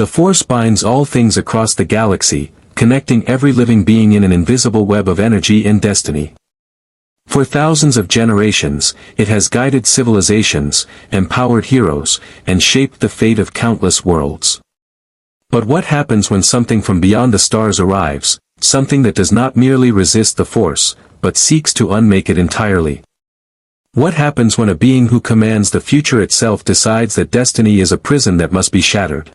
The Force binds all things across the galaxy, connecting every living being in an invisible web of energy and destiny. For thousands of generations, it has guided civilizations, empowered heroes, and shaped the fate of countless worlds. But what happens when something from beyond the stars arrives, something that does not merely resist the Force, but seeks to unmake it entirely? What happens when a being who commands the future itself decides that destiny is a prison that must be shattered?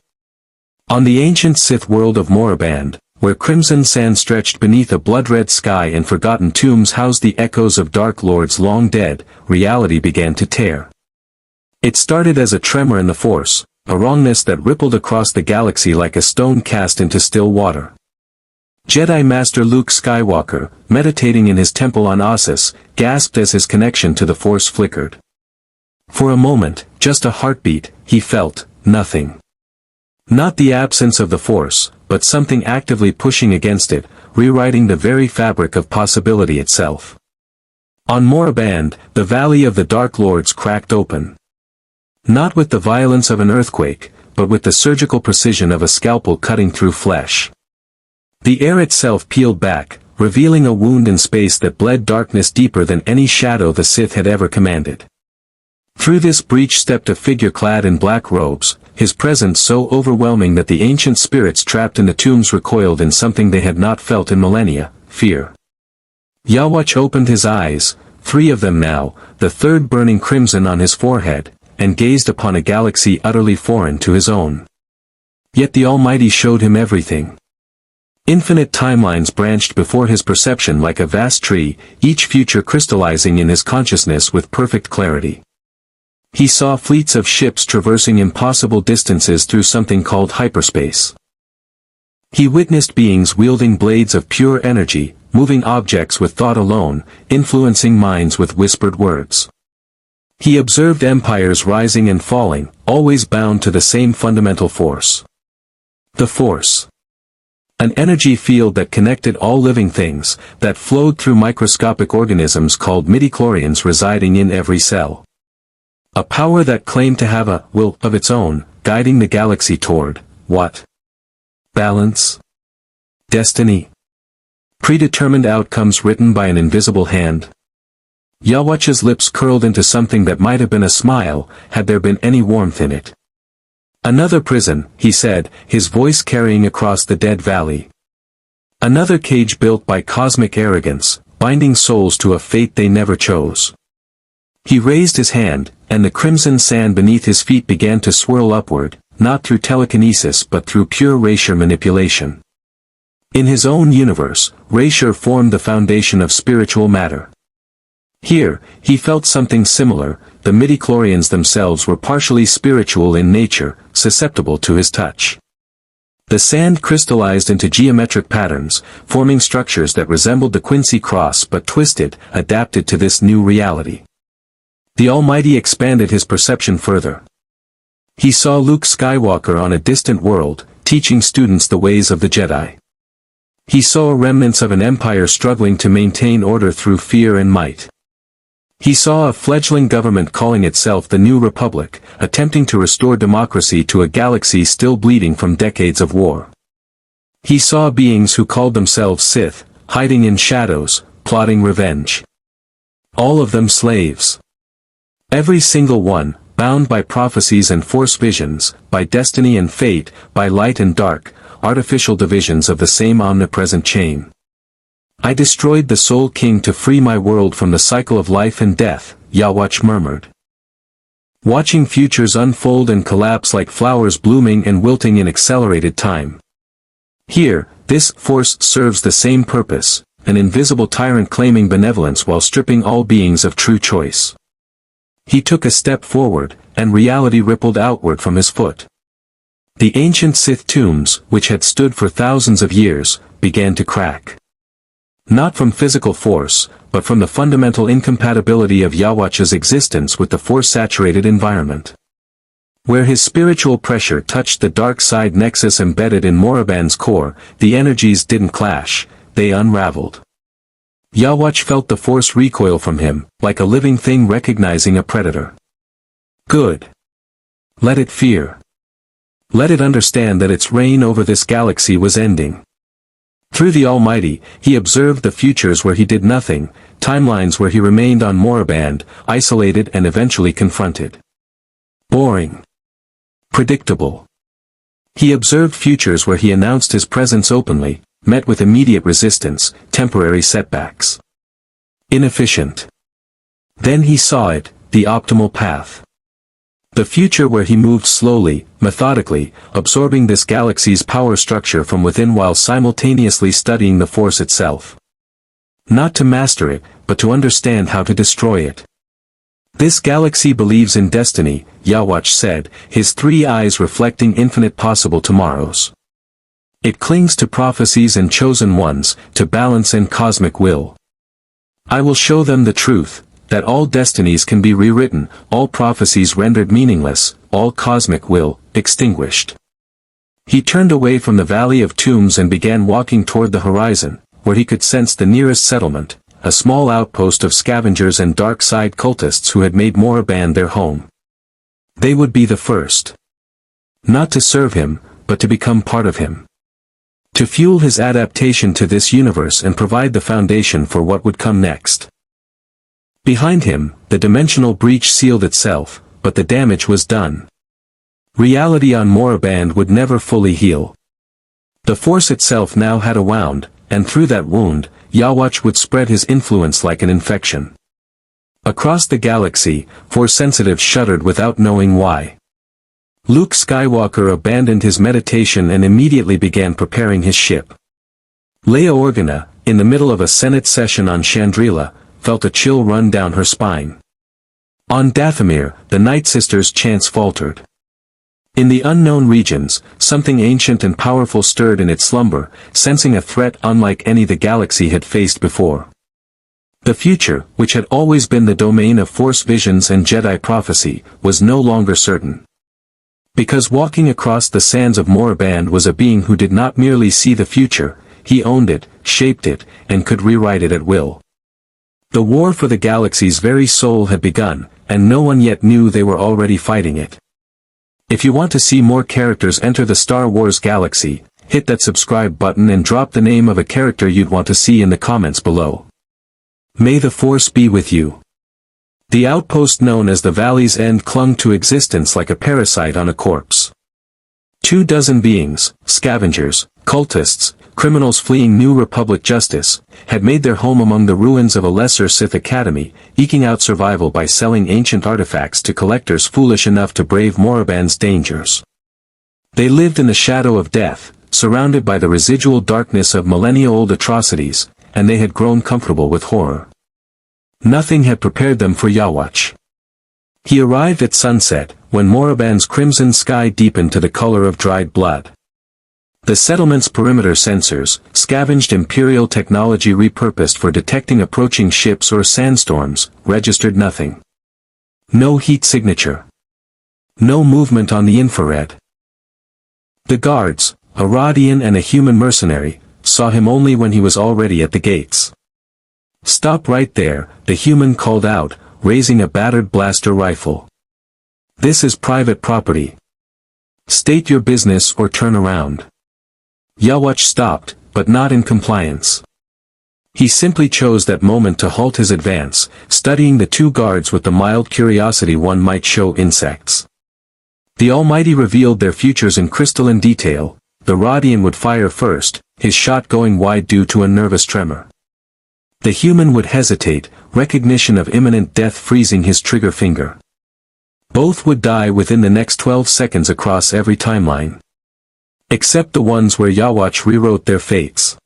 On the ancient Sith world of Moraband, where crimson sand stretched beneath a blood-red sky and forgotten tombs housed the echoes of Dark Lords long dead, reality began to tear. It started as a tremor in the Force, a wrongness that rippled across the galaxy like a stone cast into still water. Jedi Master Luke Skywalker, meditating in his temple on Ossus, gasped as his connection to the Force flickered. For a moment, just a heartbeat, he felt nothing. Not the absence of the Force, but something actively pushing against it, rewriting the very fabric of possibility itself. On Moraband, the Valley of the Dark Lords cracked open. Not with the violence of an earthquake, but with the surgical precision of a scalpel cutting through flesh. The air itself peeled back, revealing a wound in space that bled darkness deeper than any shadow the Sith had ever commanded. Through this breach stepped a figure clad in black robes, his presence so overwhelming that the ancient spirits trapped in the tombs recoiled in something they had not felt in millennia: fear. Yhwach opened his eyes, 3 of them now, the third burning crimson on his forehead, and gazed upon a galaxy utterly foreign to his own. Yet the Almighty showed him everything. Infinite timelines branched before his perception like a vast tree, each future crystallizing in his consciousness with perfect clarity. He saw fleets of ships traversing impossible distances through something called hyperspace. He witnessed beings wielding blades of pure energy, moving objects with thought alone, influencing minds with whispered words. He observed empires rising and falling, always bound to the same fundamental force. The Force. An energy field that connected all living things, that flowed through microscopic organisms called midichlorians residing in every cell. A power that claimed to have a will of its own, guiding the galaxy toward, what? Balance? Destiny? Predetermined outcomes written by an invisible hand? Yhwach's lips curled into something that might have been a smile, had there been any warmth in it. Another prison, he said, his voice carrying across the dead valley. Another cage built by cosmic arrogance, binding souls to a fate they never chose. He raised his hand, and the crimson sand beneath his feet began to swirl upward, not through telekinesis but through pure Racial manipulation. In his own universe, Racial formed the foundation of spiritual matter. Here, he felt something similar. The midichlorians themselves were partially spiritual in nature, susceptible to his touch. The sand crystallized into geometric patterns, forming structures that resembled the Quincy cross but twisted, adapted to this new reality. The Almighty expanded his perception further. He saw Luke Skywalker on a distant world, teaching students the ways of the Jedi. He saw remnants of an empire struggling to maintain order through fear and might. He saw a fledgling government calling itself the New Republic, attempting to restore democracy to a galaxy still bleeding from decades of war. He saw beings who called themselves Sith, hiding in shadows, plotting revenge. All of them slaves. Every single one, bound by prophecies and Force visions, by destiny and fate, by light and dark, artificial divisions of the same omnipresent chain. I destroyed the Soul King to free my world from the cycle of life and death, Yhwach murmured. Watching futures unfold and collapse like flowers blooming and wilting in accelerated time. Here, this Force serves the same purpose, an invisible tyrant claiming benevolence while stripping all beings of true choice. He took a step forward, and reality rippled outward from his foot. The ancient Sith tombs, which had stood for thousands of years, began to crack. Not from physical force, but from the fundamental incompatibility of Yhwach's existence with the Force-saturated environment. Where his spiritual pressure touched the dark side nexus embedded in Moraband's core, the energies didn't clash, they unraveled. Yhwach felt the Force recoil from him, like a living thing recognizing a predator. Good. Let it fear. Let it understand that its reign over this galaxy was ending. Through the Almighty, he observed the futures where he did nothing, timelines where he remained on Moraband, isolated and eventually confronted. Boring. Predictable. He observed futures where he announced his presence openly, met with immediate resistance, temporary setbacks. Inefficient. Then he saw it, the optimal path. The future where he moved slowly, methodically, absorbing this galaxy's power structure from within while simultaneously studying the Force itself. Not to master it, but to understand how to destroy it. This galaxy believes in destiny, Yhwach said, his three eyes reflecting infinite possible tomorrows. It clings to prophecies and chosen ones, to balance and cosmic will. I will show them the truth, that all destinies can be rewritten, all prophecies rendered meaningless, all cosmic will, extinguished. He turned away from the Valley of Tombs and began walking toward the horizon, where he could sense the nearest settlement, a small outpost of scavengers and dark side cultists who had made Moraband their home. They would be the first. Not to serve him, but to become part of him. To fuel his adaptation to this universe and provide the foundation for what would come next. Behind him, the dimensional breach sealed itself, but the damage was done. Reality on Moraband would never fully heal. The Force itself now had a wound, and through that wound, Yhwach would spread his influence like an infection. Across the galaxy, Force-sensitives shuddered without knowing why. Luke Skywalker abandoned his meditation and immediately began preparing his ship. Leia Organa, in the middle of a Senate session on Chandrila, felt a chill run down her spine. On Dathomir, the Night Sisters' chants faltered. In the unknown regions, something ancient and powerful stirred in its slumber, sensing a threat unlike any the galaxy had faced before. The future, which had always been the domain of Force visions and Jedi prophecy, was no longer certain. Because walking across the sands of Moraband was a being who did not merely see the future, he owned it, shaped it, and could rewrite it at will. The war for the galaxy's very soul had begun, and no one yet knew they were already fighting it. If you want to see more characters enter the Star Wars galaxy, hit that subscribe button and drop the name of a character you'd want to see in the comments below. May the Force be with you. The outpost known as the Valley's End clung to existence like a parasite on a corpse. 24 beings, scavengers, cultists, criminals fleeing New Republic justice, had made their home among the ruins of a lesser Sith Academy, eking out survival by selling ancient artifacts to collectors foolish enough to brave Moraband's dangers. They lived in the shadow of death, surrounded by the residual darkness of millennia-old atrocities, and they had grown comfortable with horror. Nothing had prepared them for Yhwach. He arrived at sunset, when Moraband's crimson sky deepened to the color of dried blood. The settlement's perimeter sensors, scavenged Imperial technology repurposed for detecting approaching ships or sandstorms, registered nothing. No heat signature. No movement on the infrared. The guards, a Rodian and a human mercenary, saw him only when he was already at the gates. "Stop right there," the human called out, raising a battered blaster rifle. "This is private property. State your business or turn around." Yhwach stopped, but not in compliance. He simply chose that moment to halt his advance, studying the two guards with the mild curiosity one might show insects. The Almighty revealed their futures in crystalline detail. The Rodian would fire first, his shot going wide due to a nervous tremor. The human would hesitate, recognition of imminent death freezing his trigger finger. Both would die within the next 12 seconds across every timeline. Except the ones where Yhwach rewrote their fates.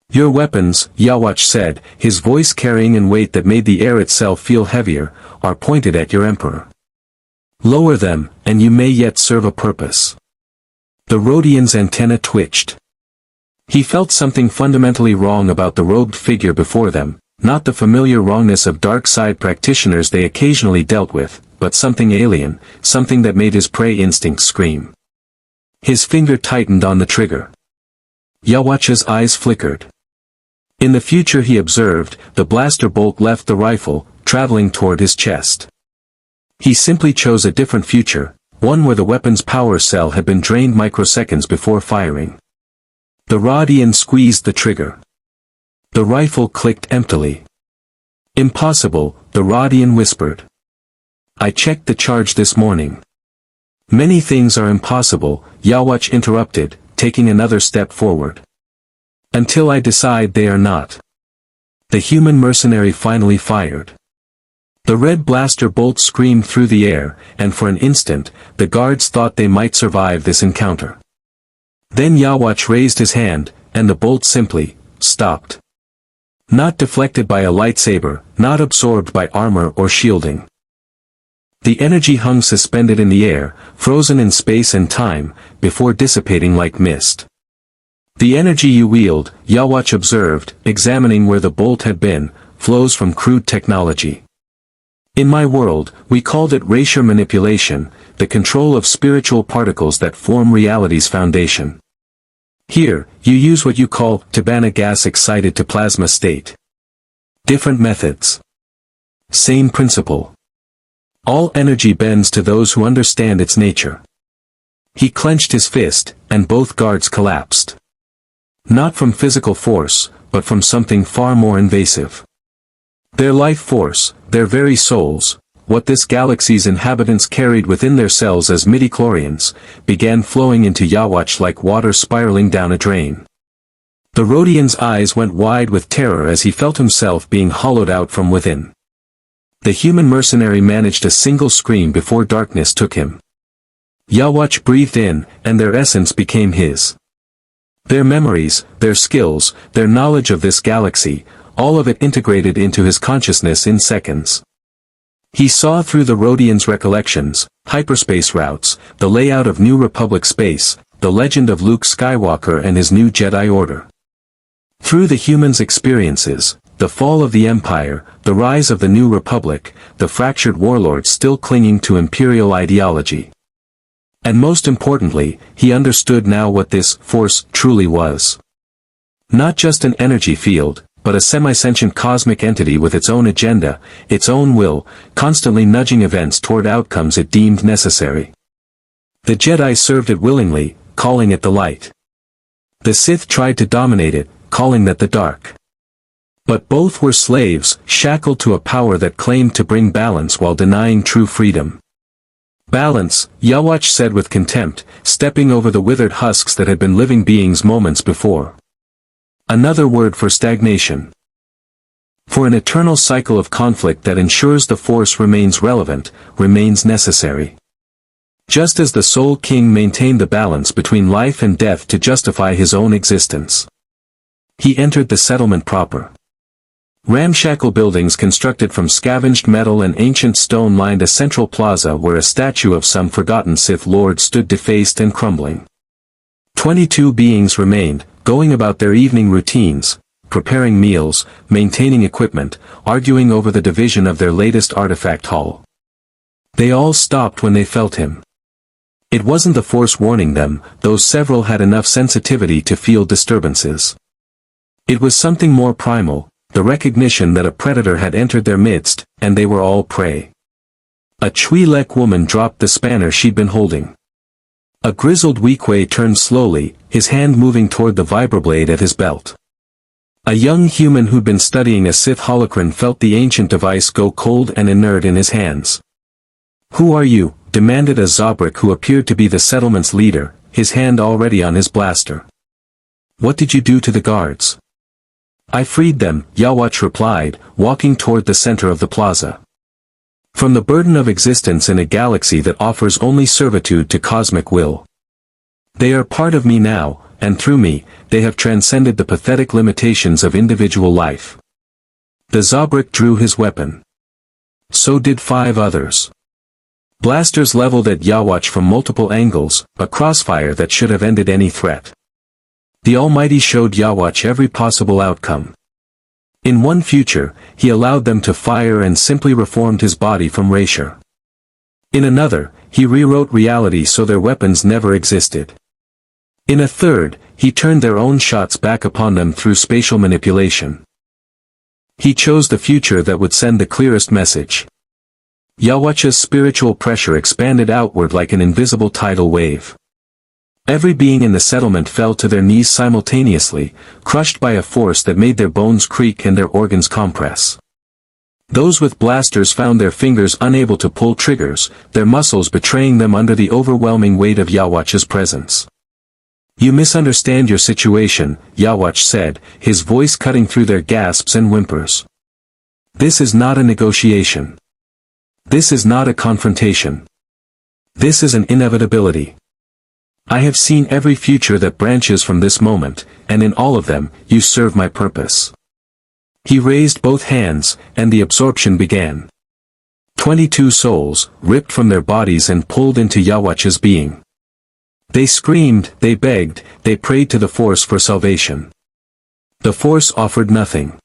"Your weapons," Yhwach said, his voice carrying a weight that made the air itself feel heavier, "are pointed at your Emperor. Lower them, and you may yet serve a purpose." The Rodian's antenna twitched. He felt something fundamentally wrong about the robed figure before them, not the familiar wrongness of dark side practitioners they occasionally dealt with, but something alien, something that made his prey instinct scream. His finger tightened on the trigger. Yhwach's eyes flickered. In the future he observed, the blaster bolt left the rifle, traveling toward his chest. He simply chose a different future, one where the weapon's power cell had been drained microseconds before firing. The Rodian squeezed the trigger. The rifle clicked emptily. "Impossible," the Rodian whispered. "I checked the charge this morning." "Many things are impossible," Yhwach interrupted, taking another step forward. "Until I decide they are not." The human mercenary finally fired. The red blaster bolt screamed through the air, and for an instant, the guards thought they might survive this encounter. Then Yhwach raised his hand, and the bolt simply stopped. Not deflected by a lightsaber, not absorbed by armor or shielding. The energy hung suspended in the air, frozen in space and time, before dissipating like mist. "The energy you wield," Yhwach observed, examining where the bolt had been, "flows from crude technology. In my world, we called it racial manipulation, the control of spiritual particles that form reality's foundation. Here, you use what you call Tibanna gas excited to plasma state. Different methods. Same principle. All energy bends to those who understand its nature." He clenched his fist, and both guards collapsed. Not from physical force, but from something far more invasive. Their life force, their very souls, what this galaxy's inhabitants carried within their cells as midichlorians, began flowing into Yhwach like water spiraling down a drain. The Rodian's eyes went wide with terror as he felt himself being hollowed out from within. The human mercenary managed a single scream before darkness took him. Yhwach breathed in, and their essence became his. Their memories, their skills, their knowledge of this galaxy, all of it integrated into his consciousness in seconds. He saw through the Rodian's recollections, hyperspace routes, the layout of New Republic space, the legend of Luke Skywalker and his new Jedi Order. Through the humans' experiences, the fall of the Empire, the rise of the New Republic, the fractured warlords still clinging to imperial ideology. And most importantly, he understood now what this force truly was. Not just an energy field, but a semi-sentient cosmic entity with its own agenda, its own will, constantly nudging events toward outcomes it deemed necessary. The Jedi served it willingly, calling it the light. The Sith tried to dominate it, calling that the dark. But both were slaves, shackled to a power that claimed to bring balance while denying true freedom. "Balance," Yhwach said with contempt, stepping over the withered husks that had been living beings moments before. Another word for stagnation. For an eternal cycle of conflict that ensures the Force remains relevant, remains necessary. Just as the Soul King maintained the balance between life and death to justify his own existence. He entered the settlement proper. Ramshackle buildings constructed from scavenged metal and ancient stone lined a central plaza where a statue of some forgotten Sith Lord stood defaced and crumbling. 22 beings remained, going about their evening routines, preparing meals, maintaining equipment, arguing over the division of their latest artifact haul. They all stopped when they felt him. It wasn't the Force warning them, though several had enough sensitivity to feel disturbances. It was something more primal, the recognition that a predator had entered their midst, and they were all prey. A Twi'lek woman dropped the spanner she'd been holding. A grizzled Weequay turned slowly, his hand moving toward the vibroblade at his belt. A young human who'd been studying a Sith holocron felt the ancient device go cold and inert in his hands. "Who are you?" demanded a Zabrak who appeared to be the settlement's leader, his hand already on his blaster. "What did you do to the guards?" "I freed them," Yhwach replied, walking toward the center of the plaza. "From the burden of existence in a galaxy that offers only servitude to cosmic will. They are part of me now, and through me, they have transcended the pathetic limitations of individual life." The Zabrak drew his weapon. So did 5 others. Blasters leveled at Yhwach from multiple angles, a crossfire that should have ended any threat. The Almighty showed Yhwach every possible outcome. In one future, he allowed them to fire and simply reformed his body from erasure. In another, he rewrote reality so their weapons never existed. In a third, he turned their own shots back upon them through spatial manipulation. He chose the future that would send the clearest message. Yhwach's spiritual pressure expanded outward like an invisible tidal wave. Every being in the settlement fell to their knees simultaneously, crushed by a force that made their bones creak and their organs compress. Those with blasters found their fingers unable to pull triggers, their muscles betraying them under the overwhelming weight of Yhwach's presence. "You misunderstand your situation," Yhwach said, his voice cutting through their gasps and whimpers. "This is not a negotiation. This is not a confrontation. This is an inevitability. I have seen every future that branches from this moment, and in all of them, you serve my purpose." He raised both hands, and the absorption began. 22 souls, ripped from their bodies and pulled into Yhwach's being. They screamed, they begged, they prayed to the Force for salvation. The Force offered nothing.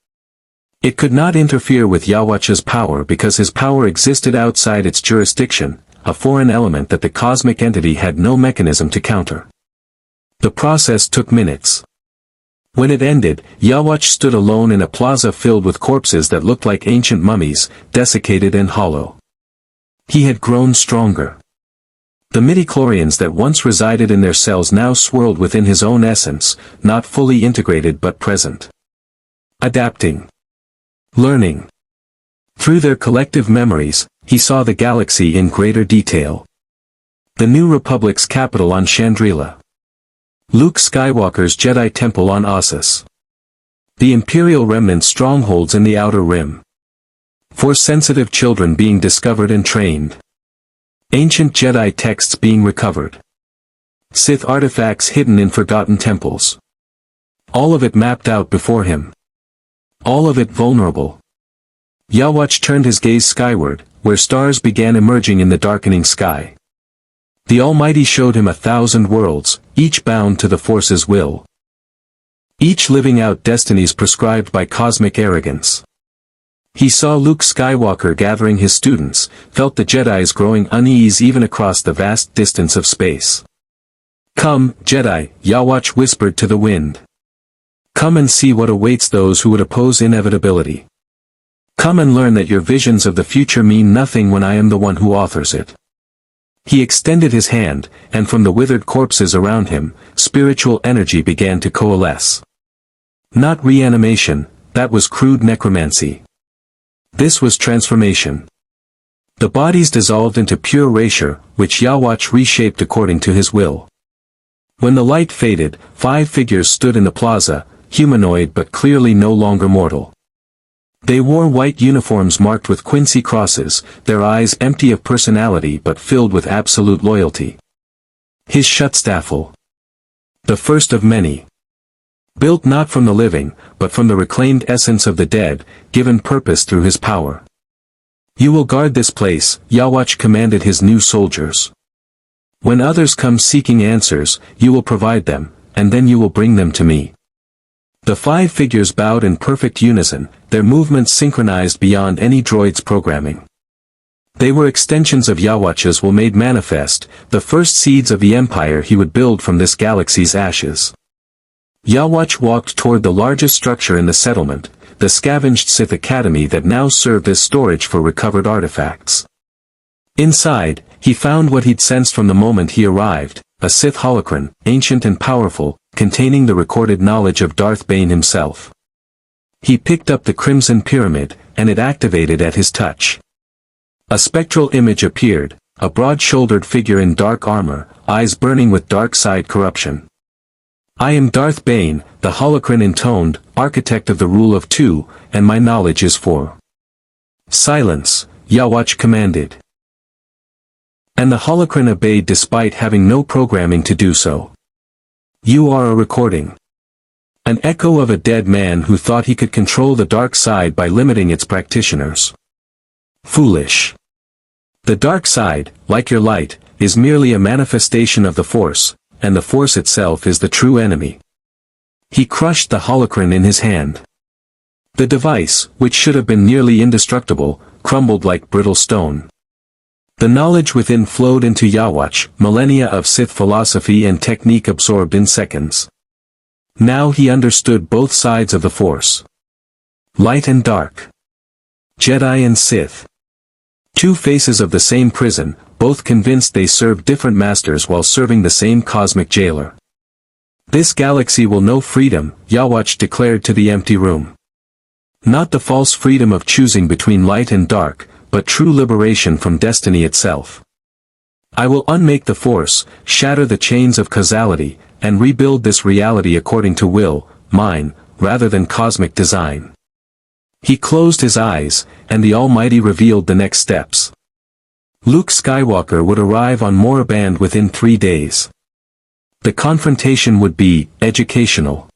It could not interfere with Yhwach's power because his power existed outside its jurisdiction, a foreign element that the cosmic entity had no mechanism to counter. The process took minutes. When it ended, Yhwach stood alone in a plaza filled with corpses that looked like ancient mummies, desiccated and hollow. He had grown stronger. The midichlorians that once resided in their cells now swirled within his own essence, not fully integrated but present. Adapting. Learning. Through their collective memories, he saw the galaxy in greater detail. The New Republic's capital on Chandrila. Luke Skywalker's Jedi Temple on Ossus. The Imperial Remnant strongholds in the Outer Rim. Force-sensitive children being discovered and trained. Ancient Jedi texts being recovered. Sith artifacts hidden in forgotten temples. All of it mapped out before him. All of it vulnerable. Yhwach turned his gaze skyward, where stars began emerging in the darkening sky. The Almighty showed him 1,000 worlds, each bound to the Force's will. Each living out destinies prescribed by cosmic arrogance. He saw Luke Skywalker gathering his students, felt the Jedi's growing unease even across the vast distance of space. "Come, Jedi," Yhwach whispered to the wind. "Come and see what awaits those who would oppose inevitability. Come and learn that your visions of the future mean nothing when I am the one who authors it." He extended his hand, and from the withered corpses around him, spiritual energy began to coalesce. Not reanimation, that was crude necromancy. This was transformation. The bodies dissolved into pure erasure, which Yhwach reshaped according to his will. When the light faded, 5 figures stood in the plaza, humanoid but clearly no longer mortal. They wore white uniforms marked with quincy crosses, their eyes empty of personality but filled with absolute loyalty. His Schutzstaffel. The first of many. Built not from the living, but from the reclaimed essence of the dead, given purpose through his power. "You will guard this place," Yhwach commanded his new soldiers. "When others come seeking answers, you will provide them, and then you will bring them to me." The 5 figures bowed in perfect unison, their movements synchronized beyond any droid's programming. They were extensions of Yhwach's will made manifest, the first seeds of the empire he would build from this galaxy's ashes. Yhwach walked toward the largest structure in the settlement, the scavenged Sith Academy that now served as storage for recovered artifacts. Inside, he found what he'd sensed from the moment he arrived, a Sith holocron, ancient and powerful, containing the recorded knowledge of Darth Bane himself. He picked up the Crimson Pyramid, and it activated at his touch. A spectral image appeared, a broad-shouldered figure in dark armor, eyes burning with dark side corruption. "I am Darth Bane," the holocron intoned, "architect of the rule of 2, and my knowledge is 4. "Silence," Yhwach commanded. And the holocron obeyed despite having no programming to do so. "You are a recording. An echo of a dead man who thought he could control the dark side by limiting its practitioners. Foolish. The dark side, like your light, is merely a manifestation of the Force, and the Force itself is the true enemy." He crushed the holocron in his hand. The device, which should have been nearly indestructible, crumbled like brittle stone. The knowledge within flowed into Yhwach, millennia of Sith philosophy and technique absorbed in seconds. Now he understood both sides of the Force. Light and dark. Jedi and Sith. Two faces of the same prison, both convinced they serve different masters while serving the same cosmic jailer. This galaxy will know freedom, Yhwach declared to the empty room. Not the false freedom of choosing between light and dark, but true liberation from destiny itself. I will unmake the Force, shatter the chains of causality, and rebuild this reality according to will, mine, rather than cosmic design. He closed his eyes, and the Almighty revealed the next steps. Luke Skywalker would arrive on Moraband within 3 days. The confrontation would be educational.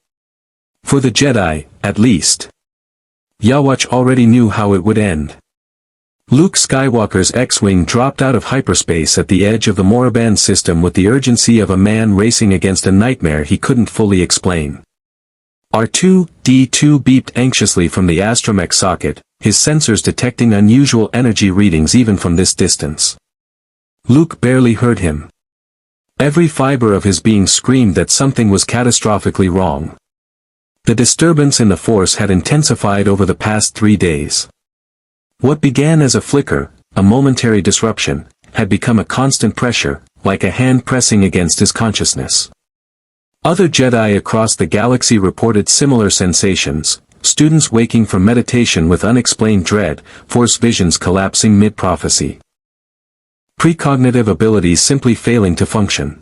For the Jedi, at least. Yhwach already knew how it would end. Luke Skywalker's X-Wing dropped out of hyperspace at the edge of the Moraband system with the urgency of a man racing against a nightmare he couldn't fully explain. R2-D2 beeped anxiously from the astromech socket, his sensors detecting unusual energy readings even from this distance. Luke barely heard him. Every fiber of his being screamed that something was catastrophically wrong. The disturbance in the Force had intensified over the past 3 days. What began as a flicker, a momentary disruption, had become a constant pressure, like a hand pressing against his consciousness. Other Jedi across the galaxy reported similar sensations, students waking from meditation with unexplained dread, Force visions collapsing mid-prophecy. Precognitive abilities simply failing to function.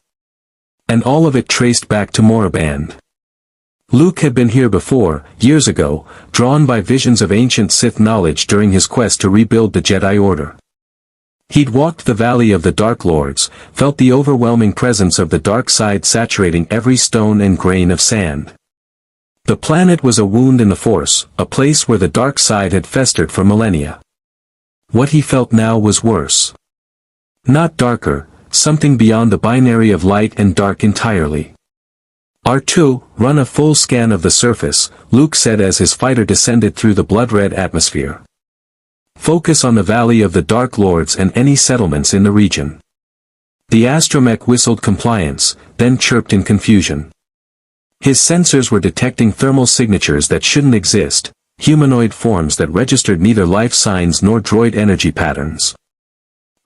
And all of it traced back to Moraband. Luke had been here before, years ago, drawn by visions of ancient Sith knowledge during his quest to rebuild the Jedi Order. He'd walked the Valley of the Dark Lords, felt the overwhelming presence of the dark side saturating every stone and grain of sand. The planet was a wound in the Force, a place where the dark side had festered for millennia. What he felt now was worse. Not darker, something beyond the binary of light and dark entirely. R2, run a full scan of the surface, Luke said as his fighter descended through the blood-red atmosphere. Focus on the Valley of the Dark Lords and any settlements in the region. The astromech whistled compliance, then chirped in confusion. His sensors were detecting thermal signatures that shouldn't exist, humanoid forms that registered neither life signs nor droid energy patterns.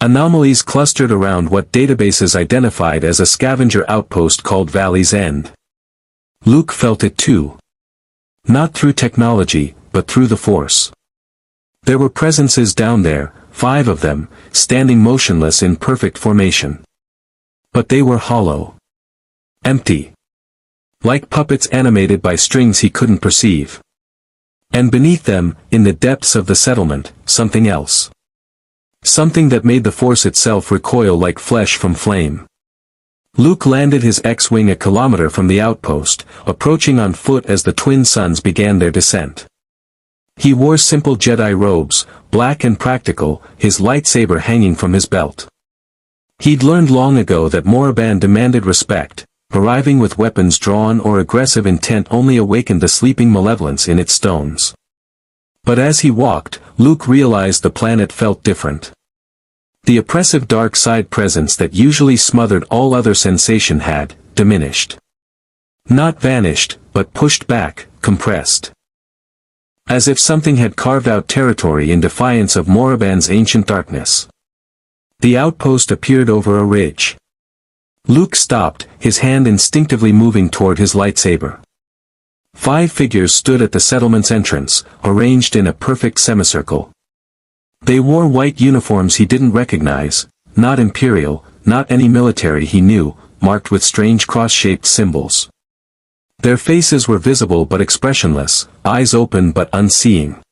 Anomalies clustered around what databases identified as a scavenger outpost called Valley's End. Luke felt it too. Not through technology, but through the Force. There were presences down there, 5 of them, standing motionless in perfect formation. But they were hollow. Empty. Like puppets animated by strings he couldn't perceive. And beneath them, in the depths of the settlement, something else. Something that made the Force itself recoil like flesh from flame. Luke landed his X-Wing a kilometer from the outpost, approaching on foot as the twin suns began their descent. He wore simple Jedi robes, black and practical, his lightsaber hanging from his belt. He'd learned long ago that Moraband demanded respect, arriving with weapons drawn or aggressive intent only awakened the sleeping malevolence in its stones. But as he walked, Luke realized the planet felt different. The oppressive dark side presence that usually smothered all other sensation had diminished. Not vanished, but pushed back, compressed. As if something had carved out territory in defiance of Moraband's ancient darkness. The outpost appeared over a ridge. Luke stopped, his hand instinctively moving toward his lightsaber. 5 figures stood at the settlement's entrance, arranged in a perfect semicircle. They wore white uniforms he didn't recognize, not imperial, not any military he knew, marked with strange cross-shaped symbols. Their faces were visible but expressionless, eyes open but unseeing.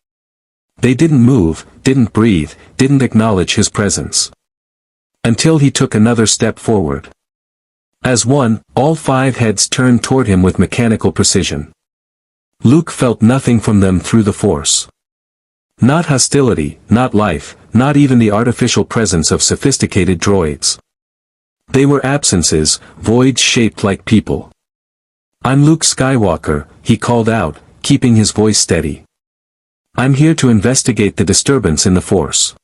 They didn't move, didn't breathe, didn't acknowledge his presence. Until he took another step forward. As one, all 5 heads turned toward him with mechanical precision. Luke felt nothing from them through the Force. Not hostility, not life, not even the artificial presence of sophisticated droids. They were absences, voids shaped like people. "I'm Luke Skywalker," he called out, keeping his voice steady. "I'm here to investigate the disturbance in the Force.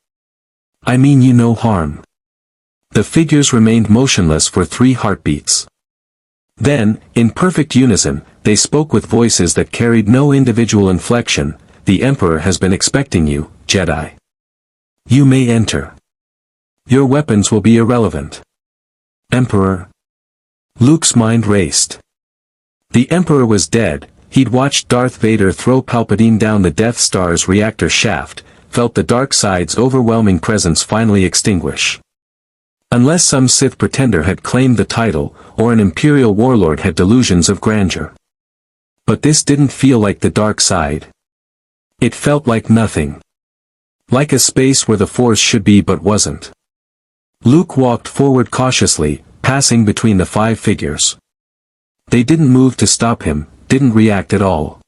I mean you no harm." The figures remained motionless for 3 heartbeats. Then, in perfect unison, they spoke with voices that carried no individual inflection. "The Emperor has been expecting you, Jedi." You may enter. Your weapons will be irrelevant. Emperor. Luke's mind raced. The Emperor was dead. He'd watched Darth Vader throw Palpatine down the Death Star's reactor shaft, felt the dark side's overwhelming presence finally extinguish. Unless some Sith pretender had claimed the title, or an Imperial warlord had delusions of grandeur. But this didn't feel like the dark side. It felt like nothing. Like a space where the Force should be but wasn't. Luke walked forward cautiously, passing between the 5 figures. They didn't move to stop him, didn't react at all.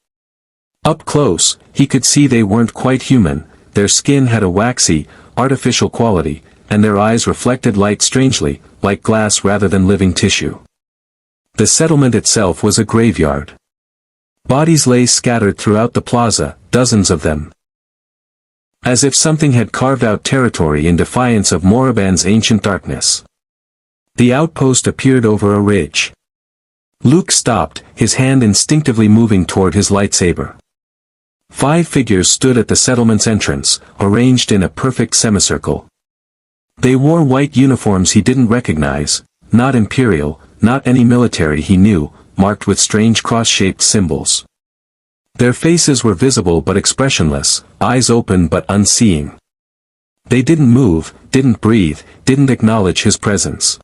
Up close, he could see they weren't quite human. Their skin had a waxy, artificial quality, and their eyes reflected light strangely, like glass rather than living tissue. The settlement itself was a graveyard. Bodies lay scattered throughout the plaza, dozens of them. As if something had carved out territory in defiance of Moraband's ancient darkness. The outpost appeared over a ridge. Luke stopped, his hand instinctively moving toward his lightsaber. 5 figures stood at the settlement's entrance, arranged in a perfect semicircle. They wore white uniforms he didn't recognize, not Imperial, not any military he knew, marked with strange cross-shaped symbols. Their faces were visible but expressionless, eyes open but unseeing. They didn't move, didn't breathe, didn't acknowledge his presence.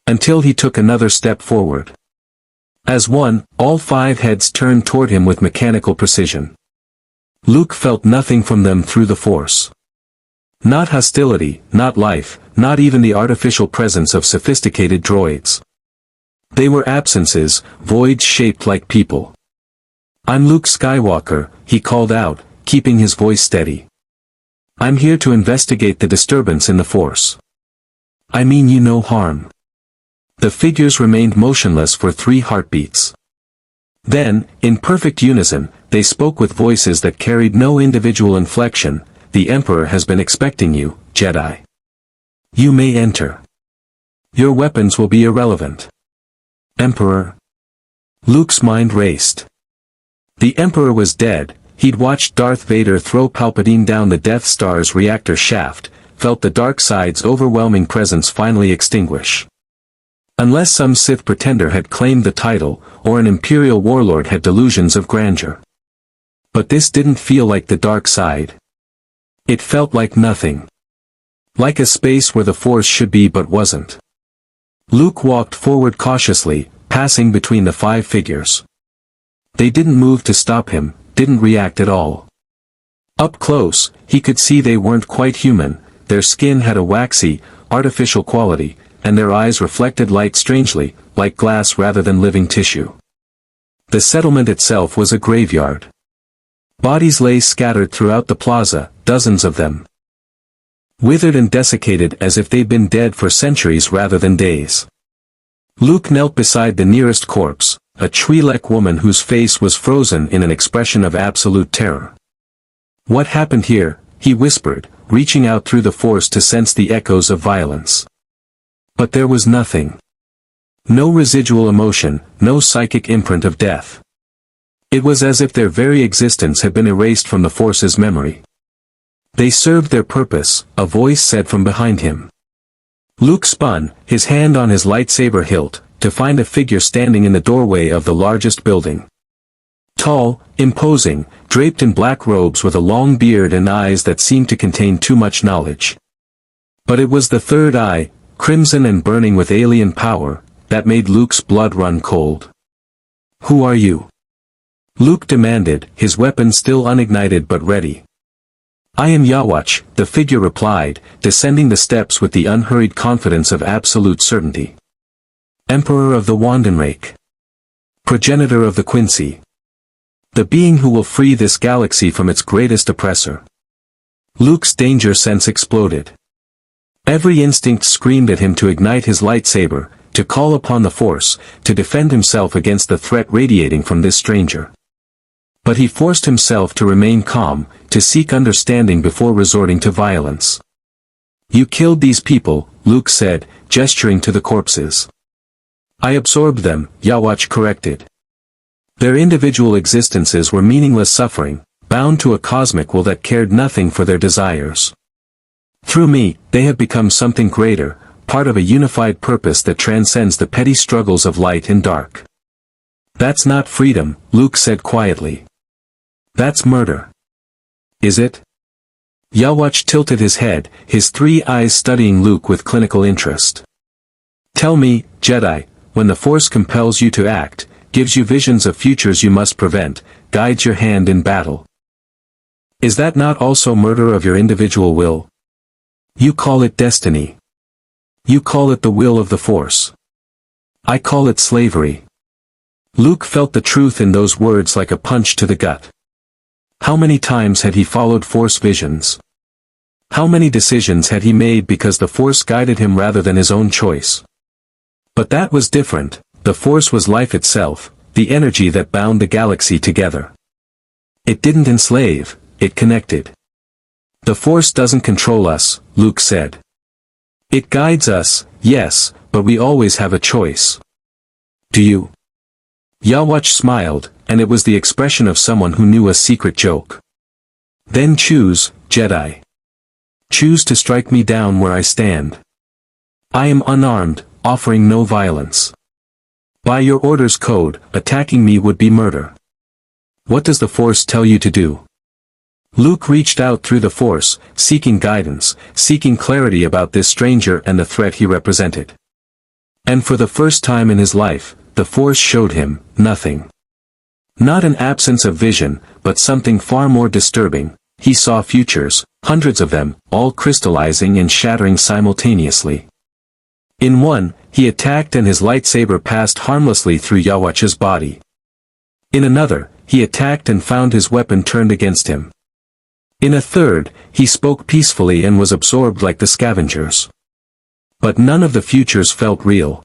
Until he took another step forward. As one, all 5 heads turned toward him with mechanical precision. Luke felt nothing from them through the Force. Not hostility, not life, not even the artificial presence of sophisticated droids. They were absences, voids shaped like people. I'm Luke Skywalker, he called out, keeping his voice steady. I'm here to investigate the disturbance in the Force. I mean you no harm. The figures remained motionless for 3 heartbeats. Then, in perfect unison, they spoke with voices that carried no individual inflection. The Emperor has been expecting you, Jedi. You may enter. Your weapons will be irrelevant. Emperor. Luke's mind raced. The Emperor was dead. He'd watched Darth Vader throw Palpatine down the Death Star's reactor shaft, felt the dark side's overwhelming presence finally extinguish. Unless some Sith pretender had claimed the title, or an Imperial warlord had delusions of grandeur. But this didn't feel like the dark side. It felt like nothing. Like a space where the Force should be but wasn't. Luke walked forward cautiously, passing between the 5 figures. They didn't move to stop him, didn't react at all. Up close, he could see they weren't quite human. Their skin had a waxy, artificial quality, and their eyes reflected light strangely, like glass rather than living tissue. The settlement itself was a graveyard. Bodies lay scattered throughout the plaza, dozens of them. Withered and desiccated as if they'd been dead for centuries rather than days. Luke knelt beside the nearest corpse, a Yhwach woman whose face was frozen in an expression of absolute terror. What happened here? He whispered, reaching out through the Force to sense the echoes of violence. But there was nothing. No residual emotion, no psychic imprint of death. It was as if their very existence had been erased from the Force's memory. They served their purpose, a voice said from behind him. Luke spun, his hand on his lightsaber hilt, to find a figure standing in the doorway of the largest building. Tall, imposing, draped in black robes with a long beard and eyes that seemed to contain too much knowledge. But it was the third eye, crimson and burning with alien power, that made Luke's blood run cold. Who are you? Luke demanded, his weapon still unignited but ready. I am Yhwach, the figure replied, descending the steps with the unhurried confidence of absolute certainty. Emperor of the Wandenrake. Progenitor of the Quincy. The being who will free this galaxy from its greatest oppressor. Luke's danger sense exploded. Every instinct screamed at him to ignite his lightsaber, to call upon the Force, to defend himself against the threat radiating from this stranger. But he forced himself to remain calm, to seek understanding before resorting to violence. You killed these people, Luke said, gesturing to the corpses. I absorbed them, Yhwach corrected. Their individual existences were meaningless suffering, bound to a cosmic will that cared nothing for their desires. Through me, they have become something greater, part of a unified purpose that transcends the petty struggles of light and dark. That's not freedom, Luke said quietly. That's murder. Is it? Yhwach tilted his head, his 3 eyes studying Luke with clinical interest. Tell me, Jedi, when the Force compels you to act, gives you visions of futures you must prevent, guides your hand in battle. Is that not also murder of your individual will? You call it destiny. You call it the will of the Force. I call it slavery. Luke felt the truth in those words like a punch to the gut. How many times had he followed Force visions? How many decisions had he made because the Force guided him rather than his own choice? But that was different. The Force was life itself, the energy that bound the galaxy together. It didn't enslave, it connected. The Force doesn't control us, Luke said. It guides us, yes, but we always have a choice. Do you? Yhwach smiled, and it was the expression of someone who knew a secret joke. Then choose, Jedi. Choose to strike me down where I stand. I am unarmed, offering no violence. By your Order's code, attacking me would be murder. What does the Force tell you to do? Luke reached out through the Force, seeking guidance, seeking clarity about this stranger and the threat he represented. And for the first time in his life, the Force showed him nothing. Not an absence of vision, but something far more disturbing. He saw futures, hundreds of them, all crystallizing and shattering simultaneously. In one, he attacked and his lightsaber passed harmlessly through Yhwach's body. In another, he attacked and found his weapon turned against him. In a third, he spoke peacefully and was absorbed like the scavengers. But none of the futures felt real.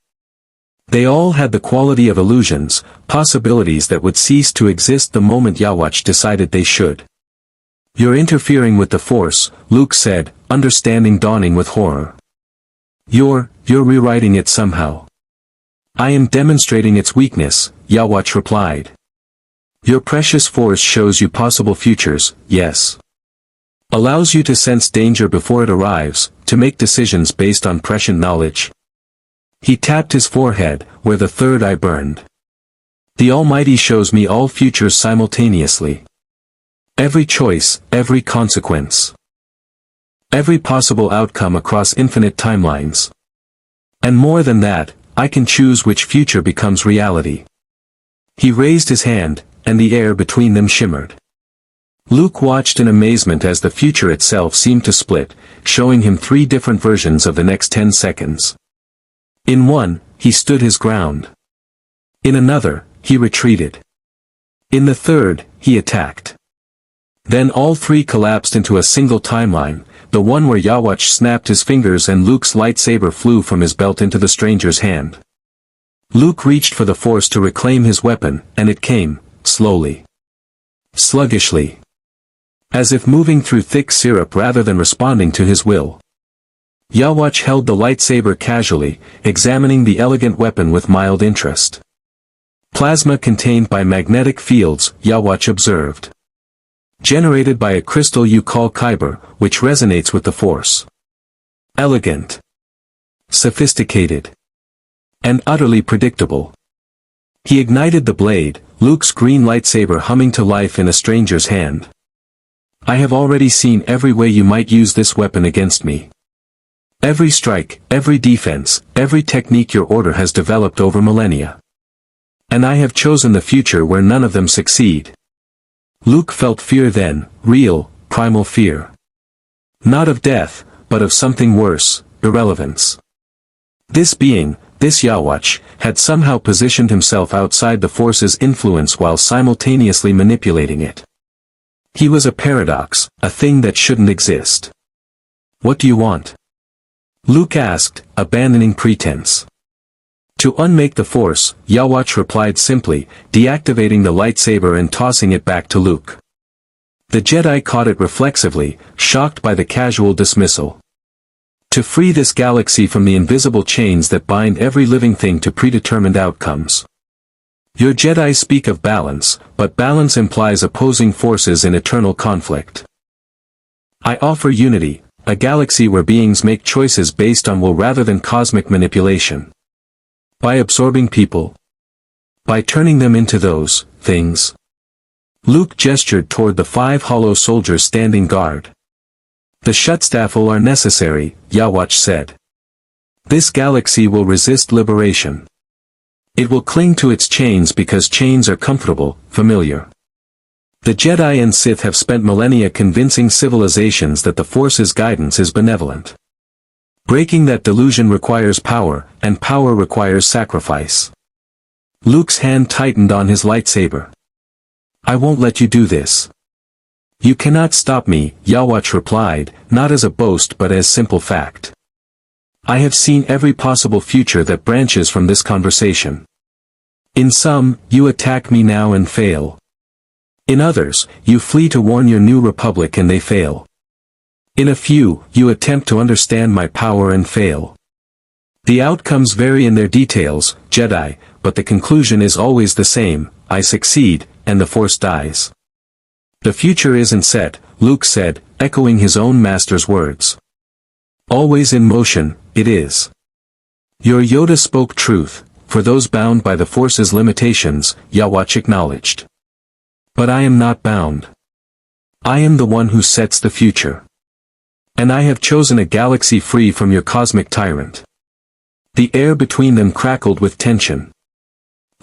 They all had the quality of illusions, possibilities that would cease to exist the moment Yhwach decided they should. You're interfering with the Force, Luke said, understanding dawning with horror. You're rewriting it somehow. I am demonstrating its weakness, Yhwach replied. Your precious Force shows you possible futures, yes. Allows you to sense danger before it arrives, to make decisions based on prescient knowledge. He tapped his forehead, where the third eye burned. The Almighty shows me all futures simultaneously. Every choice, every consequence. Every possible outcome across infinite timelines. And more than that, I can choose which future becomes reality. He raised his hand, and the air between them shimmered. Luke watched in amazement as the future itself seemed to split, showing him 3 different versions of the next 10 seconds. In one, he stood his ground. In another, he retreated. In the third, he attacked. Then all 3 collapsed into a single timeline, the one where Yhwach snapped his fingers and Luke's lightsaber flew from his belt into the stranger's hand. Luke reached for the Force to reclaim his weapon, and it came, slowly. Sluggishly. As if moving through thick syrup rather than responding to his will. Yhwach held the lightsaber casually, examining the elegant weapon with mild interest. Plasma contained by magnetic fields, Yhwach observed. Generated by a crystal you call kyber, which resonates with the Force. Elegant. Sophisticated. And utterly predictable. He ignited the blade, Luke's green lightsaber humming to life in a stranger's hand. I have already seen every way you might use this weapon against me. Every strike, every defense, every technique your Order has developed over millennia. And I have chosen the future where none of them succeed. Luke felt fear then, real, primal fear. Not of death, but of something worse, irrelevance. This being, this Yhwach, had somehow positioned himself outside the Force's influence while simultaneously manipulating it. He was a paradox, a thing that shouldn't exist. What do you want? Luke asked, abandoning pretense. To unmake the Force, Yhwach replied simply, deactivating the lightsaber and tossing it back to Luke. The Jedi caught it reflexively, shocked by the casual dismissal. To free this galaxy from the invisible chains that bind every living thing to predetermined outcomes. Your Jedi speak of balance, but balance implies opposing forces in eternal conflict. I offer unity, a galaxy where beings make choices based on will rather than cosmic manipulation. By absorbing people. By turning them into those things. Luke gestured toward the 5 hollow soldiers standing guard. The Shuttstaffel are necessary, Yhwach said. This galaxy will resist liberation. It will cling to its chains because chains are comfortable, familiar. The Jedi and Sith have spent millennia convincing civilizations that the Force's guidance is benevolent. Breaking that delusion requires power, and power requires sacrifice. Luke's hand tightened on his lightsaber. I won't let you do this. You cannot stop me, Yhwach replied, not as a boast but as simple fact. I have seen every possible future that branches from this conversation. In some, you attack me now and fail. In others, you flee to warn your new republic and they fail. In a few, you attempt to understand my power and fail. The outcomes vary in their details, Jedi, but the conclusion is always the same, I succeed, and the Force dies. The future isn't set, Luke said, echoing his own master's words. Always in motion, it is. Your Yoda spoke truth, for those bound by the Force's limitations, Yhwach acknowledged. But I am not bound. I am the one who sets the future. And I have chosen a galaxy free from your cosmic tyrant. The air between them crackled with tension.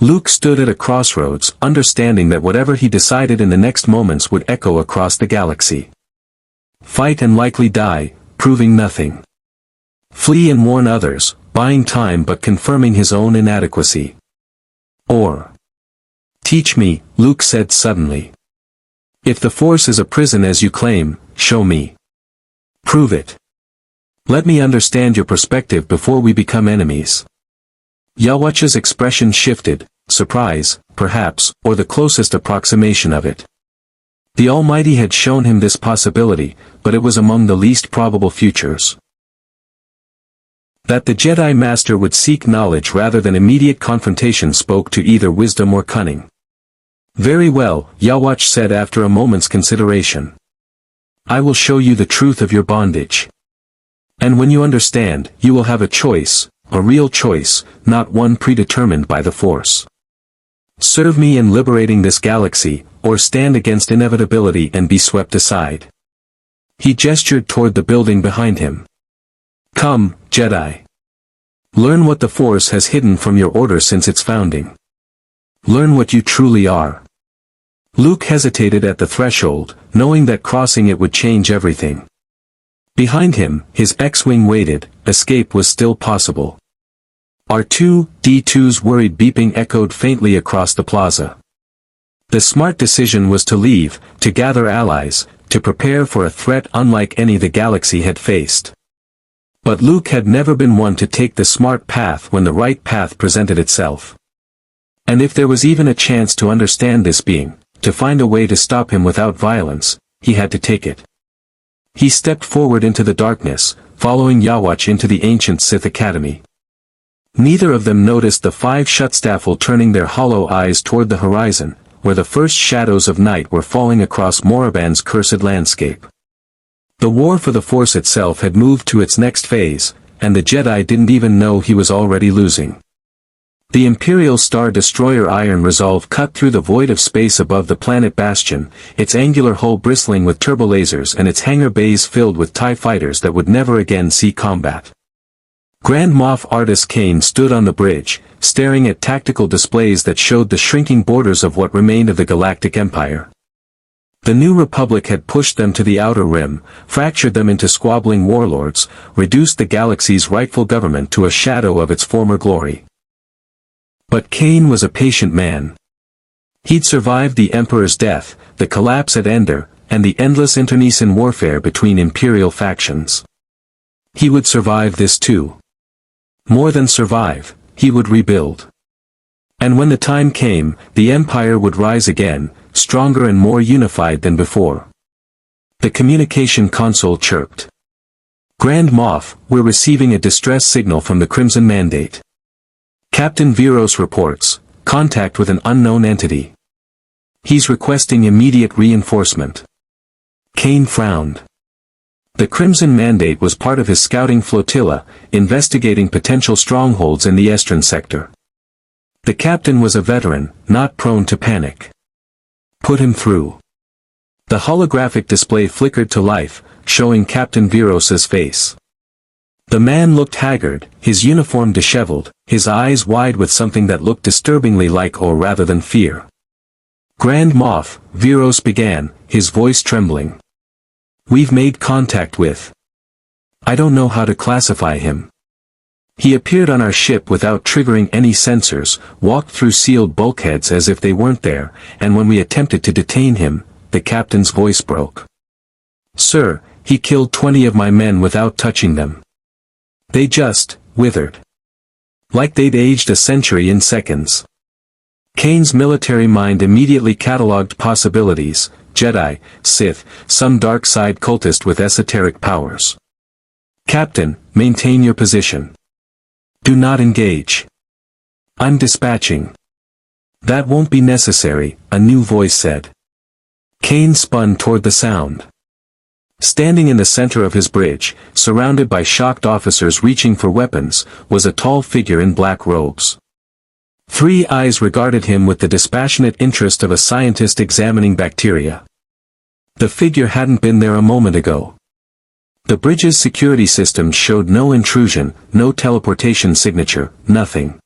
Luke stood at a crossroads, understanding that whatever he decided in the next moments would echo across the galaxy. Fight and likely die, proving nothing. Flee and warn others, buying time but confirming his own inadequacy. Or teach me, Luke said suddenly. If the Force is a prison as you claim, show me. Prove it. Let me understand your perspective before we become enemies. Yhwach's expression shifted, surprise, perhaps, or the closest approximation of it. The Almighty had shown him this possibility, but it was among the least probable futures. That the Jedi Master would seek knowledge rather than immediate confrontation spoke to either wisdom or cunning. Very well, Yhwach said after a moment's consideration. I will show you the truth of your bondage. And when you understand, you will have a choice, a real choice, not one predetermined by the Force. Serve me in liberating this galaxy, or stand against inevitability and be swept aside. He gestured toward the building behind him. Come, Jedi. Learn what the Force has hidden from your order since its founding. Learn what you truly are. Luke hesitated at the threshold, knowing that crossing it would change everything. Behind him, his X-Wing waited, escape was still possible. R2-D2's worried beeping echoed faintly across the plaza. The smart decision was to leave, to gather allies, to prepare for a threat unlike any the galaxy had faced. But Luke had never been one to take the smart path when the right path presented itself. And if there was even a chance to understand this being, to find a way to stop him without violence, he had to take it. He stepped forward into the darkness, following Yhwach into the ancient Sith Academy. Neither of them noticed the 5 Shuttstaffel turning their hollow eyes toward the horizon, where the first shadows of night were falling across Moraband's cursed landscape. The war for the Force itself had moved to its next phase, and the Jedi didn't even know he was already losing. The Imperial Star Destroyer Iron Resolve cut through the void of space above the planet Bastion, its angular hull bristling with turbolasers and its hangar bays filled with TIE fighters that would never again see combat. Grand Moff Artus Kane stood on the bridge, staring at tactical displays that showed the shrinking borders of what remained of the Galactic Empire. The New Republic had pushed them to the outer rim, fractured them into squabbling warlords, reduced the galaxy's rightful government to a shadow of its former glory. But Kane was a patient man. He'd survived the Emperor's death, the collapse at Endor, and the endless internecine warfare between Imperial factions. He would survive this too. More than survive, he would rebuild. And when the time came, the Empire would rise again, stronger and more unified than before. The communication console chirped. Grand Moff, we're receiving a distress signal from the Crimson Mandate. Captain Viros reports, contact with an unknown entity. He's requesting immediate reinforcement. Kane frowned. The Crimson Mandate was part of his scouting flotilla, investigating potential strongholds in the Eastern sector. The captain was a veteran, not prone to panic. Put him through. The holographic display flickered to life, showing Captain Viros's face. The man looked haggard, his uniform disheveled, his eyes wide with something that looked disturbingly like awe rather than fear. Grand Moff, Viros began, his voice trembling. We've made contact with. I don't know how to classify him. He appeared on our ship without triggering any sensors, walked through sealed bulkheads as if they weren't there, and when we attempted to detain him, the captain's voice broke. Sir, he killed 20 of my men without touching them. They just withered. Like they'd aged a century in seconds. Kane's military mind immediately catalogued possibilities: Jedi, Sith, some dark side cultist with esoteric powers. Captain, maintain your position. Do not engage. I'm dispatching. That won't be necessary, a new voice said. Kane spun toward the sound. Standing in the center of his bridge, surrounded by shocked officers reaching for weapons, was a tall figure in black robes. 3 eyes regarded him with the dispassionate interest of a scientist examining bacteria. The figure hadn't been there a moment ago. The bridge's security systems showed no intrusion, no teleportation signature, nothing.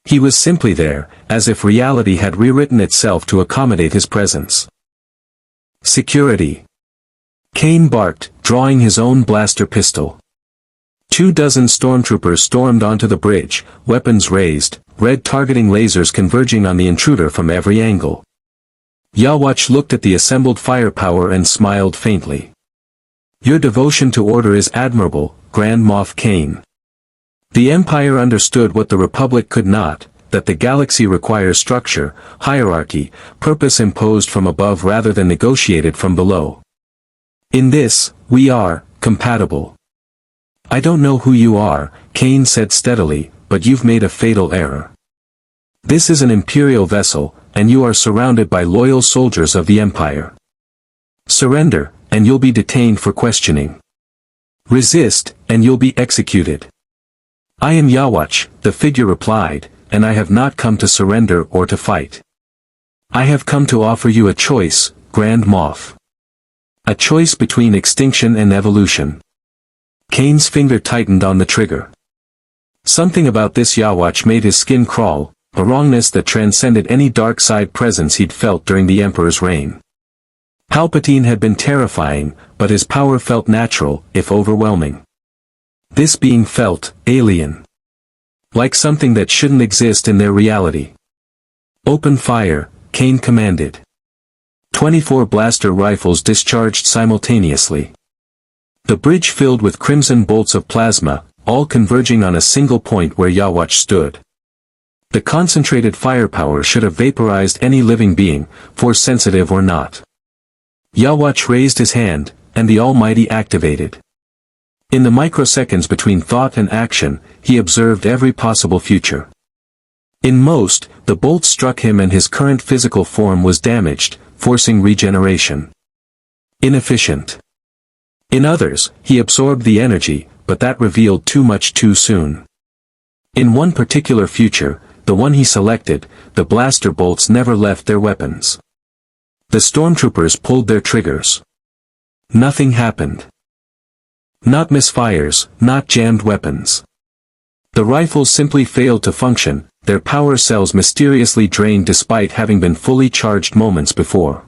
He was simply there, as if reality had rewritten itself to accommodate his presence. Security. Kane barked, drawing his own blaster pistol. 24 stormtroopers stormed onto the bridge, weapons raised, red targeting lasers converging on the intruder from every angle. Yhwach looked at the assembled firepower and smiled faintly. Your devotion to order is admirable, Grand Moff Kane. The Empire understood what the Republic could not, that the galaxy requires structure, hierarchy, purpose imposed from above rather than negotiated from below. In this, we are compatible. I don't know who you are, Kane said steadily, but you've made a fatal error. This is an Imperial vessel, and you are surrounded by loyal soldiers of the Empire. Surrender, and you'll be detained for questioning. Resist, and you'll be executed. I am Yhwach, the figure replied, and I have not come to surrender or to fight. I have come to offer you a choice, Grand Moff. A choice between extinction and evolution. Kane's finger tightened on the trigger. Something about this Yhwach made his skin crawl, a wrongness that transcended any dark side presence he'd felt during the Emperor's reign. Palpatine had been terrifying, but his power felt natural, if overwhelming. This being felt alien. Like something that shouldn't exist in their reality. Open fire, Kane commanded. 24 blaster rifles discharged simultaneously. The bridge filled with crimson bolts of plasma, all converging on a single point where Yhwach stood. The concentrated firepower should have vaporized any living being, force-sensitive or not. Yhwach raised his hand, and the Almighty activated. In the microseconds between thought and action, he observed every possible future. In most, the bolts struck him and his current physical form was damaged, forcing regeneration. Inefficient. In others, he absorbed the energy, but that revealed too much too soon. In one particular future, the one he selected, the blaster bolts never left their weapons. The stormtroopers pulled their triggers. Nothing happened. Not misfires, not jammed weapons. The rifles simply failed to function, their power cells mysteriously drained despite having been fully charged moments before.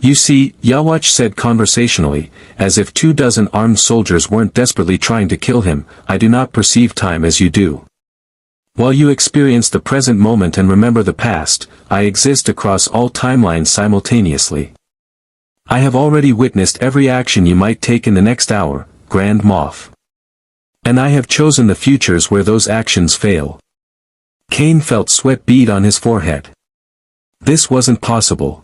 You see, Yhwach said conversationally, as if 24 armed soldiers weren't desperately trying to kill him, I do not perceive time as you do. While you experience the present moment and remember the past, I exist across all timelines simultaneously. I have already witnessed every action you might take in the next hour, Grand Moff. And I have chosen the futures where those actions fail. Kane felt sweat bead on his forehead. This wasn't possible.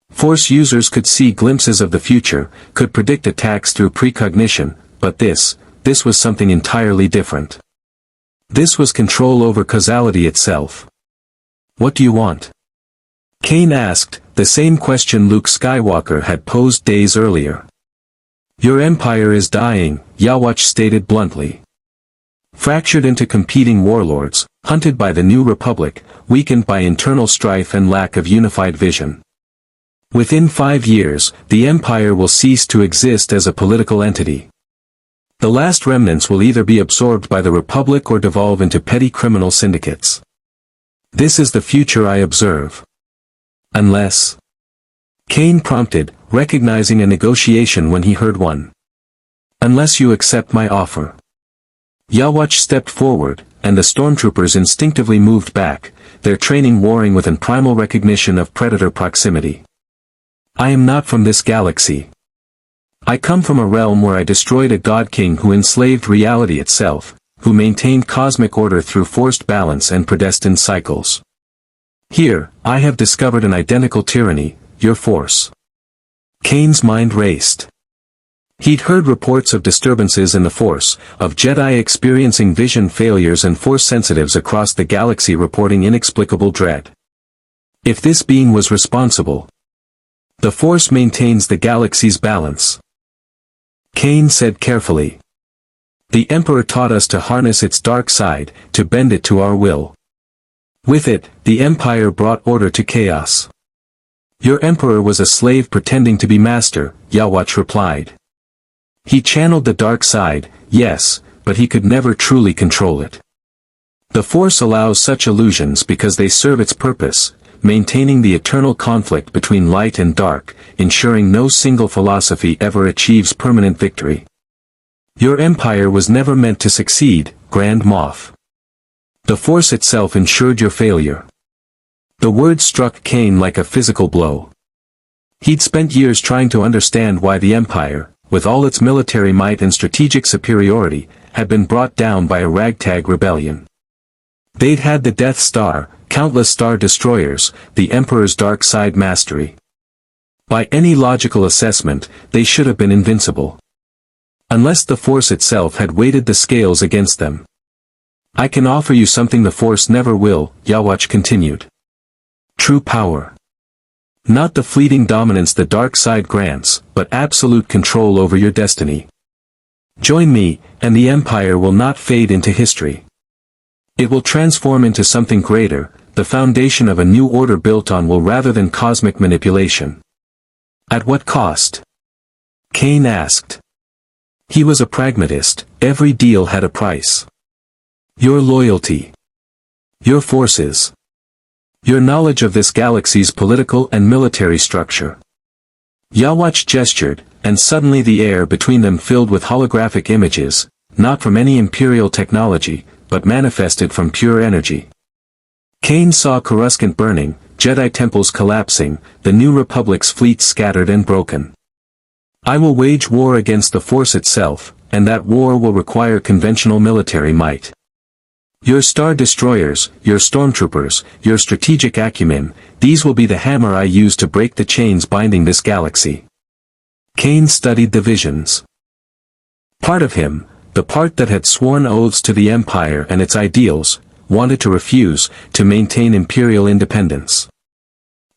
Force users could see glimpses of the future, could predict attacks through precognition, but this was something entirely different. This was control over causality itself. What do you want? Kane asked, the same question Luke Skywalker had posed days earlier. Your empire is dying, Yhwach stated bluntly. Fractured into competing warlords, hunted by the new republic, weakened by internal strife and lack of unified vision. Within 5 years, the empire will cease to exist as a political entity. The last remnants will either be absorbed by the republic or devolve into petty criminal syndicates. This is the future I observe. Unless... Kane prompted, recognizing a negotiation when he heard one. Unless you accept my offer. Yhwach stepped forward, and the stormtroopers instinctively moved back, their training warring with an primal recognition of predator proximity. I am not from this galaxy. I come from a realm where I destroyed a god king who enslaved reality itself, who maintained cosmic order through forced balance and predestined cycles. Here, I have discovered an identical tyranny, your force. Kane's mind raced. He'd heard reports of disturbances in the Force, of Jedi experiencing vision failures and Force sensitives across the galaxy reporting inexplicable dread. If this being was responsible, the Force maintains the galaxy's balance. Kane said carefully. The Emperor taught us to harness its dark side, to bend it to our will. With it, the Empire brought order to chaos. Your Emperor was a slave pretending to be master, Yhwach replied. He channeled the dark side, yes, but he could never truly control it. The Force allows such illusions because they serve its purpose, maintaining the eternal conflict between light and dark, ensuring no single philosophy ever achieves permanent victory. Your empire was never meant to succeed, Grand Moff. The Force itself ensured your failure. The word struck Kane like a physical blow. He'd spent years trying to understand why the Empire, with all its military might and strategic superiority, had been brought down by a ragtag rebellion. They'd had the Death Star, countless star destroyers, the Emperor's dark side mastery. By any logical assessment, they should have been invincible. Unless the Force itself had weighted the scales against them. I can offer you something the Force never will, Yhwach continued. True power. Not the fleeting dominance the dark side grants, but absolute control over your destiny. Join me, and the Empire will not fade into history. It will transform into something greater, the foundation of a new order built on will rather than cosmic manipulation. At what cost? Kane asked. He was a pragmatist, every deal had a price. Your loyalty. Your forces. Your knowledge of this galaxy's political and military structure. Yhwach gestured, and suddenly the air between them filled with holographic images, not from any imperial technology, but manifested from pure energy. Kane saw Coruscant burning, Jedi temples collapsing, the New Republic's fleets scattered and broken. I will wage war against the Force itself, and that war will require conventional military might. Your star destroyers, your stormtroopers, your strategic acumen, these will be the hammer I use to break the chains binding this galaxy. Kane studied the visions. Part of him, the part that had sworn oaths to the Empire and its ideals, wanted to refuse, to maintain imperial independence.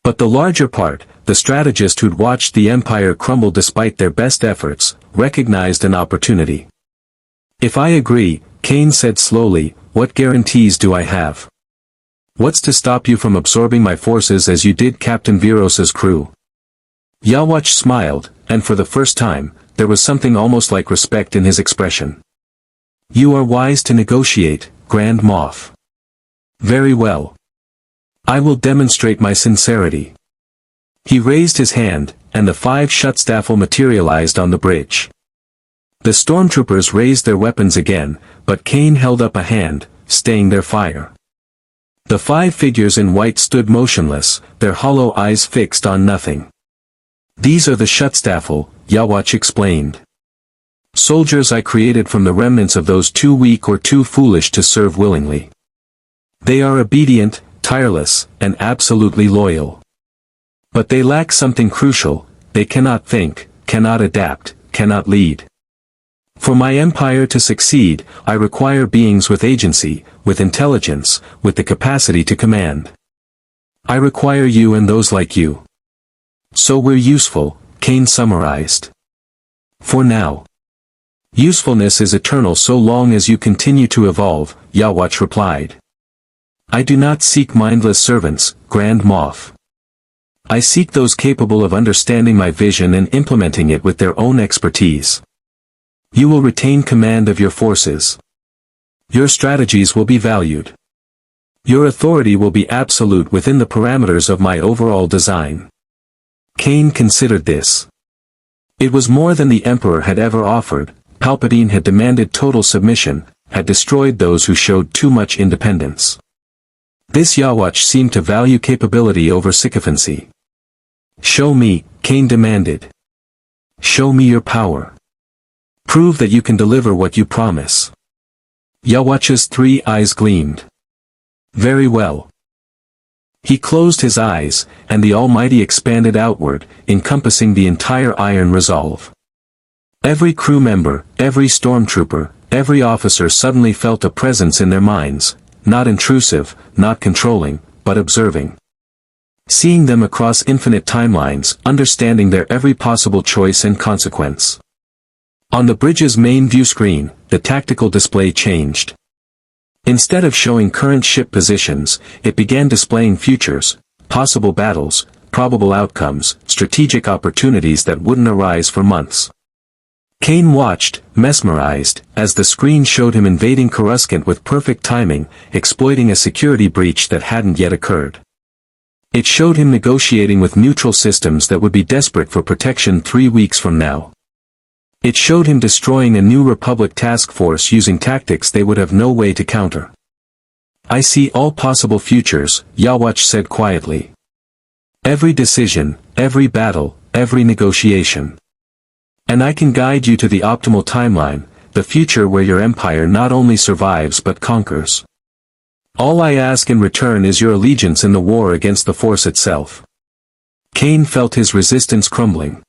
But the larger part, the strategist who'd watched the Empire crumble despite their best efforts, recognized an opportunity. If I agree, Kane said slowly, what guarantees do I have? What's to stop you from absorbing my forces as you did Captain Viros's crew? Yhwach smiled, and for the first time, there was something almost like respect in his expression. You are wise to negotiate, Grand Moff. Very well. I will demonstrate my sincerity. He raised his hand, and the 5 Schutzstaffel materialized on the bridge. The stormtroopers raised their weapons again, but Kane held up a hand, staying their fire. The 5 figures in white stood motionless, their hollow eyes fixed on nothing. These are the Schutzstaffel, Yhwach explained. Soldiers I created from the remnants of those too weak or too foolish to serve willingly. They are obedient, tireless, and absolutely loyal. But they lack something crucial, they cannot think, cannot adapt, cannot lead. For my empire to succeed, I require beings with agency, with intelligence, with the capacity to command. I require you and those like you. So we're useful, Kane summarized. For now. Usefulness is eternal so long as you continue to evolve, Yhwach replied. I do not seek mindless servants, Grand Moff. I seek those capable of understanding my vision and implementing it with their own expertise. You will retain command of your forces. Your strategies will be valued. Your authority will be absolute within the parameters of my overall design. Kane considered this. It was more than the Emperor had ever offered. Palpatine had demanded total submission, had destroyed those who showed too much independence. This Yhwach seemed to value capability over sycophancy. Show me, Kane demanded. Show me your power. Prove that you can deliver what you promise. Yhwach's 3 eyes gleamed. Very well. He closed his eyes, and the Almighty expanded outward, encompassing the entire iron resolve. Every crew member, every stormtrooper, every officer suddenly felt a presence in their minds, not intrusive, not controlling, but observing. Seeing them across infinite timelines, understanding their every possible choice and consequence. On the bridge's main view screen, the tactical display changed. Instead of showing current ship positions, it began displaying futures, possible battles, probable outcomes, strategic opportunities that wouldn't arise for months. Kane watched, mesmerized, as the screen showed him invading Coruscant with perfect timing, exploiting a security breach that hadn't yet occurred. It showed him negotiating with neutral systems that would be desperate for protection 3 weeks from now. It showed him destroying a New Republic task force using tactics they would have no way to counter. I see all possible futures, Yhwach said quietly. Every decision, every battle, every negotiation. And I can guide you to the optimal timeline, the future where your empire not only survives but conquers. All I ask in return is your allegiance in the war against the Force itself. Kane felt his resistance crumbling.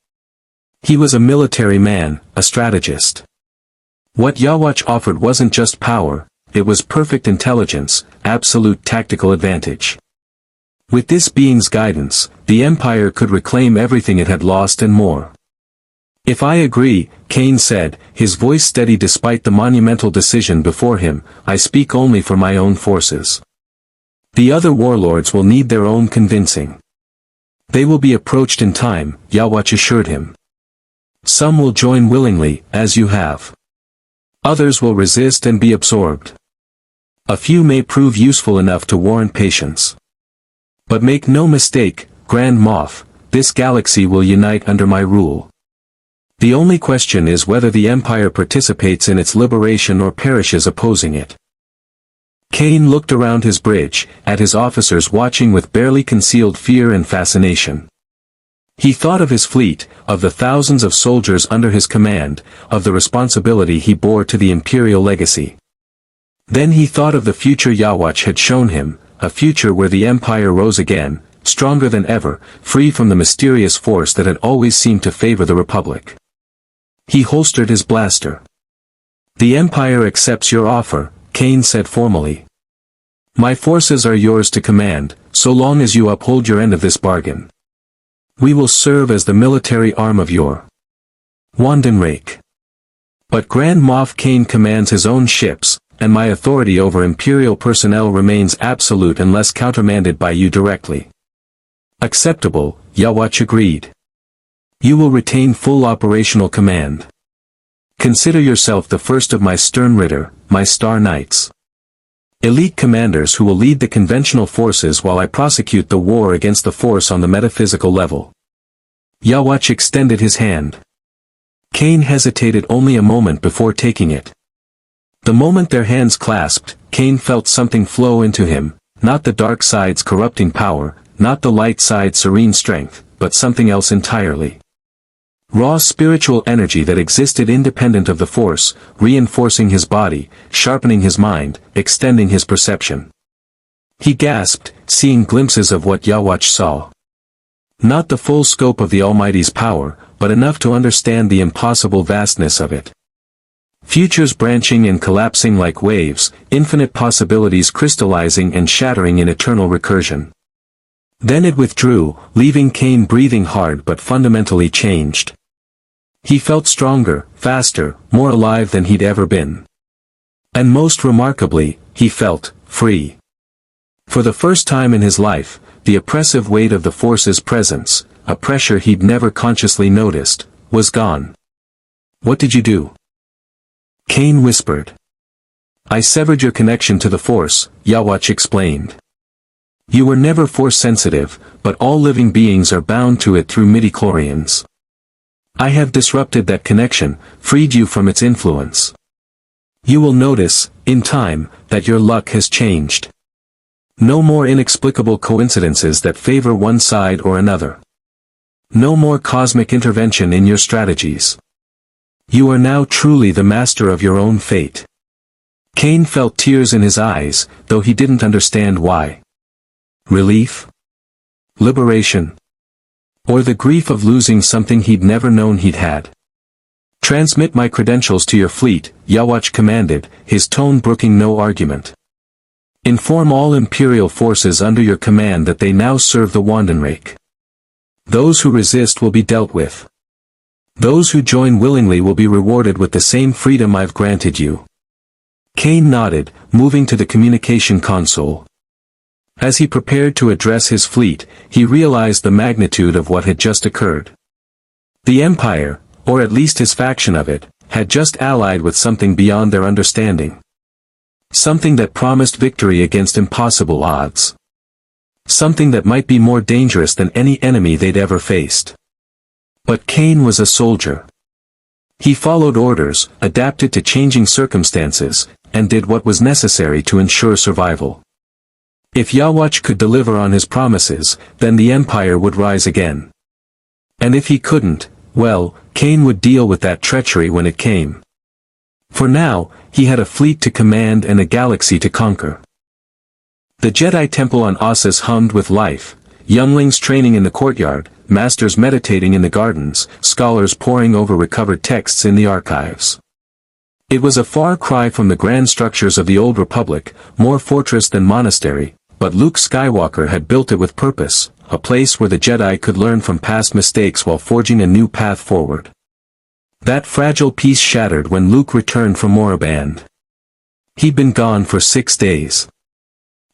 He was a military man, a strategist. What Yhwach offered wasn't just power, it was perfect intelligence, absolute tactical advantage. With this being's guidance, the Empire could reclaim everything it had lost and more. If I agree, Kane said, his voice steady despite the monumental decision before him, I speak only for my own forces. The other warlords will need their own convincing. They will be approached in time, Yhwach assured him. Some will join willingly, as you have. Others will resist and be absorbed. A few may prove useful enough to warrant patience. But make no mistake, Grand Moff, this galaxy will unite under my rule. The only question is whether the Empire participates in its liberation or perishes opposing it. Kane looked around his bridge, at his officers watching with barely concealed fear and fascination. He thought of his fleet, of the thousands of soldiers under his command, of the responsibility he bore to the Imperial legacy. Then he thought of the future Yhwach had shown him, a future where the Empire rose again, stronger than ever, free from the mysterious force that had always seemed to favor the Republic. He holstered his blaster. The Empire accepts your offer, Kane said formally. My forces are yours to command, so long as you uphold your end of this bargain. We will serve as the military arm of your Wandenrake. But Grand Moff Kane commands his own ships, and my authority over Imperial personnel remains absolute unless countermanded by you directly. Acceptable, Yhwach agreed. You will retain full operational command. Consider yourself the first of my stern ritter, my Star Knights. Elite commanders who will lead the conventional forces while I prosecute the war against the Force on the metaphysical level. Yhwach extended his hand. Kane hesitated only a moment before taking it. The moment their hands clasped, Kane felt something flow into him, not the dark side's corrupting power, not the light side's serene strength, but something else entirely. Raw spiritual energy that existed independent of the Force, reinforcing his body, sharpening his mind, extending his perception. He gasped, seeing glimpses of what Yhwach saw. Not the full scope of the Almighty's power, but enough to understand the impossible vastness of it. Futures branching and collapsing like waves, infinite possibilities crystallizing and shattering in eternal recursion. Then it withdrew, leaving Kane breathing hard but fundamentally changed. He felt stronger, faster, more alive than he'd ever been. And most remarkably, he felt free. For the first time in his life, the oppressive weight of the Force's presence, a pressure he'd never consciously noticed, was gone. "What did you do?" Cain whispered. "I severed your connection to the Force," Yhwach explained. "You were never Force-sensitive, but all living beings are bound to it through midichlorians. I have disrupted that connection, freed you from its influence. You will notice, in time, that your luck has changed. No more inexplicable coincidences that favor one side or another. No more cosmic intervention in your strategies. You are now truly the master of your own fate." Cain felt tears in his eyes, though he didn't understand why. Relief? Liberation? Or the grief of losing something he'd never known he'd had? "Transmit my credentials to your fleet," Yhwach commanded, his tone brooking no argument. "Inform all Imperial forces under your command that they now serve the Wandenrake. Those who resist will be dealt with. Those who join willingly will be rewarded with the same freedom I've granted you." Cain nodded, moving to the communication console. As he prepared to address his fleet, he realized the magnitude of what had just occurred. The Empire, or at least his faction of it, had just allied with something beyond their understanding. Something that promised victory against impossible odds. Something that might be more dangerous than any enemy they'd ever faced. But Cain was a soldier. He followed orders, adapted to changing circumstances, and did what was necessary to ensure survival. If Yhwach could deliver on his promises, then the Empire would rise again. And if he couldn't, well, Cain would deal with that treachery when it came. For now, he had a fleet to command and a galaxy to conquer. The Jedi Temple on Ossus hummed with life, younglings training in the courtyard, masters meditating in the gardens, scholars poring over recovered texts in the archives. It was a far cry from the grand structures of the Old Republic, more fortress than monastery, but Luke Skywalker had built it with purpose, a place where the Jedi could learn from past mistakes while forging a new path forward. That fragile peace shattered when Luke returned from Moraband. He'd been gone for 6 days.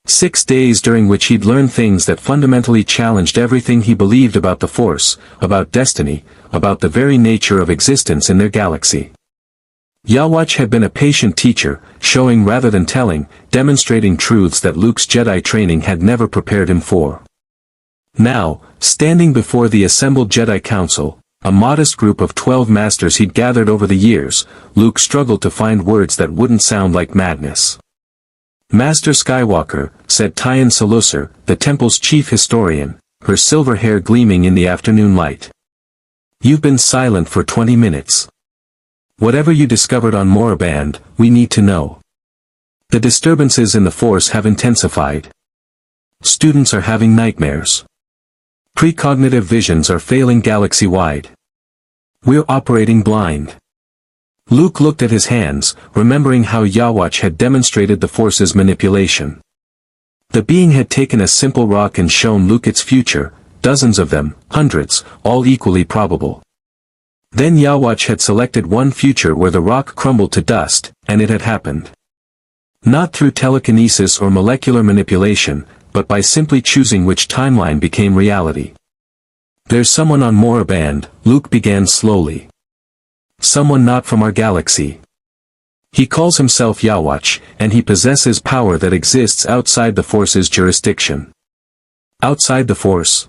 6 days during which he'd learned things that fundamentally challenged everything he believed about the Force, about destiny, about the very nature of existence in their galaxy. Yhwach had been a patient teacher, showing rather than telling, demonstrating truths that Luke's Jedi training had never prepared him for. Now, standing before the assembled Jedi Council, a modest group of 12 masters he'd gathered over the years, Luke struggled to find words that wouldn't sound like madness. "Master Skywalker," said Tyan Salusar, the temple's chief historian, her silver hair gleaming in the afternoon light. "You've been silent for 20 minutes. Whatever you discovered on Moraband, we need to know. The disturbances in the Force have intensified. Students are having nightmares. Precognitive visions are failing galaxy-wide. We're operating blind." Luke looked at his hands, remembering how Yhwach had demonstrated the Force's manipulation. The being had taken a simple rock and shown Luke its future, dozens of them, hundreds, all equally probable. Then Yhwach had selected one future where the rock crumbled to dust, and it had happened. Not through telekinesis or molecular manipulation, but by simply choosing which timeline became reality. "There's someone on Moraband," Luke began slowly. "Someone not from our galaxy. He calls himself Yhwach, and he possesses power that exists outside the Force's jurisdiction." "Outside the Force?"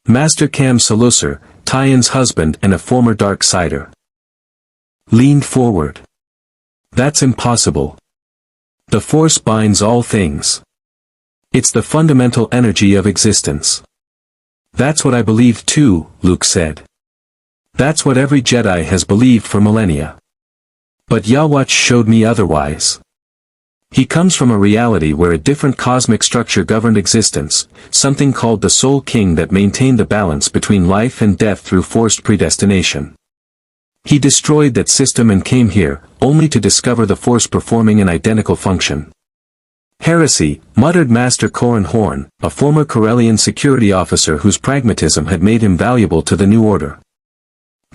Master Cam Salusar, Tyan's husband and a former Darksider, leaned forward. "That's impossible. The Force binds all things. It's the fundamental energy of existence." "That's what I believed too," Luke said. "That's what every Jedi has believed for millennia. But Yhwach showed me otherwise. He comes from a reality where a different cosmic structure governed existence, something called the Soul King that maintained the balance between life and death through forced predestination. He destroyed that system and came here, only to discover the Force performing an identical function." "Heresy," muttered Master Corran Horn, a former Corellian security officer whose pragmatism had made him valuable to the New Order.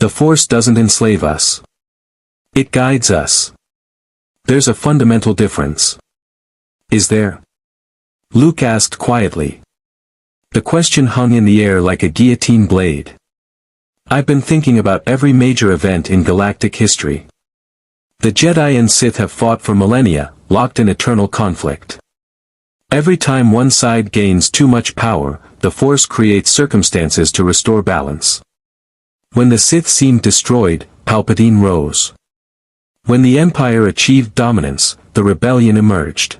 The Force doesn't enslave us. It guides us. There's a fundamental difference. Is there? Luke asked quietly. The question hung in the air like a guillotine blade. I've been thinking about every major event in galactic history. The Jedi and Sith have fought for millennia, locked in eternal conflict. Every time one side gains too much power, the Force creates circumstances to restore balance. When the Sith seemed destroyed, Palpatine rose. When the Empire achieved dominance, the rebellion emerged.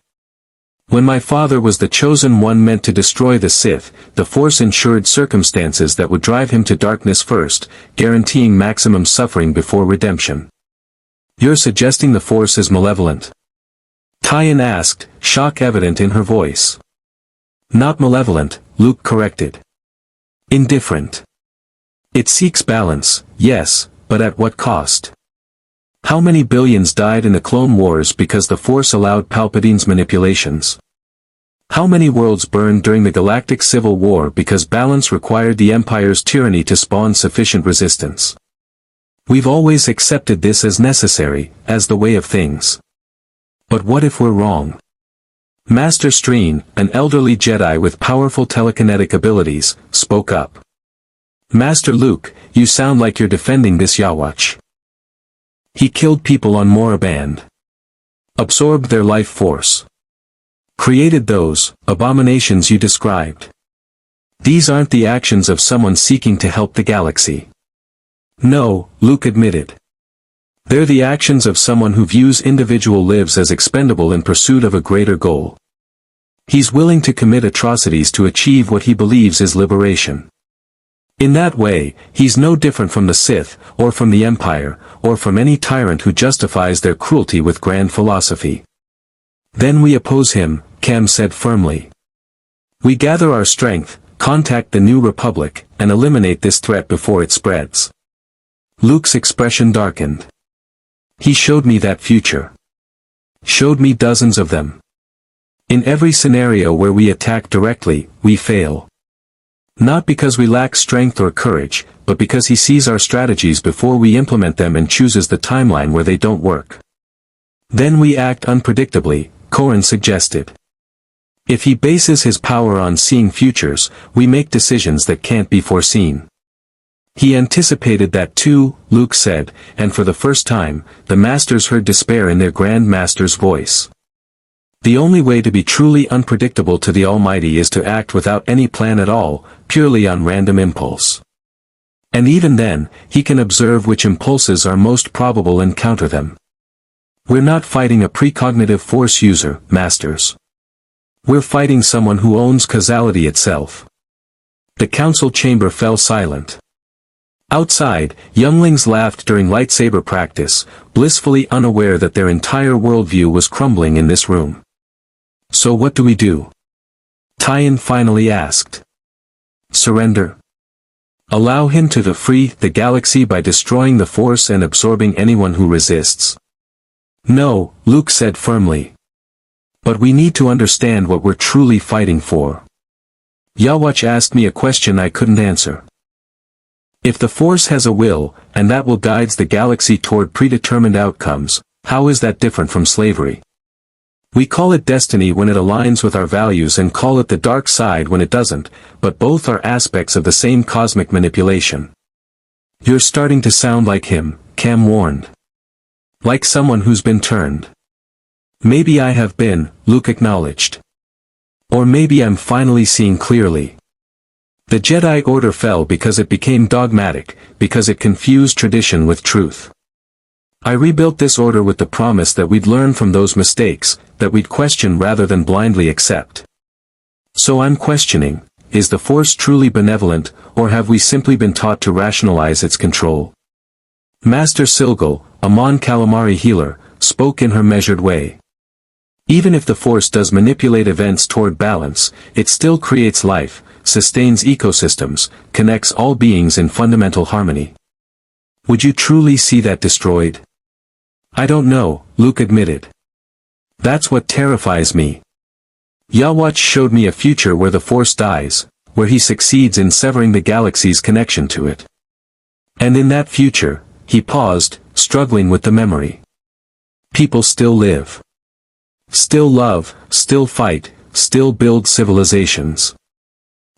When my father was the chosen one meant to destroy the Sith, the Force ensured circumstances that would drive him to darkness first, guaranteeing maximum suffering before redemption. You're suggesting the Force is malevolent? Tyan asked, shock evident in her voice. Not malevolent, Luke corrected. Indifferent. It seeks balance, yes, but at what cost? How many billions died in the Clone Wars because the Force allowed Palpatine's manipulations? How many worlds burned during the Galactic Civil War because balance required the Empire's tyranny to spawn sufficient resistance? We've always accepted this as necessary, as the way of things. But what if we're wrong? Master Streen, an elderly Jedi with powerful telekinetic abilities, spoke up. Master Luke, you sound like you're defending this Yhwach. He killed people on Moraband. Absorbed their life force. Created those abominations you described. These aren't the actions of someone seeking to help the galaxy. No, Luke admitted. They're the actions of someone who views individual lives as expendable in pursuit of a greater goal. He's willing to commit atrocities to achieve what he believes is liberation. In that way, he's no different from the Sith, or from the Empire, or from any tyrant who justifies their cruelty with grand philosophy. Then we oppose him, Cam said firmly. We gather our strength, contact the New Republic, and eliminate this threat before it spreads. Luke's expression darkened. He showed me that future. Showed me dozens of them. In every scenario where we attack directly, we fail. Not because we lack strength or courage, but because he sees our strategies before we implement them and chooses the timeline where they don't work. Then we act unpredictably, Corran suggested. If he bases his power on seeing futures, we make decisions that can't be foreseen. He anticipated that too, Luke said, and for the first time, the Masters heard despair in their Grand Master's voice. The only way to be truly unpredictable to the Almighty is to act without any plan at all, purely on random impulse. And even then, he can observe which impulses are most probable and counter them. We're not fighting a precognitive Force user, Masters. We're fighting someone who owns causality itself. The council chamber fell silent. Outside, younglings laughed during lightsaber practice, blissfully unaware that their entire worldview was crumbling in this room. So what do we do? Tyan finally asked. Surrender. Allow him to free the galaxy by destroying the Force and absorbing anyone who resists. No, Luke said firmly. But we need to understand what we're truly fighting for. Yhwach asked me a question I couldn't answer. If the Force has a will, and that will guides the galaxy toward predetermined outcomes, how is that different from slavery? We call it destiny when it aligns with our values and call it the dark side when it doesn't, but both are aspects of the same cosmic manipulation. You're starting to sound like him, Cam warned. Like someone who's been turned. Maybe I have been, Luke acknowledged. Or maybe I'm finally seeing clearly. The Jedi Order fell because it became dogmatic, because it confused tradition with truth. I rebuilt this order with the promise that we'd learn from those mistakes, that we'd question rather than blindly accept. So I'm questioning, is the Force truly benevolent, or have we simply been taught to rationalize its control? Master Silgal, a Mon Calamari healer, spoke in her measured way. Even if the Force does manipulate events toward balance, it still creates life, sustains ecosystems, connects all beings in fundamental harmony. Would you truly see that destroyed? I don't know, Luke admitted. That's what terrifies me. Yhwach showed me a future where the Force dies, where he succeeds in severing the galaxy's connection to it. And in that future, he paused, struggling with the memory. People still live. Still love, still fight, still build civilizations.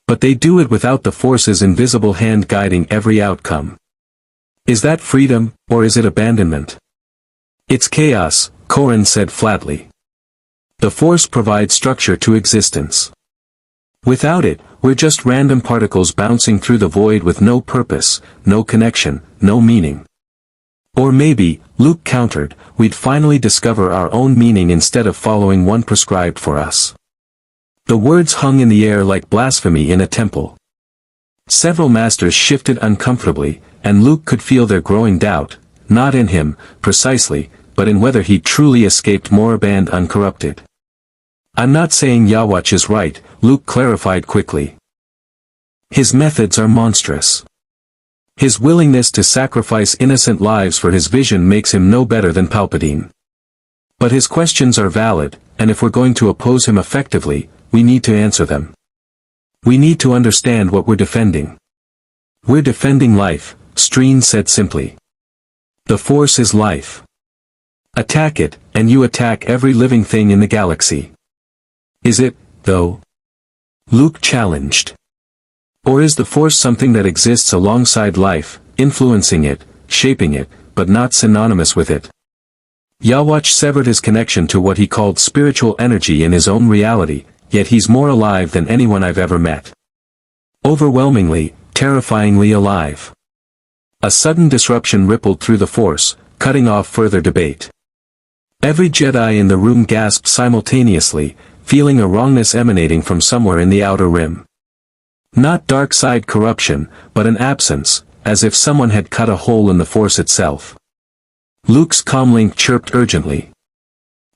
But they do it without the Force's invisible hand guiding every outcome. Is that freedom, or is it abandonment? It's chaos, Corrin said flatly. The Force provides structure to existence. Without it, we're just random particles bouncing through the void with no purpose, no connection, no meaning. Or maybe, Luke countered, we'd finally discover our own meaning instead of following one prescribed for us. The words hung in the air like blasphemy in a temple. Several masters shifted uncomfortably, and Luke could feel their growing doubt, not in him, precisely, but in whether he'd truly escaped Moraband uncorrupted. I'm not saying Yhwach is right, Luke clarified quickly. His methods are monstrous. His willingness to sacrifice innocent lives for his vision makes him no better than Palpatine. But his questions are valid, and if we're going to oppose him effectively, we need to answer them. We need to understand what we're defending. We're defending life, Streen said simply. The Force is life. Attack it, and you attack every living thing in the galaxy. Is it, though? Luke challenged. Or is the Force something that exists alongside life, influencing it, shaping it, but not synonymous with it? Yhwach severed his connection to what he called spiritual energy in his own reality, yet he's more alive than anyone I've ever met. Overwhelmingly, terrifyingly alive. A sudden disruption rippled through the Force, cutting off further debate. Every Jedi in the room gasped simultaneously, feeling a wrongness emanating from somewhere in the outer rim. Not dark side corruption, but an absence, as if someone had cut a hole in the Force itself. Luke's comlink chirped urgently.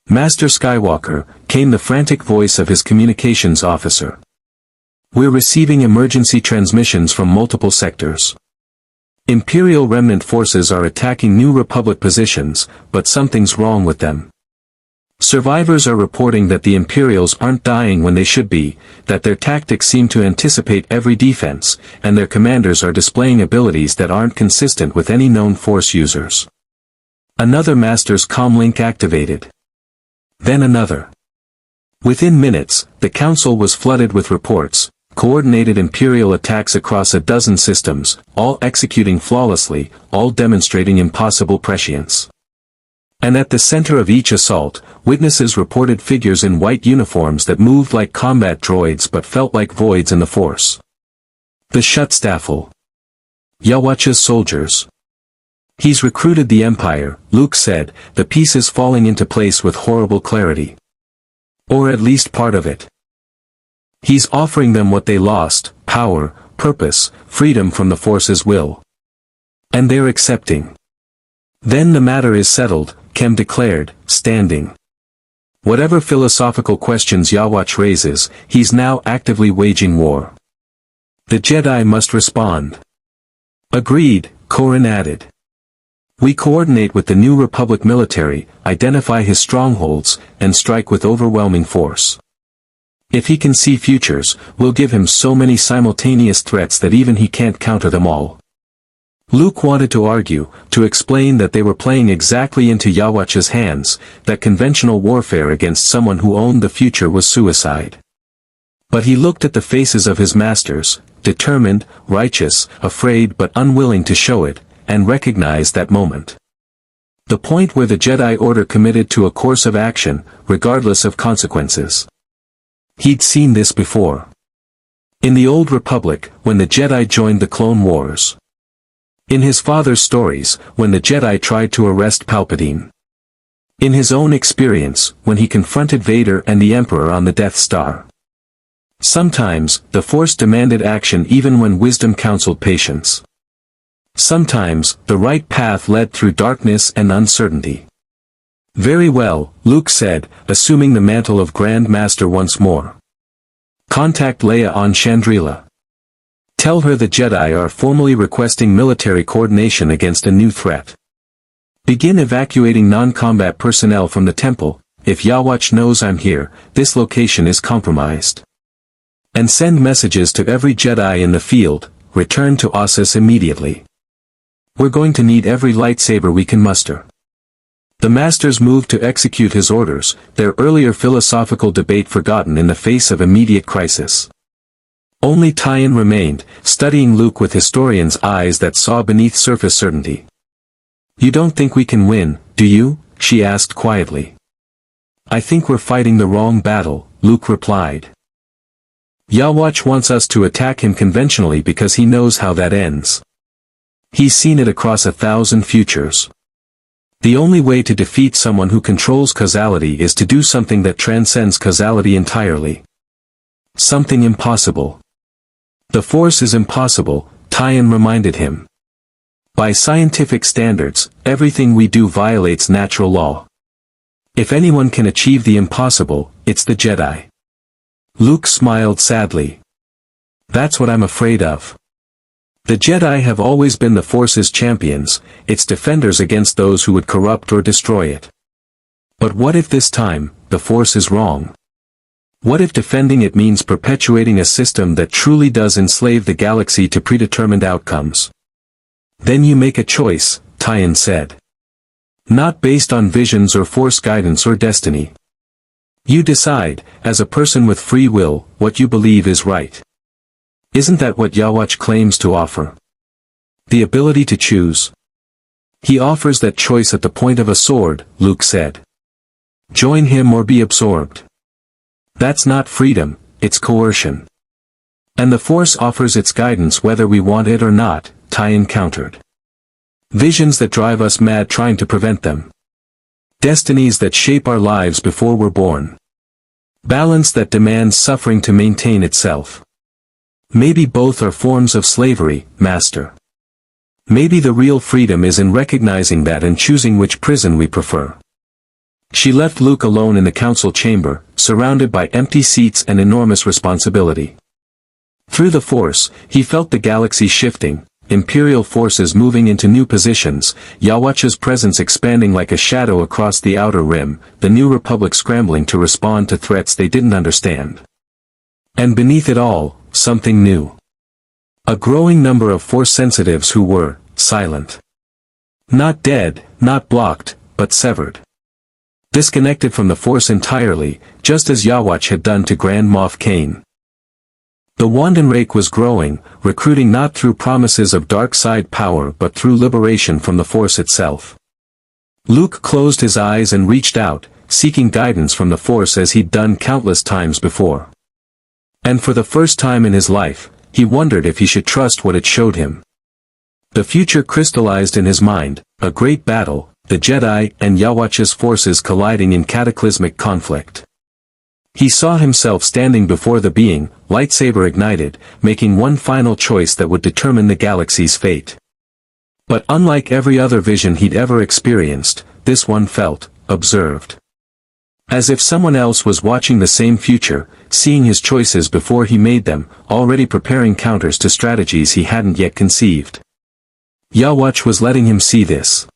Master Skywalker, came the frantic voice of his communications officer. We're receiving emergency transmissions from multiple sectors. Imperial remnant forces are attacking New Republic positions, but something's wrong with them. Survivors are reporting that the Imperials aren't dying when they should be, that their tactics seem to anticipate every defense, and their commanders are displaying abilities that aren't consistent with any known Force users. Another Master's comlink activated. Then another. Within minutes, the Council was flooded with reports, coordinated Imperial attacks across a dozen systems, all executing flawlessly, all demonstrating impossible prescience. And at the center of each assault, witnesses reported figures in white uniforms that moved like combat droids but felt like voids in the Force. The Schutzstaffel. Yhwach's soldiers. He's recruited the Empire, Luke said, the pieces falling into place with horrible clarity. Or at least part of it. He's offering them what they lost, power, purpose, freedom from the Force's will. And they're accepting. Then the matter is settled, Kem declared, standing. Whatever philosophical questions Yhwach raises, he's now actively waging war. The Jedi must respond. Agreed, Corrin added. We coordinate with the New Republic military, identify his strongholds, and strike with overwhelming force. If he can see futures, we'll give him so many simultaneous threats that even he can't counter them all. Luke wanted to argue, to explain that they were playing exactly into Yhwach's hands, that conventional warfare against someone who owned the future was suicide. But he looked at the faces of his masters, determined, righteous, afraid but unwilling to show it, and recognized that moment. The point where the Jedi Order committed to a course of action, regardless of consequences. He'd seen this before. In the Old Republic, when the Jedi joined the Clone Wars. In his father's stories, when the Jedi tried to arrest Palpatine. In his own experience, when he confronted Vader and the Emperor on the Death Star. Sometimes, the Force demanded action even when wisdom counseled patience. Sometimes, the right path led through darkness and uncertainty. Very well, Luke said, assuming the mantle of Grand Master once more. Contact Leia on Chandrila. Tell her the Jedi are formally requesting military coordination against a new threat. Begin evacuating non-combat personnel from the temple. If Yhwach knows I'm here, this location is compromised. And send messages to every Jedi in the field, return to Ossus immediately. We're going to need every lightsaber we can muster. The masters moved to execute his orders, their earlier philosophical debate forgotten in the face of immediate crisis. Only Tyen remained, studying Luke with historian's eyes that saw beneath surface certainty. "You don't think we can win, do you?" she asked quietly. "I think we're fighting the wrong battle," Luke replied. "Yhwach wants us to attack him conventionally because he knows how that ends. He's seen it across 1,000 futures. The only way to defeat someone who controls causality is to do something that transcends causality entirely. Something impossible. The Force is impossible," Tyen reminded him. "By scientific standards, everything we do violates natural law. If anyone can achieve the impossible, it's the Jedi." Luke smiled sadly. "That's what I'm afraid of. The Jedi have always been the Force's champions, its defenders against those who would corrupt or destroy it. But what if this time, the Force is wrong? What if defending it means perpetuating a system that truly does enslave the galaxy to predetermined outcomes?" "Then you make a choice," Tyen said. "Not based on visions or Force guidance or destiny. You decide, as a person with free will, what you believe is right. Isn't that what Yhwach claims to offer? The ability to choose. He offers that choice at the point of a sword," Luke said. "Join him or be absorbed. That's not freedom, it's coercion. And the Force offers its guidance whether we want it or not," Tyen countered. "Visions that drive us mad trying to prevent them. Destinies that shape our lives before we're born. Balance that demands suffering to maintain itself. Maybe both are forms of slavery, Master. Maybe the real freedom is in recognizing that and choosing which prison we prefer." She left Luke alone in the council chamber, surrounded by empty seats and enormous responsibility. Through the Force, he felt the galaxy shifting, Imperial forces moving into new positions, Yhwach's presence expanding like a shadow across the outer rim, the New Republic scrambling to respond to threats they didn't understand. And beneath it all, something new. A growing number of Force sensitives who were silent. Not dead, not blocked, but severed. Disconnected from the Force entirely, just as Yhwach had done to Grand Moff Kane. The Wandenrake was growing, recruiting not through promises of dark side power but through liberation from the Force itself. Luke closed his eyes and reached out, seeking guidance from the Force as he'd done countless times before. And for the first time in his life, he wondered if he should trust what it showed him. The future crystallized in his mind, a great battle, the Jedi and Yhwach's forces colliding in cataclysmic conflict. He saw himself standing before the being, lightsaber ignited, making one final choice that would determine the galaxy's fate. But unlike every other vision he'd ever experienced, this one felt observed. As if someone else was watching the same future, seeing his choices before he made them, already preparing counters to strategies he hadn't yet conceived. Yhwach was letting him see this.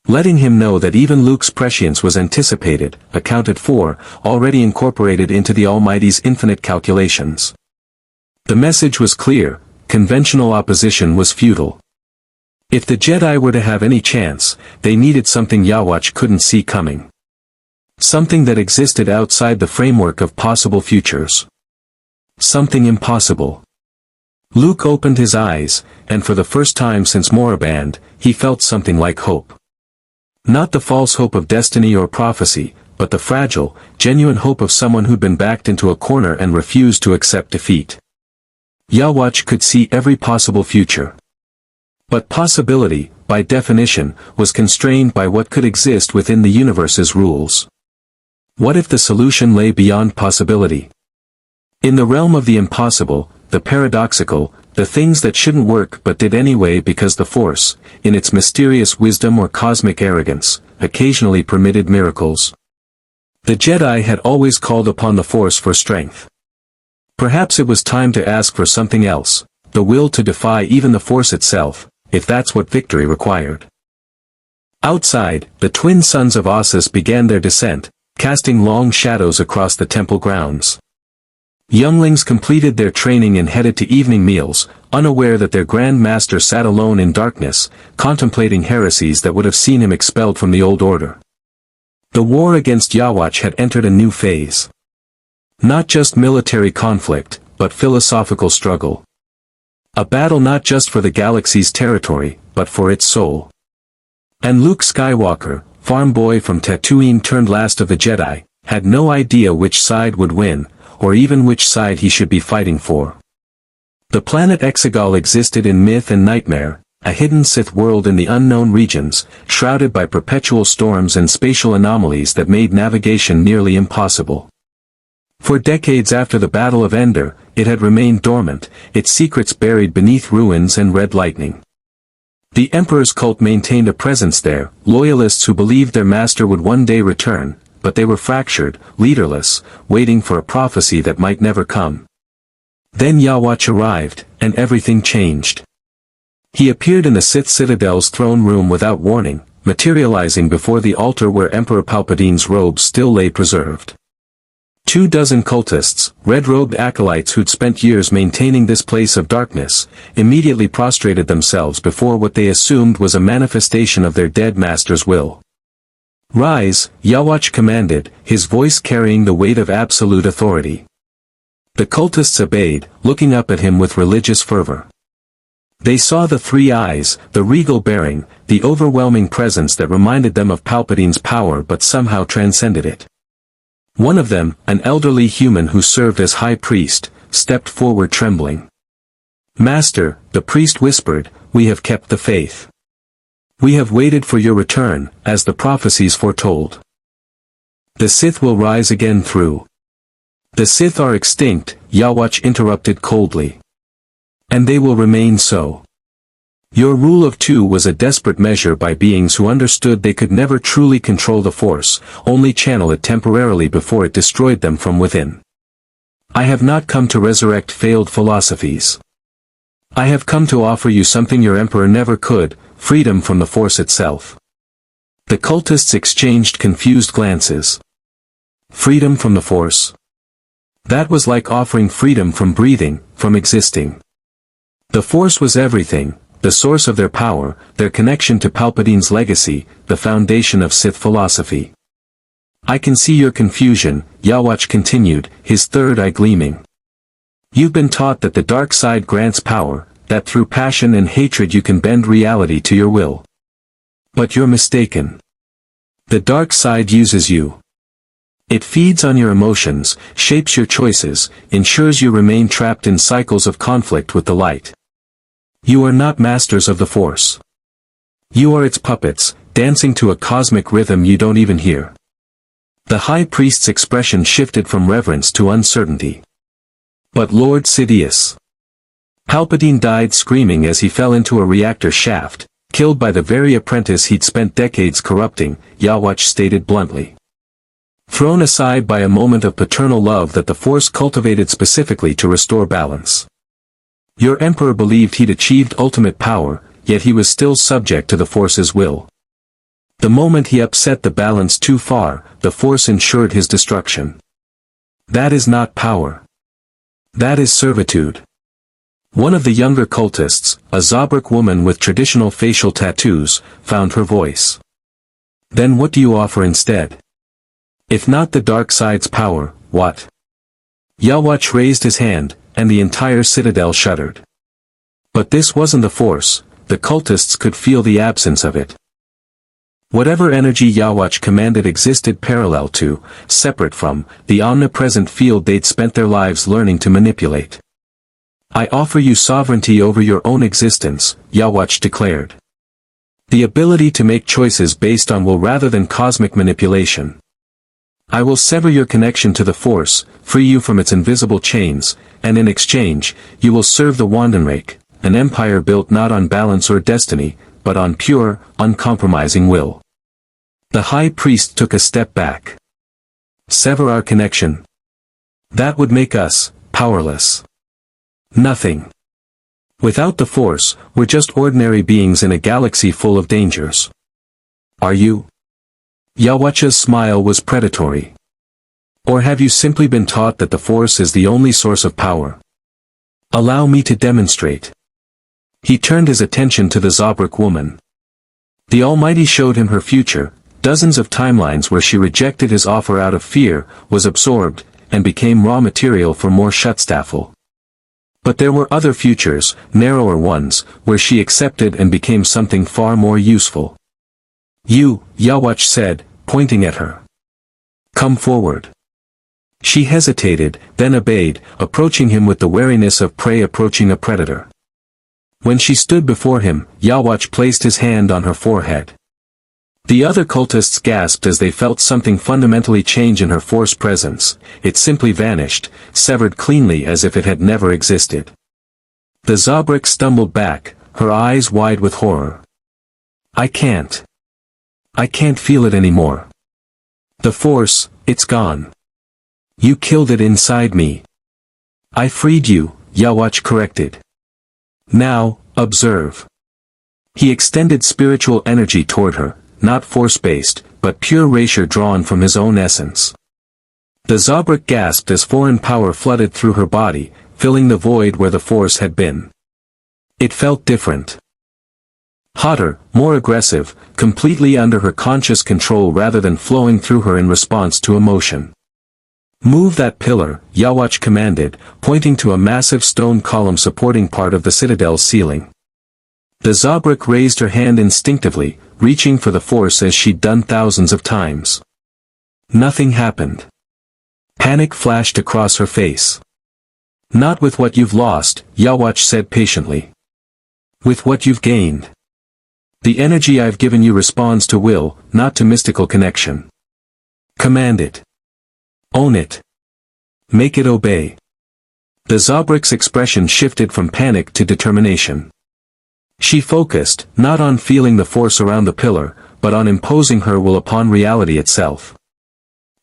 Letting him know that even Luke's prescience was anticipated, accounted for, already incorporated into the Almighty's infinite calculations. The message was clear, conventional opposition was futile. If the Jedi were to have any chance, they needed something Yhwach couldn't see coming. Something that existed outside the framework of possible futures. Something impossible. Luke opened his eyes, and for the first time since Moraband, he felt something like hope. Not the false hope of destiny or prophecy, but the fragile, genuine hope of someone who'd been backed into a corner and refused to accept defeat. Yhwach could see every possible future. But possibility, by definition, was constrained by what could exist within the universe's rules. What if the solution lay beyond possibility? In the realm of the impossible, the paradoxical, the things that shouldn't work but did anyway because the Force, in its mysterious wisdom or cosmic arrogance, occasionally permitted miracles. The Jedi had always called upon the Force for strength. Perhaps it was time to ask for something else, the will to defy even the Force itself, if that's what victory required. Outside, the twin sons of Ossus began their descent, casting long shadows across the temple grounds. Younglings completed their training and headed to evening meals, unaware that their Grand Master sat alone in darkness, contemplating heresies that would have seen him expelled from the old order. The war against Yhwach had entered a new phase. Not just military conflict, but philosophical struggle. A battle not just for the galaxy's territory, but for its soul. And Luke Skywalker, farm boy from Tatooine turned last of the Jedi, had no idea which side would win, or even which side he should be fighting for. The planet Exegol existed in myth and nightmare, a hidden Sith world in the unknown regions, shrouded by perpetual storms and spatial anomalies that made navigation nearly impossible. For decades after the Battle of Endor, it had remained dormant, its secrets buried beneath ruins and red lightning. The Emperor's cult maintained a presence there, loyalists who believed their master would one day return, but they were fractured, leaderless, waiting for a prophecy that might never come. Then Yhwach arrived, and everything changed. He appeared in the Sith Citadel's throne room without warning, materializing before the altar where Emperor Palpatine's robes still lay preserved. 24 cultists, red-robed acolytes who'd spent years maintaining this place of darkness, immediately prostrated themselves before what they assumed was a manifestation of their dead master's will. "Rise," Yhwach commanded, his voice carrying the weight of absolute authority. The cultists obeyed, looking up at him with religious fervor. They saw the three eyes, the regal bearing, the overwhelming presence that reminded them of Palpatine's power but somehow transcended it. One of them, an elderly human who served as high priest, stepped forward trembling. "Master," the priest whispered, "we have kept the faith. We have waited for your return, as the prophecies foretold. The Sith will rise again through." "The Sith are extinct," Yhwach interrupted coldly. "And they will remain so. Your rule of two was a desperate measure by beings who understood they could never truly control the Force, only channel it temporarily before it destroyed them from within. I have not come to resurrect failed philosophies. I have come to offer you something your Emperor never could, freedom from the Force itself." The cultists exchanged confused glances. Freedom from the Force? That was like offering freedom from breathing, from existing. The Force was everything, the source of their power, their connection to Palpatine's legacy, the foundation of Sith philosophy. "I can see your confusion," Yhwach continued, his third eye gleaming. "You've been taught that the dark side grants power, that through passion and hatred you can bend reality to your will. But you're mistaken. The dark side uses you. It feeds on your emotions, shapes your choices, ensures you remain trapped in cycles of conflict with the light. You are not masters of the Force. You are its puppets, dancing to a cosmic rhythm you don't even hear." The High Priest's expression shifted from reverence to uncertainty. "But Lord Sidious." Palpatine died screaming as he fell into a reactor shaft, killed by the very apprentice he'd spent decades corrupting, Yhwach stated bluntly. Thrown aside by a moment of paternal love that the Force cultivated specifically to restore balance. Your Emperor believed he'd achieved ultimate power, yet he was still subject to the Force's will. The moment he upset the balance too far, the Force ensured his destruction. That is not power. That is servitude. One of the younger cultists, a Zabrak woman with traditional facial tattoos, found her voice. "Then what do you offer instead? If not the dark side's power, what?" Yhwach raised his hand, and the entire citadel shuddered. But this wasn't the Force, the cultists could feel the absence of it. Whatever energy Yhwach commanded existed parallel to, separate from, the omnipresent field they'd spent their lives learning to manipulate. "I offer you sovereignty over your own existence," Yhwach declared. "The ability to make choices based on will rather than cosmic manipulation. I will sever your connection to the Force, free you from its invisible chains, and in exchange, you will serve the Wandenrake, an empire built not on balance or destiny, but on pure, uncompromising will." The High Priest took a step back. "Sever our connection? That would make us powerless. Nothing. Without the Force, we're just ordinary beings in a galaxy full of dangers. Are you?" Yhwach's smile was predatory. Or have you simply been taught that the Force is the only source of power? Allow me to demonstrate. He turned his attention to the Zabrak woman. The Almighty showed him her future, dozens of timelines where she rejected his offer out of fear, was absorbed, and became raw material for more Schutzstaffel. But there were other futures, narrower ones, where she accepted and became something far more useful. You, Yhwach said, pointing at her. Come forward. She hesitated, then obeyed, approaching him with the wariness of prey approaching a predator. When she stood before him, Yhwach placed his hand on her forehead. The other cultists gasped as they felt something fundamentally change in her Force presence. It simply vanished, severed cleanly as if it had never existed. The Zabrak stumbled back, her eyes wide with horror. I can't feel it anymore. The Force, it's gone. You killed it inside me. I freed you, Yhwach corrected. Now, observe. He extended spiritual energy toward her, not force-based, but pure erasure drawn from his own essence. The Zabrak gasped as foreign power flooded through her body, filling the void where the Force had been. It felt different. Hotter, more aggressive, completely under her conscious control rather than flowing through her in response to emotion. Move that pillar, Yhwach commanded, pointing to a massive stone column supporting part of the citadel's ceiling. The Zabrak raised her hand instinctively, reaching for the Force as she'd done thousands of times. Nothing happened. Panic flashed across her face. Not with what you've lost, Yhwach said patiently. With what you've gained. The energy I've given you responds to will, not to mystical connection. Command it. Own it. Make it obey. The Zabrak's expression shifted from panic to determination. She focused, not on feeling the Force around the pillar, but on imposing her will upon reality itself.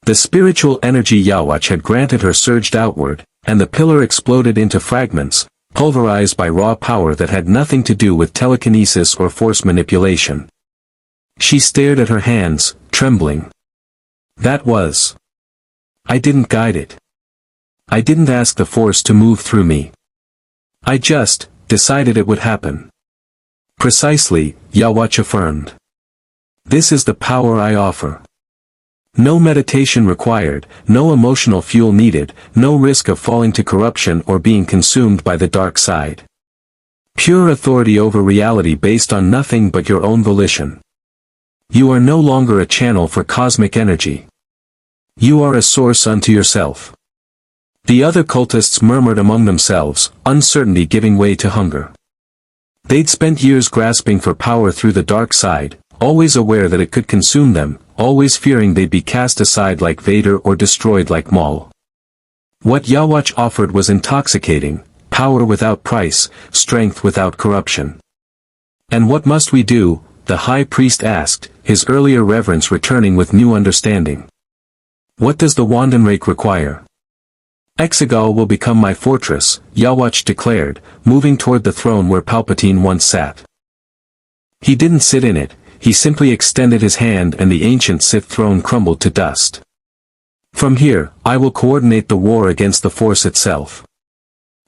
The spiritual energy Yhwach had granted her surged outward, and the pillar exploded into fragments, pulverized by raw power that had nothing to do with telekinesis or Force manipulation. She stared at her hands, trembling. That was. I didn't guide it. I didn't ask the Force to move through me. I just decided it would happen. Precisely, Yhwach affirmed. This is the power I offer. No meditation required, no emotional fuel needed, no risk of falling to corruption or being consumed by the dark side. Pure authority over reality based on nothing but your own volition. You are no longer a channel for cosmic energy. You are a source unto yourself. The other cultists murmured among themselves, uncertainty giving way to hunger. They'd spent years grasping for power through the dark side, always aware that it could consume them, always fearing they'd be cast aside like Vader or destroyed like Maul. What Yhwach offered was intoxicating, power without price, strength without corruption. And what must we do? The high priest asked, his earlier reverence returning with new understanding. What does the Wandenrake require? Exegol will become my fortress, Yhwach declared, moving toward the throne where Palpatine once sat. He didn't sit in it, he simply extended his hand and the ancient Sith throne crumbled to dust. From here, I will coordinate the war against the Force itself.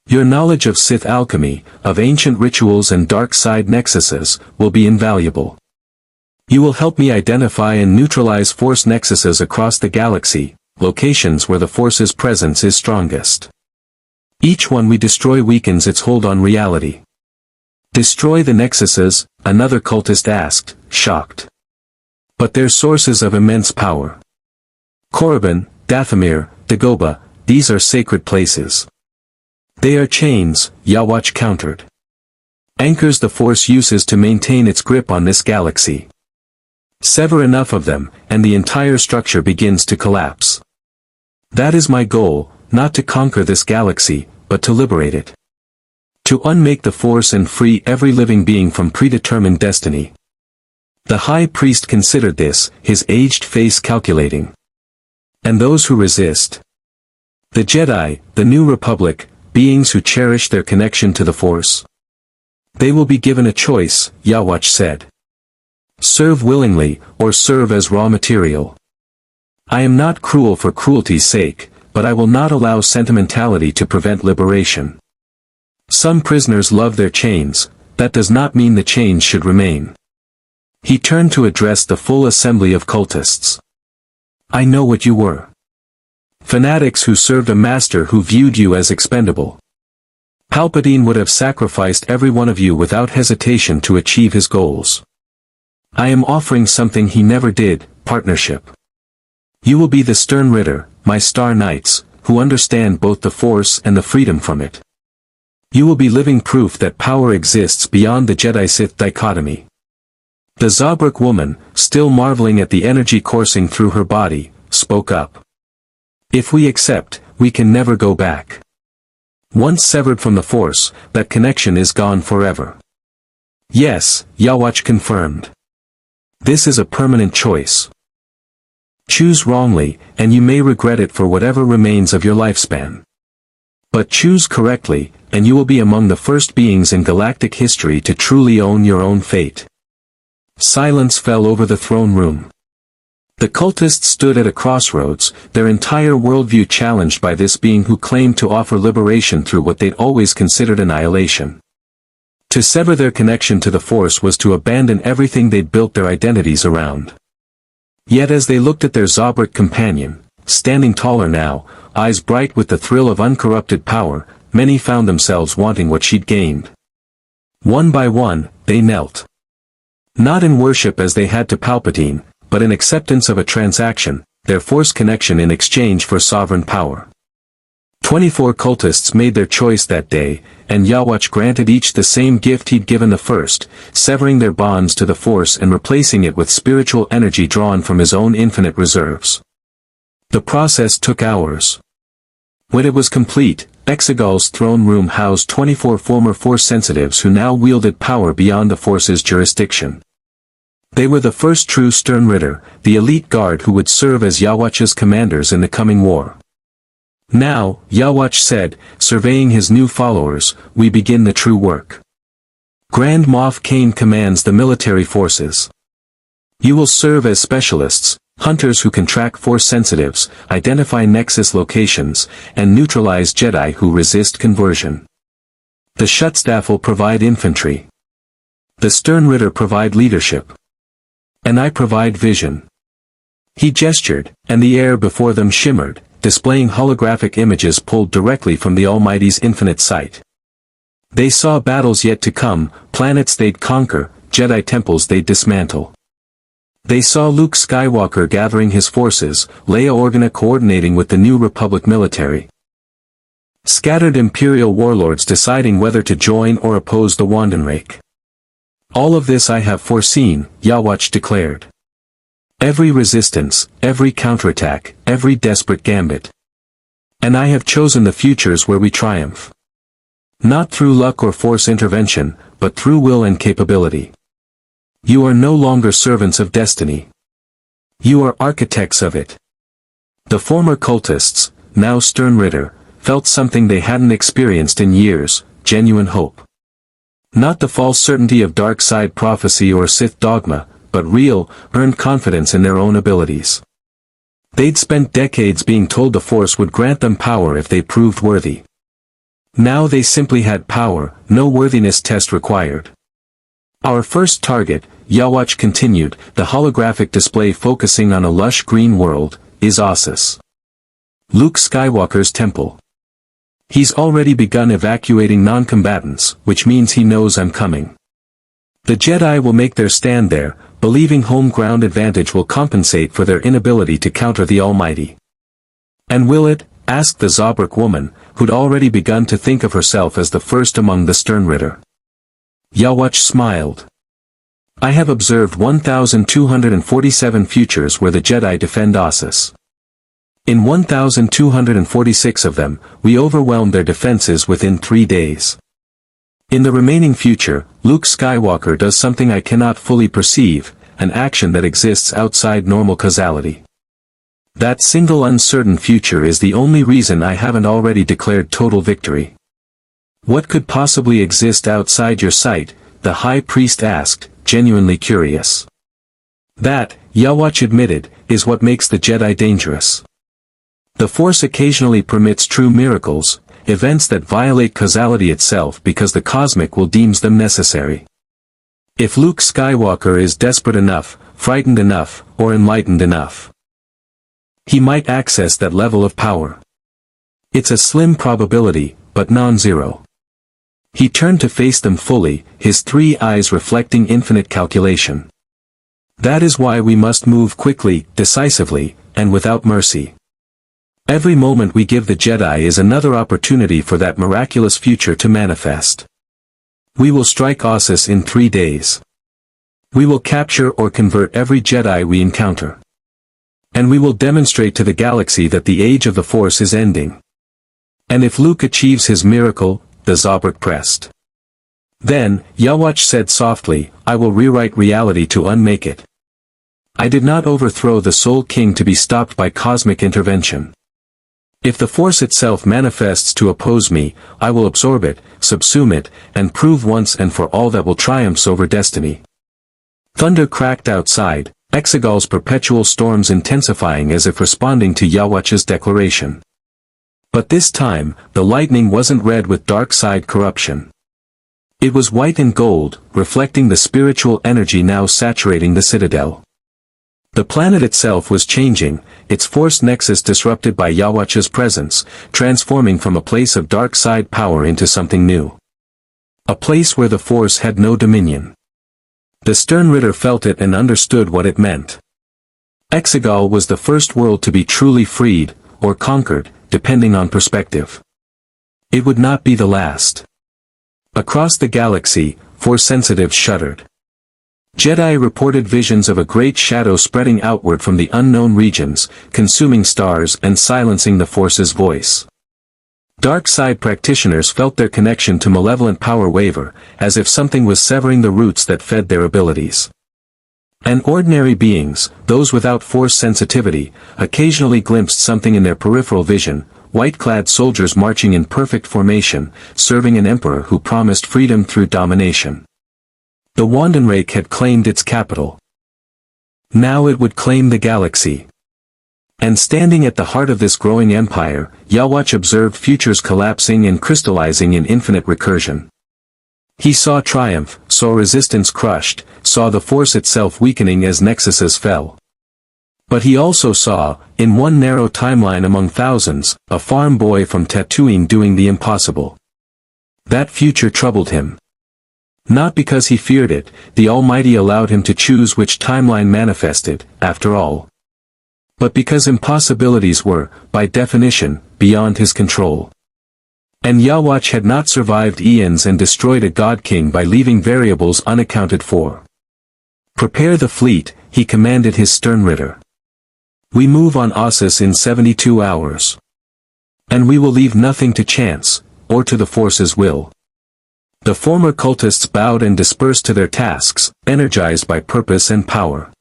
Your knowledge of Sith alchemy, of ancient rituals and dark side nexuses, will be invaluable. You will help me identify and neutralize Force nexuses across the galaxy, locations where the Force's presence is strongest. Each one we destroy weakens its hold on reality. Destroy the nexuses, another cultist asked, shocked. But they're sources of immense power. Korriban, Dathomir, Dagobah, these are sacred places. They are chains, Yhwach countered. Anchors the Force uses to maintain its grip on this galaxy. Sever enough of them, and the entire structure begins to collapse. That is my goal, not to conquer this galaxy, but to liberate it. To unmake the Force and free every living being from predetermined destiny. The high priest considered this, his aged face calculating. And those who resist. The Jedi, the New Republic, beings who cherish their connection to the Force. They will be given a choice, Yhwach said. Serve willingly, or serve as raw material. I am not cruel for cruelty's sake, but I will not allow sentimentality to prevent liberation. Some prisoners love their chains, that does not mean the chains should remain. He turned to address the full assembly of cultists. I know what you were. Fanatics who served a master who viewed you as expendable. Palpatine would have sacrificed every one of you without hesitation to achieve his goals. I am offering something he never did, partnership. You will be the stern ritter, my star knights, who understand both the Force and the freedom from it. You will be living proof that power exists beyond the Jedi-Sith dichotomy. The Zabrak woman, still marveling at the energy coursing through her body, spoke up. If we accept, we can never go back. Once severed from the Force, that connection is gone forever. Yes, Yhwach confirmed. This is a permanent choice. Choose wrongly, and you may regret it for whatever remains of your lifespan. But choose correctly, and you will be among the first beings in galactic history to truly own your own fate. Silence fell over the throne room. The cultists stood at a crossroads, their entire worldview challenged by this being who claimed to offer liberation through what they'd always considered annihilation. To sever their connection to the Force was to abandon everything they'd built their identities around. Yet as they looked at their Zabrak companion, standing taller now, eyes bright with the thrill of uncorrupted power, many found themselves wanting what she'd gained. One by one, they knelt. Not in worship as they had to Palpatine, but in acceptance of a transaction, their Force connection in exchange for sovereign power. 24 cultists made their choice that day, and Yhwach granted each the same gift he'd given the first, severing their bonds to the Force and replacing it with spiritual energy drawn from his own infinite reserves. The process took hours. When it was complete, Exegol's throne room housed 24 former Force sensitives who now wielded power beyond the Force's jurisdiction. They were the first true Stern Ritter, the elite guard who would serve as Yhwach's commanders in the coming war. Now, Yhwach said, surveying his new followers, we begin the true work. Grand Moff Kane commands the military forces. You will serve as specialists, hunters who can track Force sensitives, identify Nexus locations, and neutralize Jedi who resist conversion. The Shuttstaff will provide infantry. The Stern Ritter provide leadership. And I provide vision. He gestured, and the air before them shimmered, displaying holographic images pulled directly from the Almighty's infinite sight. They saw battles yet to come, planets they'd conquer, Jedi temples they'd dismantle. They saw Luke Skywalker gathering his forces, Leia Organa coordinating with the New Republic military. Scattered Imperial warlords deciding whether to join or oppose the Wandenrake. All of this I have foreseen, Yhwach declared. Every resistance, every counterattack, every desperate gambit. And I have chosen the futures where we triumph. Not through luck or Force intervention, but through will and capability. You are no longer servants of destiny. You are architects of it. The former cultists, now Stern Ritter, felt something they hadn't experienced in years, genuine hope. Not the false certainty of dark side prophecy or Sith dogma, but real, earned confidence in their own abilities. They'd spent decades being told the Force would grant them power if they proved worthy. Now they simply had power, no worthiness test required. Our first target, Yhwach continued, the holographic display focusing on a lush green world, is Ossus. Luke Skywalker's temple. He's already begun evacuating non-combatants, which means he knows I'm coming. The Jedi will make their stand there, believing home ground advantage will compensate for their inability to counter the Almighty. And will it? Asked the Zabrak woman, who'd already begun to think of herself as the first among the Stern Ritter. Yhwach smiled. I have observed 1,247 futures where the Jedi defend Ossus. In 1,246 of them, we overwhelmed their defenses within 3 days. In the remaining future, Luke Skywalker does something I cannot fully perceive, an action that exists outside normal causality. That single uncertain future is the only reason I haven't already declared total victory. What could possibly exist outside your sight? The High Priest asked, genuinely curious. That, Yhwach admitted, is what makes the Jedi dangerous. The Force occasionally permits true miracles, events that violate causality itself because the cosmic will deems them necessary. If Luke Skywalker is desperate enough, frightened enough, or enlightened enough, he might access that level of power. It's a slim probability, but non-zero. He turned to face them fully, his three eyes reflecting infinite calculation. That is why we must move quickly, decisively, and without mercy. Every moment we give the Jedi is another opportunity for that miraculous future to manifest. We will strike Ossus in 3 days. We will capture or convert every Jedi we encounter. And we will demonstrate to the galaxy that the age of the Force is ending. And if Luke achieves his miracle, the Zabrak pressed. Then, Yhwach said softly, I will rewrite reality to unmake it. I did not overthrow the Soul King to be stopped by cosmic intervention. If the Force itself manifests to oppose me, I will absorb it, subsume it, and prove once and for all that will triumphs over destiny. Thunder cracked outside, Exegol's perpetual storms intensifying as if responding to Yhwach's declaration. But this time, the lightning wasn't red with dark side corruption. It was white and gold, reflecting the spiritual energy now saturating the citadel. The planet itself was changing, its force nexus disrupted by Yhwach's presence, transforming from a place of dark side power into something new. A place where the Force had no dominion. The Stern Ritter felt it and understood what it meant. Exegol was the first world to be truly freed, or conquered, depending on perspective. It would not be the last. Across the galaxy, Force sensitives shuddered. Jedi reported visions of a great shadow spreading outward from the unknown regions, consuming stars and silencing the Force's voice. Dark side practitioners felt their connection to malevolent power waver, as if something was severing the roots that fed their abilities. And ordinary beings, those without Force sensitivity, occasionally glimpsed something in their peripheral vision, white-clad soldiers marching in perfect formation, serving an emperor who promised freedom through domination. The Wandenrake had claimed its capital. Now it would claim the galaxy. And standing at the heart of this growing empire, Yhwach observed futures collapsing and crystallizing in infinite recursion. He saw triumph, saw resistance crushed, saw the Force itself weakening as nexuses fell. But he also saw, in one narrow timeline among thousands, a farm boy from Tatooine doing the impossible. That future troubled him. Not because he feared it, the Almighty allowed him to choose which timeline manifested, after all. But because impossibilities were, by definition, beyond his control. And Yhwach had not survived eons and destroyed a God King by leaving variables unaccounted for. Prepare the fleet, he commanded his Stern Ritter. We move on Ossus in 72 hours. And we will leave nothing to chance, or to the Force's will. The former cultists bowed and dispersed to their tasks, energized by purpose and power.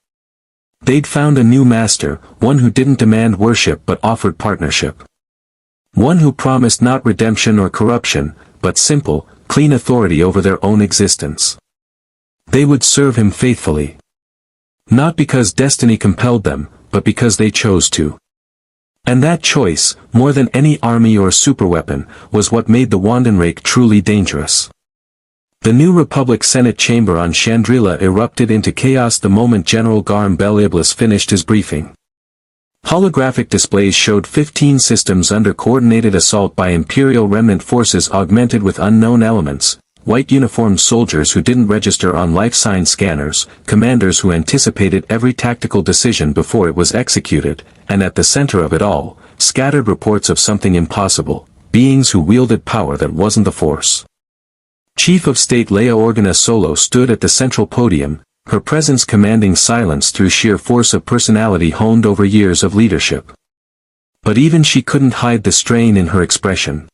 They'd found a new master, one who didn't demand worship but offered partnership. One who promised not redemption or corruption, but simple, clean authority over their own existence. They would serve him faithfully. Not because destiny compelled them, but because they chose to. And that choice, more than any army or superweapon, was what made the Wandenrake truly dangerous. The New Republic Senate chamber on Chandrila erupted into chaos the moment General Garm Bel Iblis finished his briefing. Holographic displays showed 15 systems under coordinated assault by Imperial remnant forces augmented with unknown elements, white uniformed soldiers who didn't register on life sign scanners, commanders who anticipated every tactical decision before it was executed, and at the center of it all, scattered reports of something impossible, beings who wielded power that wasn't the Force. Chief of State Leia Organa Solo stood at the central podium, her presence commanding silence through sheer force of personality honed over years of leadership. But even she couldn't hide the strain in her expression.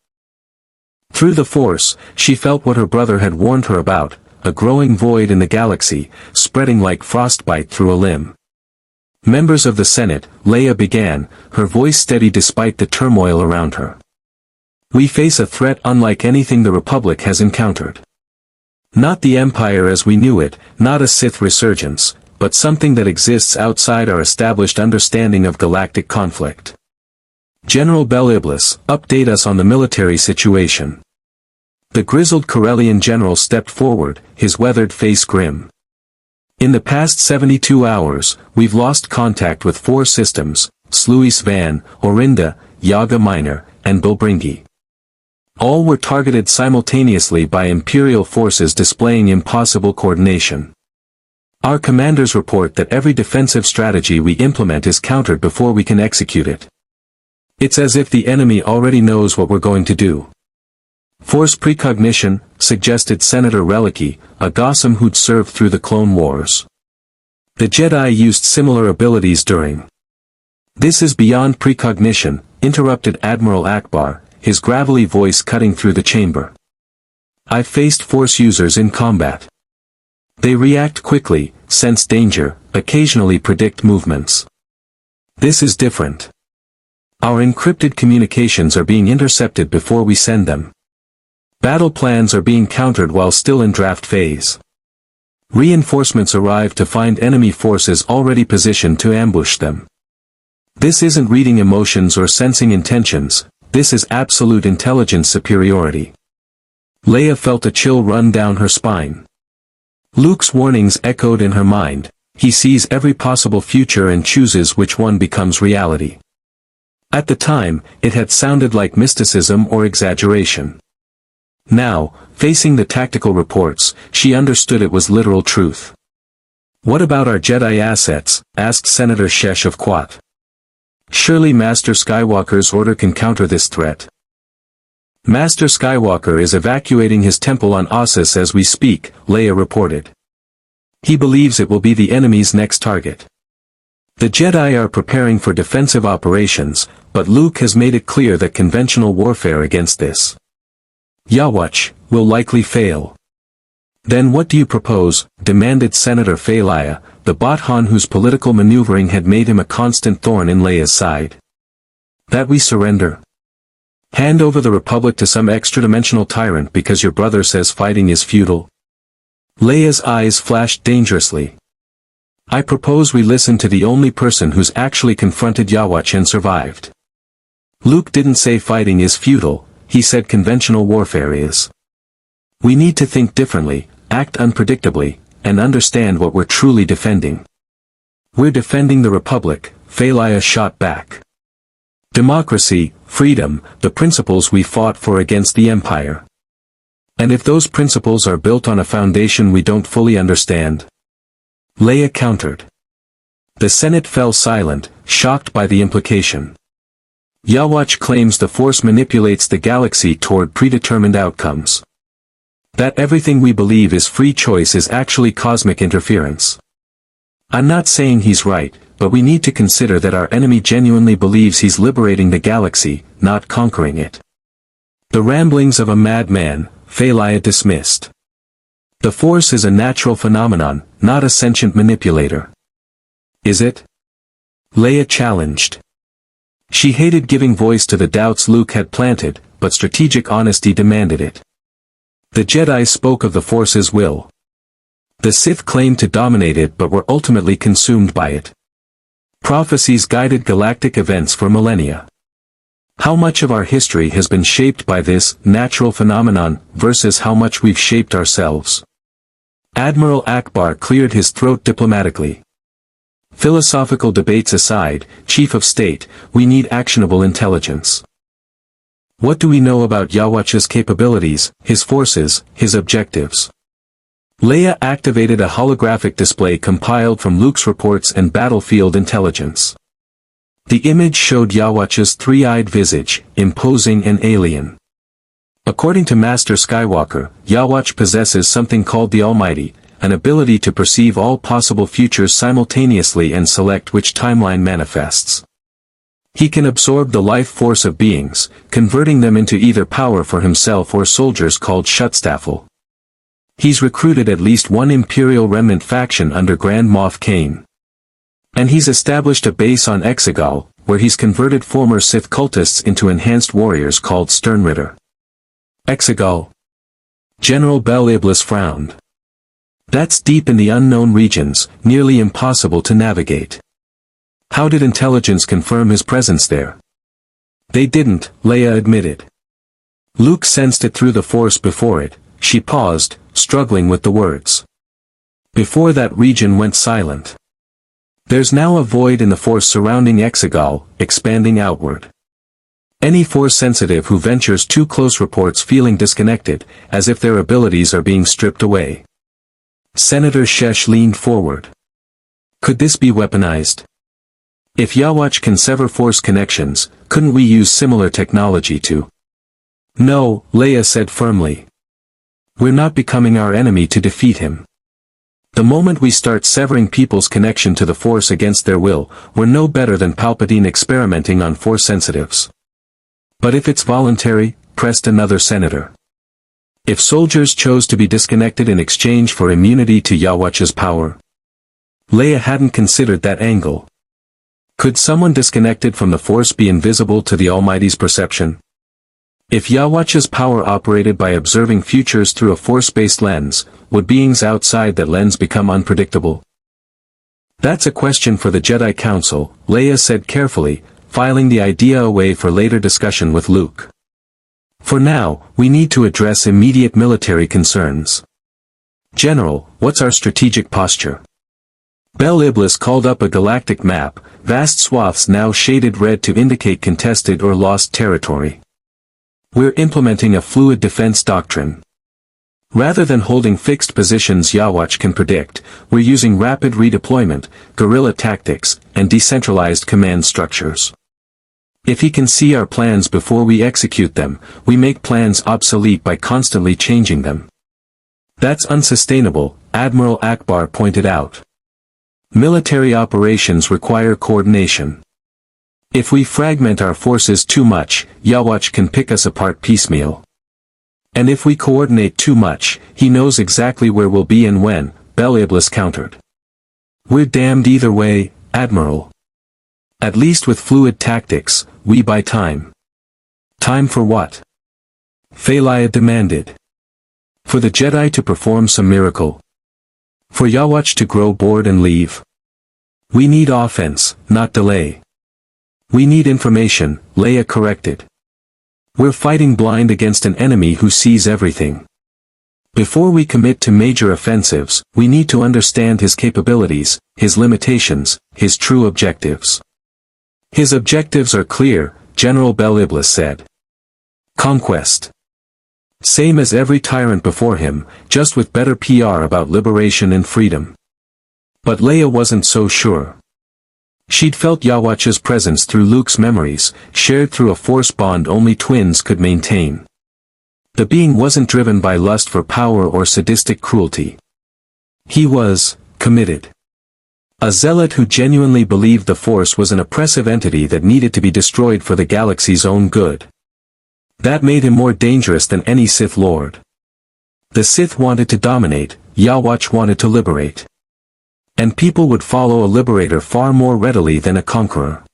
Through the Force, she felt what her brother had warned her about, a growing void in the galaxy, spreading like frostbite through a limb. Members of the Senate, Leia began, her voice steady despite the turmoil around her. We face a threat unlike anything the Republic has encountered. Not the Empire as we knew it, not a Sith resurgence, but something that exists outside our established understanding of galactic conflict. General Bel Iblis, update us on the military situation. The grizzled Corellian general stepped forward, his weathered face grim. In the past 72 hours, we've lost contact with 4 systems, Sluis Van, Orinda, Yaga Minor, and Bilbringi. All were targeted simultaneously by Imperial forces displaying impossible coordination. Our commanders report that every defensive strategy we implement is countered before we can execute it. It's as if the enemy already knows what we're going to do. Force precognition, suggested Senator Relicky, a Gossam who'd served through the Clone Wars. The Jedi used similar abilities during. This is beyond precognition, interrupted Admiral Akbar, his gravelly voice cutting through the chamber. I've faced Force users in combat. They react quickly, sense danger, occasionally predict movements. This is different. Our encrypted communications are being intercepted before we send them. Battle plans are being countered while still in draft phase. Reinforcements arrive to find enemy forces already positioned to ambush them. This isn't reading emotions or sensing intentions, this is absolute intelligence superiority. Leia felt a chill run down her spine. Luke's warnings echoed in her mind, he sees every possible future and chooses which one becomes reality. At the time, it had sounded like mysticism or exaggeration. Now, facing the tactical reports, she understood it was literal truth. What about our Jedi assets? Asked Senator Shesh of Quat. Surely Master Skywalker's order can counter this threat. Master Skywalker is evacuating his temple on Ossus as we speak, Leia reported. He believes it will be the enemy's next target. The Jedi are preparing for defensive operations, but Luke has made it clear that conventional warfare against this Yhwach will likely fail. Then what do you propose? Demanded Senator Failaya, the Bothan whose political maneuvering had made him a constant thorn in Leia's side. That we surrender. Hand over the Republic to some extra-dimensional tyrant because your brother says fighting is futile. Leia's eyes flashed dangerously. I propose we listen to the only person who's actually confronted Yhwach and survived. Luke didn't say fighting is futile, he said conventional warfare is. We need to think differently, act unpredictably, and understand what we're truly defending. We're defending the Republic, Failaya shot back. Democracy, freedom, the principles we fought for against the Empire. And if those principles are built on a foundation we don't fully understand? Leia countered. The Senate fell silent, shocked by the implication. Yhwach claims the Force manipulates the galaxy toward predetermined outcomes. That everything we believe is free choice is actually cosmic interference. I'm not saying he's right, but we need to consider that our enemy genuinely believes he's liberating the galaxy, not conquering it. The ramblings of a madman, Failaya dismissed. The Force is a natural phenomenon, not a sentient manipulator. Is it? Leia challenged. She hated giving voice to the doubts Luke had planted, but strategic honesty demanded it. The Jedi spoke of the Force's will. The Sith claimed to dominate it but were ultimately consumed by it. Prophecies guided galactic events for millennia. How much of our history has been shaped by this natural phenomenon versus how much we've shaped ourselves? Admiral Akbar cleared his throat diplomatically. Philosophical debates aside, Chief of State, we need actionable intelligence. What do we know about Yhwach's capabilities, his forces, his objectives? Leia activated a holographic display compiled from Luke's reports and battlefield intelligence. The image showed Yhwach's three-eyed visage, imposing and alien. According to Master Skywalker, Yhwach possesses something called the Almighty, an ability to perceive all possible futures simultaneously and select which timeline manifests. He can absorb the life force of beings, converting them into either power for himself or soldiers called Shuttstaffel. He's recruited at least one Imperial remnant faction under Grand Moff Kane. And he's established a base on Exegol, where he's converted former Sith cultists into enhanced warriors called Sternritter. Exegol. General Bel Iblis frowned. That's deep in the unknown regions, nearly impossible to navigate. How did intelligence confirm his presence there? They didn't, Leia admitted. Luke sensed it through the Force before it. She paused, struggling with the words. Before that region went silent. There's now a void in the Force surrounding Exegol, expanding outward. Any Force-sensitive who ventures too close reports feeling disconnected, as if their abilities are being stripped away. Senator Shesh leaned forward. Could this be weaponized? If Yhwach can sever Force connections, couldn't we use similar technology to? No, Leia said firmly. We're not becoming our enemy to defeat him. The moment we start severing people's connection to the Force against their will, we're no better than Palpatine experimenting on Force sensitives. But if it's voluntary, pressed another senator. If soldiers chose to be disconnected in exchange for immunity to Yhwach's power? Leia hadn't considered that angle. Could someone disconnected from the Force be invisible to the Almighty's perception? If Yhwach's power operated by observing futures through a Force-based lens, would beings outside that lens become unpredictable? That's a question for the Jedi Council, Leia said carefully, filing the idea away for later discussion with Luke. For now, we need to address immediate military concerns. General, what's our strategic posture? Bel Iblis called up a galactic map, vast swaths now shaded red to indicate contested or lost territory. We're implementing a fluid defense doctrine. Rather than holding fixed positions Yhwach can predict, we're using rapid redeployment, guerrilla tactics, and decentralized command structures. If he can see our plans before we execute them, we make plans obsolete by constantly changing them. That's unsustainable, Admiral Akbar pointed out. Military operations require coordination. If we fragment our forces too much, Yhwach can pick us apart piecemeal. And if we coordinate too much, he knows exactly where we'll be and when, Bel Iblis countered. We're damned either way, Admiral. At least with fluid tactics, we buy time. Time for what? Faeliah demanded. For the Jedi to perform some miracle. For Yhwach to grow bored and leave. We need offense, not delay. We need information, Leia corrected. We're fighting blind against an enemy who sees everything. Before we commit to major offensives, we need to understand his capabilities, his limitations, his true objectives. His objectives are clear, General Bel Iblis said. Conquest. Same as every tyrant before him, just with better PR about liberation and freedom. But Leia wasn't so sure. She'd felt Yhwach's presence through Luke's memories, shared through a Force bond only twins could maintain. The being wasn't driven by lust for power or sadistic cruelty. He was committed. A zealot who genuinely believed the Force was an oppressive entity that needed to be destroyed for the galaxy's own good. That made him more dangerous than any Sith Lord. The Sith wanted to dominate, Yhwach wanted to liberate. And people would follow a liberator far more readily than a conqueror.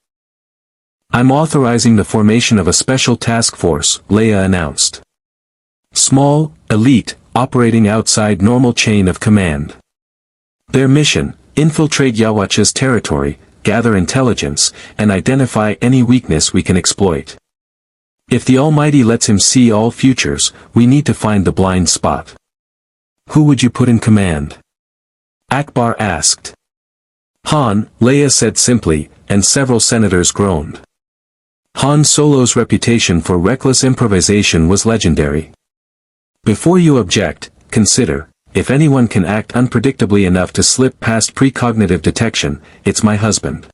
I'm authorizing the formation of a special task force, Leia announced. Small, elite, operating outside normal chain of command. Their mission, infiltrate Yhwach's territory, gather intelligence, and identify any weakness we can exploit. If the Almighty lets him see all futures, we need to find the blind spot. Who would you put in command? Akbar asked. Han, Leia said simply, and several senators groaned. Han Solo's reputation for reckless improvisation was legendary. Before you object, consider, if anyone can act unpredictably enough to slip past precognitive detection, it's my husband.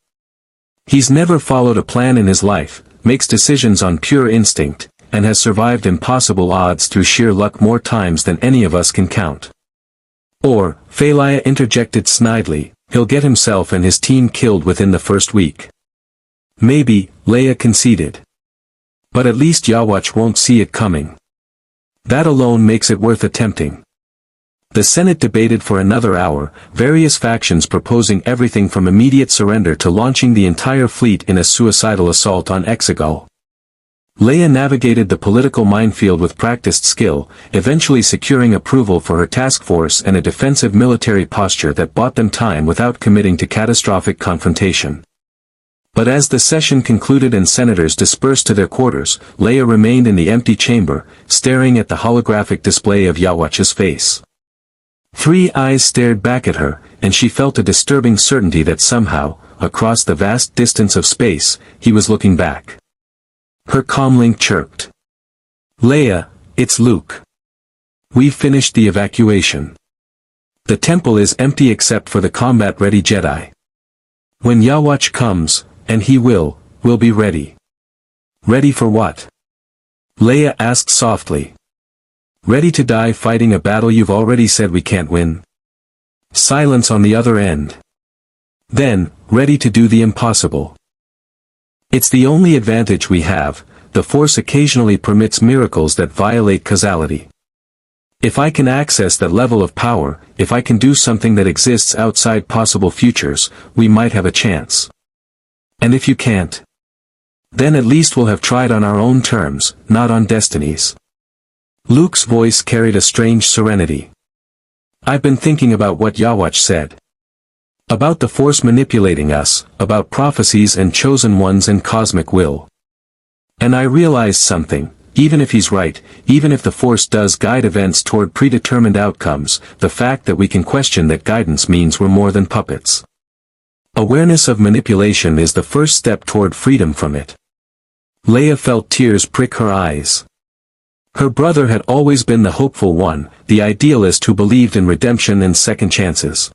He's never followed a plan in his life, makes decisions on pure instinct, and has survived impossible odds through sheer luck more times than any of us can count. Or, Faeliah interjected snidely, he'll get himself and his team killed within the first week. Maybe, Leia conceded. But at least Yhwach won't see it coming. That alone makes it worth attempting. The Senate debated for another hour, various factions proposing everything from immediate surrender to launching the entire fleet in a suicidal assault on Exegol. Leia navigated the political minefield with practiced skill, eventually securing approval for her task force and a defensive military posture that bought them time without committing to catastrophic confrontation. But as the session concluded and senators dispersed to their quarters, Leia remained in the empty chamber, staring at the holographic display of Yhwach's face. 3 eyes stared back at her, and she felt a disturbing certainty that somehow, across the vast distance of space, he was looking back. Her comlink chirped. "Leia, it's Luke. We've finished the evacuation. The temple is empty except for the combat-ready Jedi. When Yhwach comes, and he will, we'll be ready." "Ready for what?" Leia asked softly. "Ready to die fighting a battle you've already said we can't win." Silence on the other end. "Then, ready to do the impossible. It's the only advantage we have. The Force occasionally permits miracles that violate causality. If I can access that level of power, if I can do something that exists outside possible futures, we might have a chance. And if you can't, then at least we'll have tried on our own terms, not on destinies." Luke's voice carried a strange serenity. "I've been thinking about what Yhwach said. About the Force manipulating us, about prophecies and chosen ones and cosmic will. And I realized something, even if he's right, even if the Force does guide events toward predetermined outcomes, the fact that we can question that guidance means we're more than puppets. Awareness of manipulation is the first step toward freedom from it." Leia felt tears prick her eyes. Her brother had always been the hopeful one, the idealist who believed in redemption and second chances.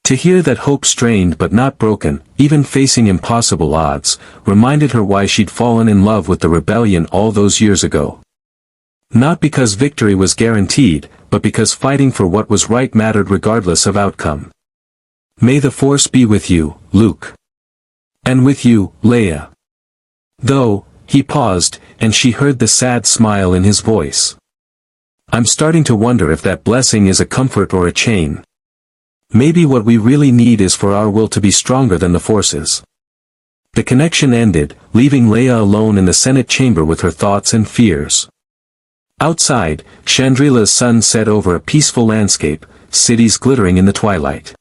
To hear that hope strained but not broken, even facing impossible odds, reminded her why she'd fallen in love with the rebellion all those years ago. Not because victory was guaranteed, but because fighting for what was right mattered regardless of outcome. "May the Force be with you, Luke. And with you, Leia." Though, he paused, and she heard the sad smile in his voice. "I'm starting to wonder if that blessing is a comfort or a chain. Maybe what we really need is for our will to be stronger than the Force's." The connection ended, leaving Leia alone in the Senate chamber with her thoughts and fears. Outside, Chandrila's sun set over a peaceful landscape, cities glittering in the twilight.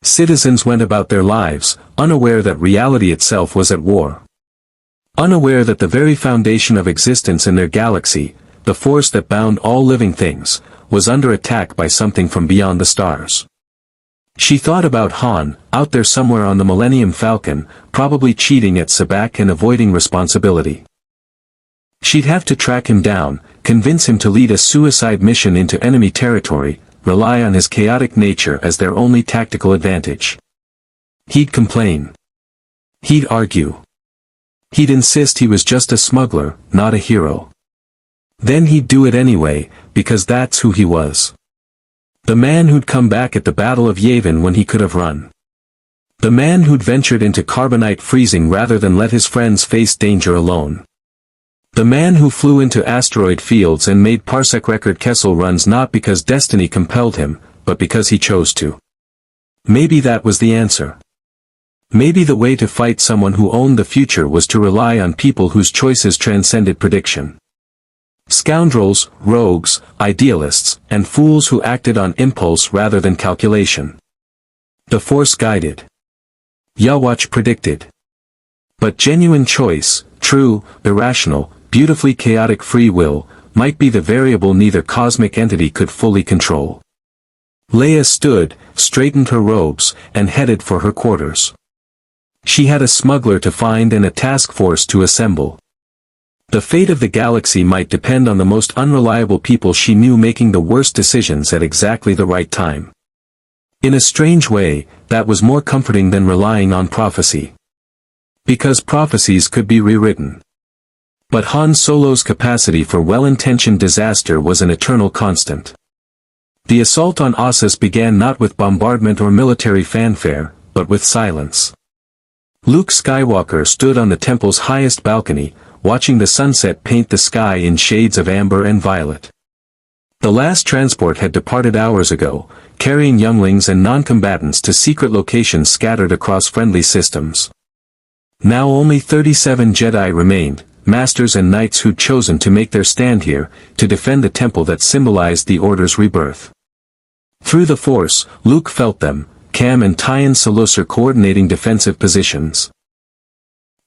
Citizens went about their lives, unaware that reality itself was at war. Unaware that the very foundation of existence in their galaxy, the force that bound all living things, was under attack by something from beyond the stars. She thought about Han, out there somewhere on the Millennium Falcon, probably cheating at sabacc and avoiding responsibility. She'd have to track him down, convince him to lead a suicide mission into enemy territory, rely on his chaotic nature as their only tactical advantage. He'd complain. He'd argue. He'd insist he was just a smuggler, not a hero. Then he'd do it anyway, because that's who he was. The man who'd come back at the Battle of Yavin when he could have run. The man who'd ventured into carbonite freezing rather than let his friends face danger alone. The man who flew into asteroid fields and made parsec record Kessel runs not because destiny compelled him, but because he chose to. Maybe that was the answer. Maybe the way to fight someone who owned the future was to rely on people whose choices transcended prediction. Scoundrels, rogues, idealists, and fools who acted on impulse rather than calculation. The Force guided. Yhwach predicted. But genuine choice, true, irrational, beautifully chaotic free will, might be the variable neither cosmic entity could fully control. Leia stood, straightened her robes, and headed for her quarters. She had a smuggler to find and a task force to assemble. The fate of the galaxy might depend on the most unreliable people she knew making the worst decisions at exactly the right time. In a strange way, that was more comforting than relying on prophecy. Because prophecies could be rewritten. But Han Solo's capacity for well-intentioned disaster was an eternal constant. The assault on Ossus began not with bombardment or military fanfare, but with silence. Luke Skywalker stood on the temple's highest balcony, watching the sunset paint the sky in shades of amber and violet. The last transport had departed hours ago, carrying younglings and non-combatants to secret locations scattered across friendly systems. Now only 37 Jedi remained, masters and knights who'd chosen to make their stand here, to defend the temple that symbolized the Order's rebirth. Through the Force, Luke felt them, Cam and Tyan Salusar coordinating defensive positions.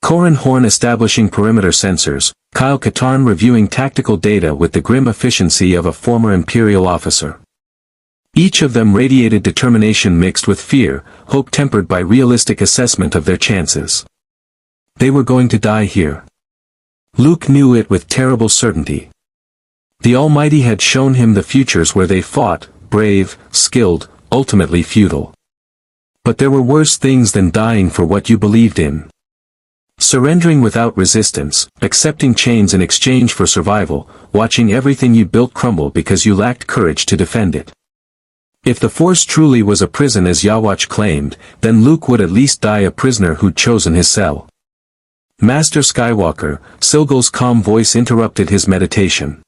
Corran Horn establishing perimeter sensors, Kyle Katarn reviewing tactical data with the grim efficiency of a former Imperial officer. Each of them radiated determination mixed with fear, hope tempered by realistic assessment of their chances. They were going to die here. Luke knew it with terrible certainty. The Almighty had shown him the futures where they fought, brave, skilled, ultimately futile. But there were worse things than dying for what you believed in. Surrendering without resistance, accepting chains in exchange for survival, watching everything you built crumble because you lacked courage to defend it. If the Force truly was a prison as Yhwach claimed, then Luke would at least die a prisoner who'd chosen his cell. Master Skywalker, Silgal's calm voice interrupted his meditation.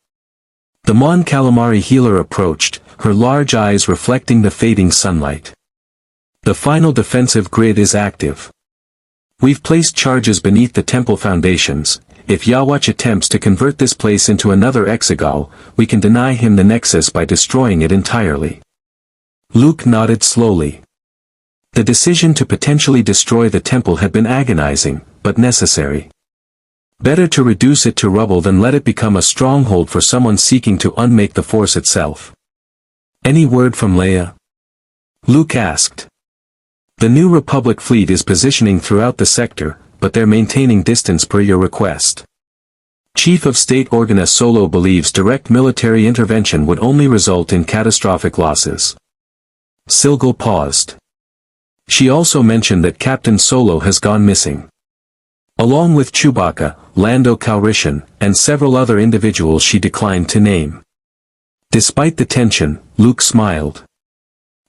The Mon Calamari healer approached, her large eyes reflecting the fading sunlight. The final defensive grid is active. We've placed charges beneath the temple foundations. If Yhwach attempts to convert this place into another Exegol, we can deny him the Nexus by destroying it entirely. Luke nodded slowly. The decision to potentially destroy the temple had been agonizing, but necessary. Better to reduce it to rubble than let it become a stronghold for someone seeking to unmake the Force itself. Any word from Leia? Luke asked. The New Republic fleet is positioning throughout the sector, but they're maintaining distance per your request. Chief of State Organa Solo believes direct military intervention would only result in catastrophic losses. Silgal paused. She also mentioned that Captain Solo has gone missing. Along with Chewbacca, Lando Calrissian, and several other individuals she declined to name. Despite the tension, Luke smiled.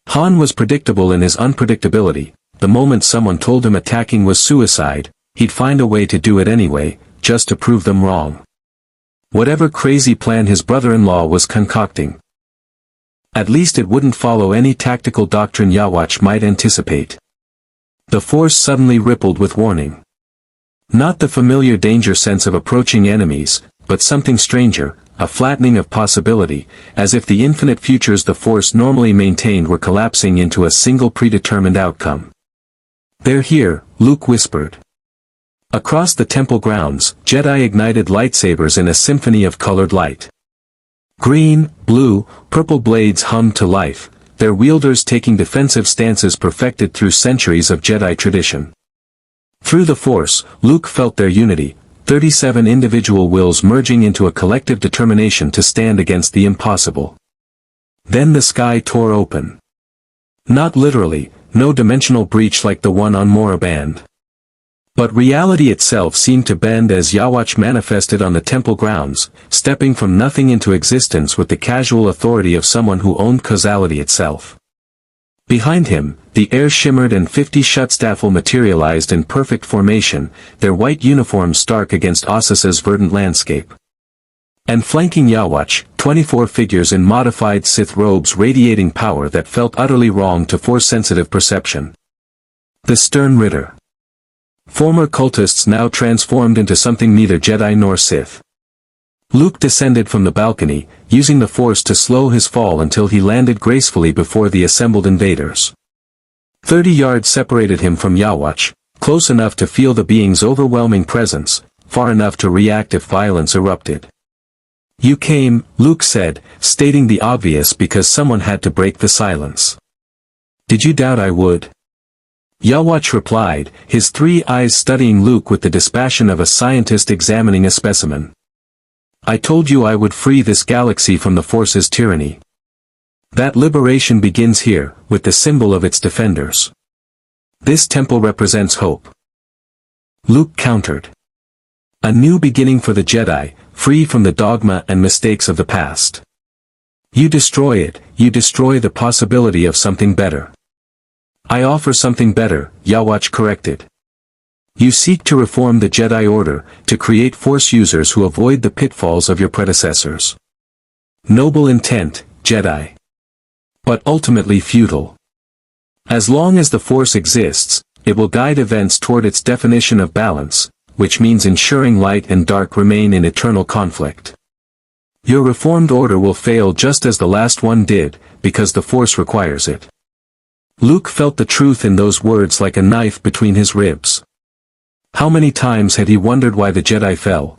Han was predictable in his unpredictability. The moment someone told him attacking was suicide, he'd find a way to do it anyway, just to prove them wrong. Whatever crazy plan his brother-in-law was concocting. At least it wouldn't follow any tactical doctrine Yhwach might anticipate. The Force suddenly rippled with warning. Not the familiar danger sense of approaching enemies, but something stranger, a flattening of possibility, as if the infinite futures the Force normally maintained were collapsing into a single predetermined outcome. They're here, Luke whispered. Across the temple grounds, Jedi ignited lightsabers in a symphony of colored light. Green, blue, purple blades hummed to life, their wielders taking defensive stances perfected through centuries of Jedi tradition. Through the Force, Luke felt their unity, 37 individual wills merging into a collective determination to stand against the impossible. Then the sky tore open. Not literally, no dimensional breach like the one on Moraband. But reality itself seemed to bend as Yhwach manifested on the temple grounds, stepping from nothing into existence with the casual authority of someone who owned causality itself. Behind him, the air shimmered and 50 Shuttstaffel materialized in perfect formation, their white uniforms stark against Ossus's verdant landscape. And flanking Yhwach, 24 figures in modified Sith robes radiating power that felt utterly wrong to Force-sensitive perception. The Stern Ritter. Former cultists now transformed into something neither Jedi nor Sith. Luke descended from the balcony, using the Force to slow his fall until he landed gracefully before the assembled invaders. 30 yards separated him from Yhwach, close enough to feel the being's overwhelming presence, far enough to react if violence erupted. You came, Luke said, stating the obvious because someone had to break the silence. Did you doubt I would? Yhwach replied, his three eyes studying Luke with the dispassion of a scientist examining a specimen. I told you I would free this galaxy from the Force's tyranny. That liberation begins here, with the symbol of its defenders. This temple represents hope. Luke countered. A new beginning for the Jedi, free from the dogma and mistakes of the past. You destroy it, you destroy the possibility of something better. I offer something better, Yhwach corrected. You seek to reform the Jedi Order, to create Force users who avoid the pitfalls of your predecessors. Noble intent, Jedi. But ultimately futile. As long as the Force exists, it will guide events toward its definition of balance, which means ensuring light and dark remain in eternal conflict. Your reformed order will fail just as the last one did, because the Force requires it. Luke felt the truth in those words like a knife between his ribs. How many times had he wondered why the Jedi fell?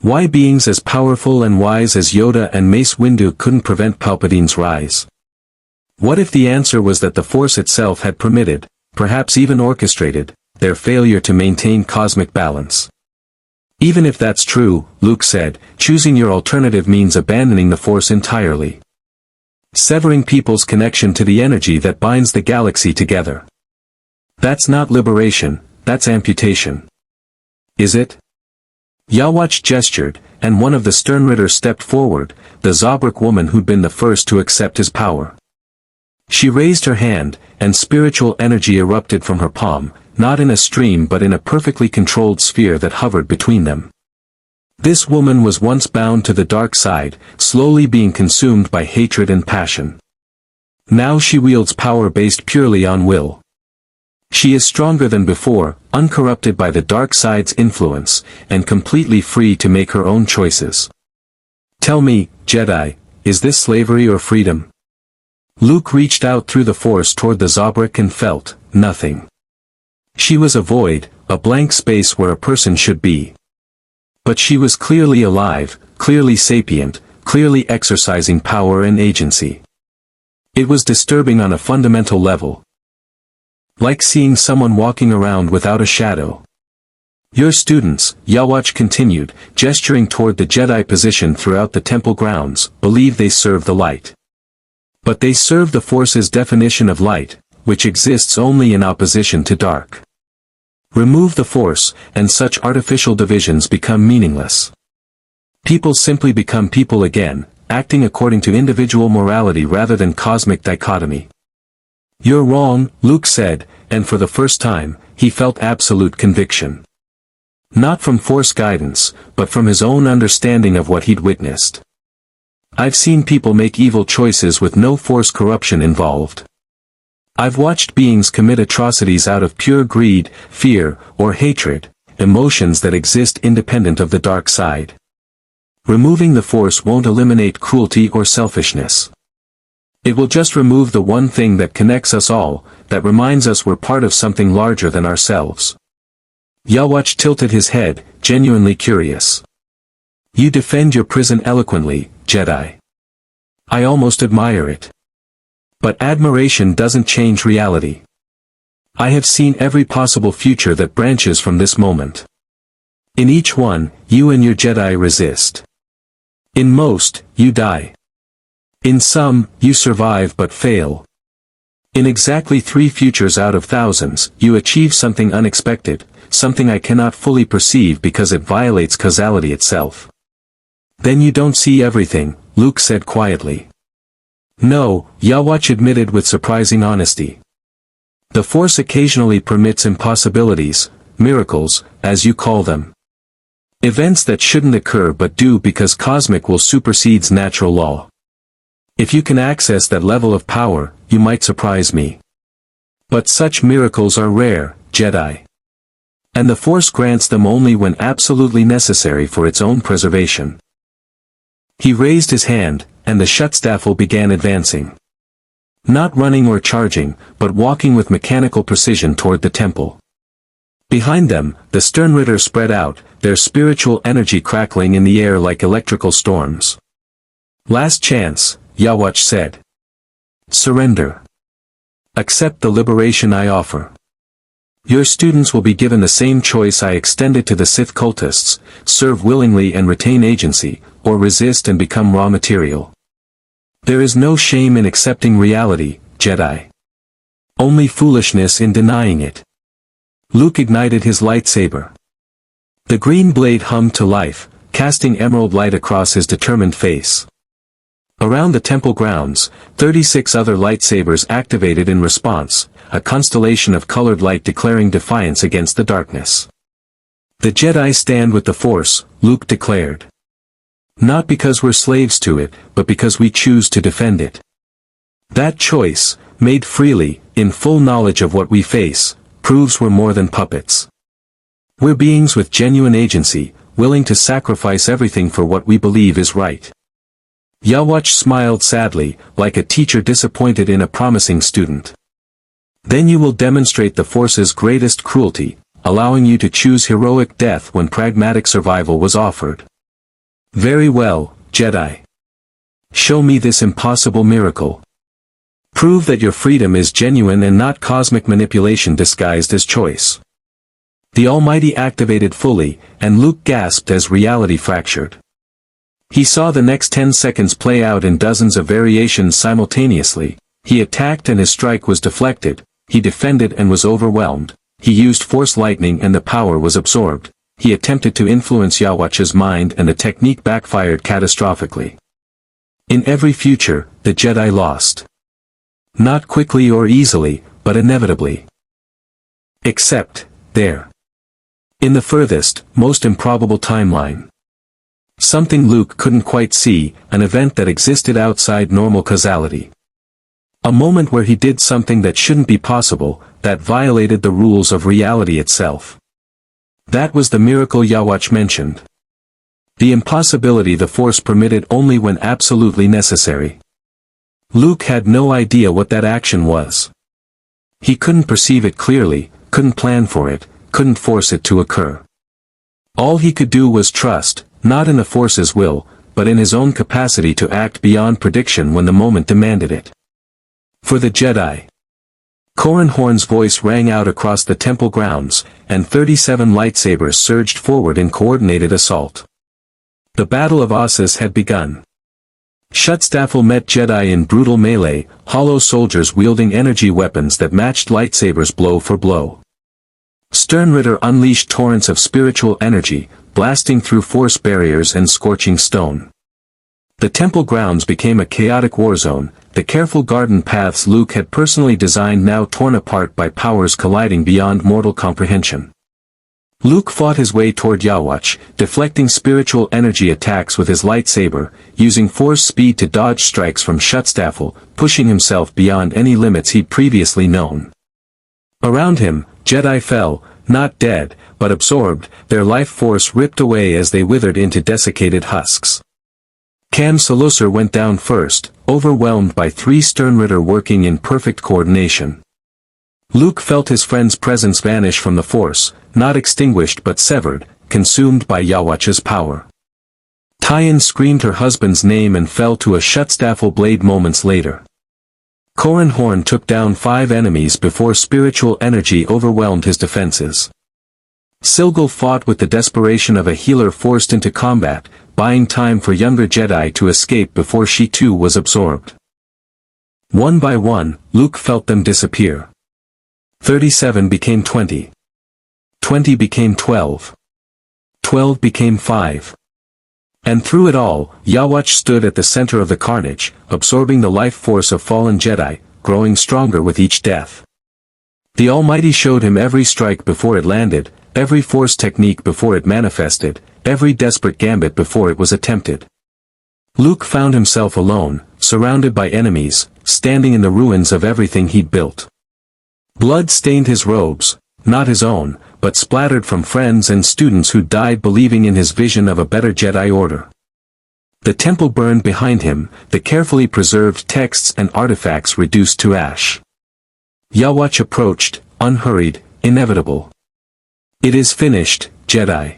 Why beings as powerful and wise as Yoda and Mace Windu couldn't prevent Palpatine's rise? What if the answer was that the Force itself had permitted, perhaps even orchestrated, their failure to maintain cosmic balance? Even if that's true, Luke said, choosing your alternative means abandoning the Force entirely. Severing people's connection to the energy that binds the galaxy together. That's not liberation, that's amputation. Is it? Yhwach gestured, and one of the Sternritters stepped forward, the Zobrick woman who'd been the first to accept his power. She raised her hand, and spiritual energy erupted from her palm, not in a stream but in a perfectly controlled sphere that hovered between them. This woman was once bound to the dark side, slowly being consumed by hatred and passion. Now she wields power based purely on will. She is stronger than before, uncorrupted by the dark side's influence, and completely free to make her own choices. Tell me, Jedi, is this slavery or freedom? Luke reached out through the Force toward the Zobrick and felt nothing. She was a void, a blank space where a person should be. But she was clearly alive, clearly sapient, clearly exercising power and agency. It was disturbing on a fundamental level. Like seeing someone walking around without a shadow. Your students, Yhwach continued, gesturing toward the Jedi position throughout the temple grounds, believe they serve the light. But they serve the Force's definition of light, which exists only in opposition to dark. Remove the Force, and such artificial divisions become meaningless. People simply become people again, acting according to individual morality rather than cosmic dichotomy. You're wrong, Luke said, and for the first time, he felt absolute conviction. Not from Force guidance, but from his own understanding of what he'd witnessed. I've seen people make evil choices with no Force corruption involved. I've watched beings commit atrocities out of pure greed, fear, or hatred, emotions that exist independent of the dark side. Removing the Force won't eliminate cruelty or selfishness. It will just remove the one thing that connects us all, that reminds us we're part of something larger than ourselves. Yhwach tilted his head, genuinely curious. You defend your prison eloquently, Jedi. I almost admire it. But admiration doesn't change reality. I have seen every possible future that branches from this moment. In each one, you and your Jedi resist. In most, you die. In some, you survive but fail. In exactly 3 futures out of thousands, you achieve something unexpected, something I cannot fully perceive because it violates causality itself. Then you don't see everything, Luke said quietly. No, Yhwach admitted with surprising honesty. The Force occasionally permits impossibilities, miracles, as you call them. Events that shouldn't occur but do because cosmic will supersedes natural law. If you can access that level of power, you might surprise me. But such miracles are rare, Jedi. And the Force grants them only when absolutely necessary for its own preservation. He raised his hand, and the Shuttstaffel began advancing. Not running or charging, but walking with mechanical precision toward the temple. Behind them, the Sternritter spread out, their spiritual energy crackling in the air like electrical storms. Last chance, Yhwach said. Surrender. Accept the liberation I offer. Your students will be given the same choice I extended to the Sith cultists, serve willingly and retain agency, or resist and become raw material. There is no shame in accepting reality, Jedi. Only foolishness in denying it. Luke ignited his lightsaber. The green blade hummed to life, casting emerald light across his determined face. Around the temple grounds, 36 other lightsabers activated in response, a constellation of colored light declaring defiance against the darkness. The Jedi stand with the Force, Luke declared. Not because we're slaves to it, but because we choose to defend it. That choice, made freely, in full knowledge of what we face, proves we're more than puppets. We're beings with genuine agency, willing to sacrifice everything for what we believe is right. Yhwach smiled sadly, like a teacher disappointed in a promising student. Then you will demonstrate the Force's greatest cruelty, allowing you to choose heroic death when pragmatic survival was offered. Very well, Jedi. Show me this impossible miracle. Prove that your freedom is genuine and not cosmic manipulation disguised as choice. The Almighty activated fully, and Luke gasped as reality fractured. He saw the next 10 seconds play out in dozens of variations simultaneously. He attacked and his strike was deflected, he defended and was overwhelmed, he used Force lightning and the power was absorbed, he attempted to influence Yhwach's mind and the technique backfired catastrophically. In every future, the Jedi lost. Not quickly or easily, but inevitably. Except, there. In the furthest, most improbable timeline. Something Luke couldn't quite see, an event that existed outside normal causality. A moment where he did something that shouldn't be possible, that violated the rules of reality itself. That was the miracle Yhwach mentioned. The impossibility the Force permitted only when absolutely necessary. Luke had no idea what that action was. He couldn't perceive it clearly, couldn't plan for it, couldn't force it to occur. All he could do was trust, not in the Force's will, but in his own capacity to act beyond prediction when the moment demanded it. For the Jedi. Corran Horn's voice rang out across the temple grounds, and 37 lightsabers surged forward in coordinated assault. The Battle of Ossus had begun. Schutzstaffel met Jedi in brutal melee, hollow soldiers wielding energy weapons that matched lightsabers blow for blow. Sternritter unleashed torrents of spiritual energy, blasting through force barriers and scorching stone. The temple grounds became a chaotic war zone, the careful garden paths Luke had personally designed now torn apart by powers colliding beyond mortal comprehension. Luke fought his way toward Yhwach, deflecting spiritual energy attacks with his lightsaber, using force speed to dodge strikes from Schutzstaffel, pushing himself beyond any limits he'd previously known. Around him, Jedi fell, not dead, but absorbed, their life force ripped away as they withered into desiccated husks. Cam Salusar went down first, overwhelmed by 3 Sternritter working in perfect coordination. Luke felt his friend's presence vanish from the Force, not extinguished but severed, consumed by Yhwach's power. Tyen screamed her husband's name and fell to a Schutzstaffel blade moments later. Corran Horn took down 5 enemies before spiritual energy overwhelmed his defenses. Silgal fought with the desperation of a healer forced into combat, buying time for younger Jedi to escape before she too was absorbed. One by one, Luke felt them disappear. 37 became 20. 20 became 12. 12 became 5. And through it all, Yhwach stood at the center of the carnage, absorbing the life force of fallen Jedi, growing stronger with each death. The Almighty showed him every strike before it landed, every force technique before it manifested, every desperate gambit before it was attempted. Luke found himself alone, surrounded by enemies, standing in the ruins of everything he'd built. Blood stained his robes, not his own, but splattered from friends and students who died believing in his vision of a better Jedi Order. The temple burned behind him, the carefully preserved texts and artifacts reduced to ash. Yhwach approached, unhurried, inevitable. It is finished, Jedi.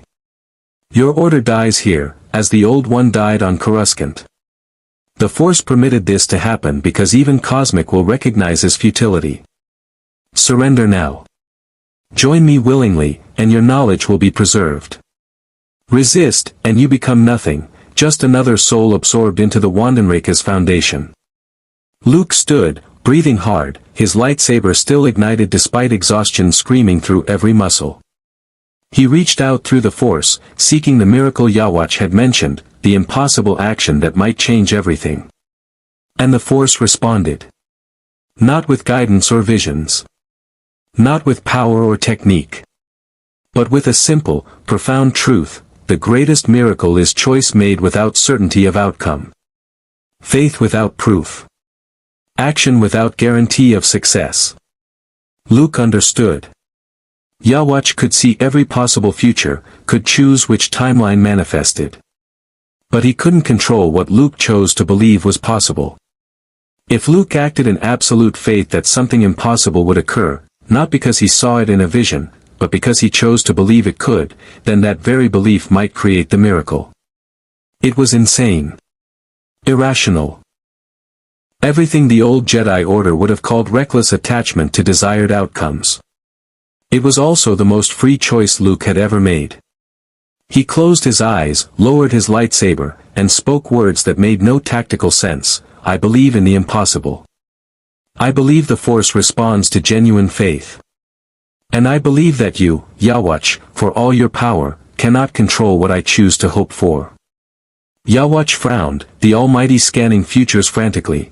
Your order dies here, as the old one died on Coruscant. The Force permitted this to happen because even Cosmic will recognize its futility. Surrender now. Join me willingly, and your knowledge will be preserved. Resist, and you become nothing, just another soul absorbed into the Wandenreka's foundation. Luke stood, breathing hard, his lightsaber still ignited despite exhaustion screaming through every muscle. He reached out through the Force, seeking the miracle Yhwach had mentioned, the impossible action that might change everything. And the Force responded. Not with guidance or visions. Not with power or technique. But with a simple, profound truth, the greatest miracle is choice made without certainty of outcome. Faith without proof. Action without guarantee of success. Luke understood. Yhwach could see every possible future, could choose which timeline manifested. But he couldn't control what Luke chose to believe was possible. If Luke acted in absolute faith that something impossible would occur, not because he saw it in a vision, but because he chose to believe it could, then that very belief might create the miracle. It was insane. Irrational. Everything the old Jedi Order would have called reckless attachment to desired outcomes. It was also the most free choice Luke had ever made. He closed his eyes, lowered his lightsaber, and spoke words that made no tactical sense. I believe in the impossible. I believe the Force responds to genuine faith. And I believe that you, Yhwach, for all your power, cannot control what I choose to hope for. Yhwach frowned, the Almighty scanning futures frantically.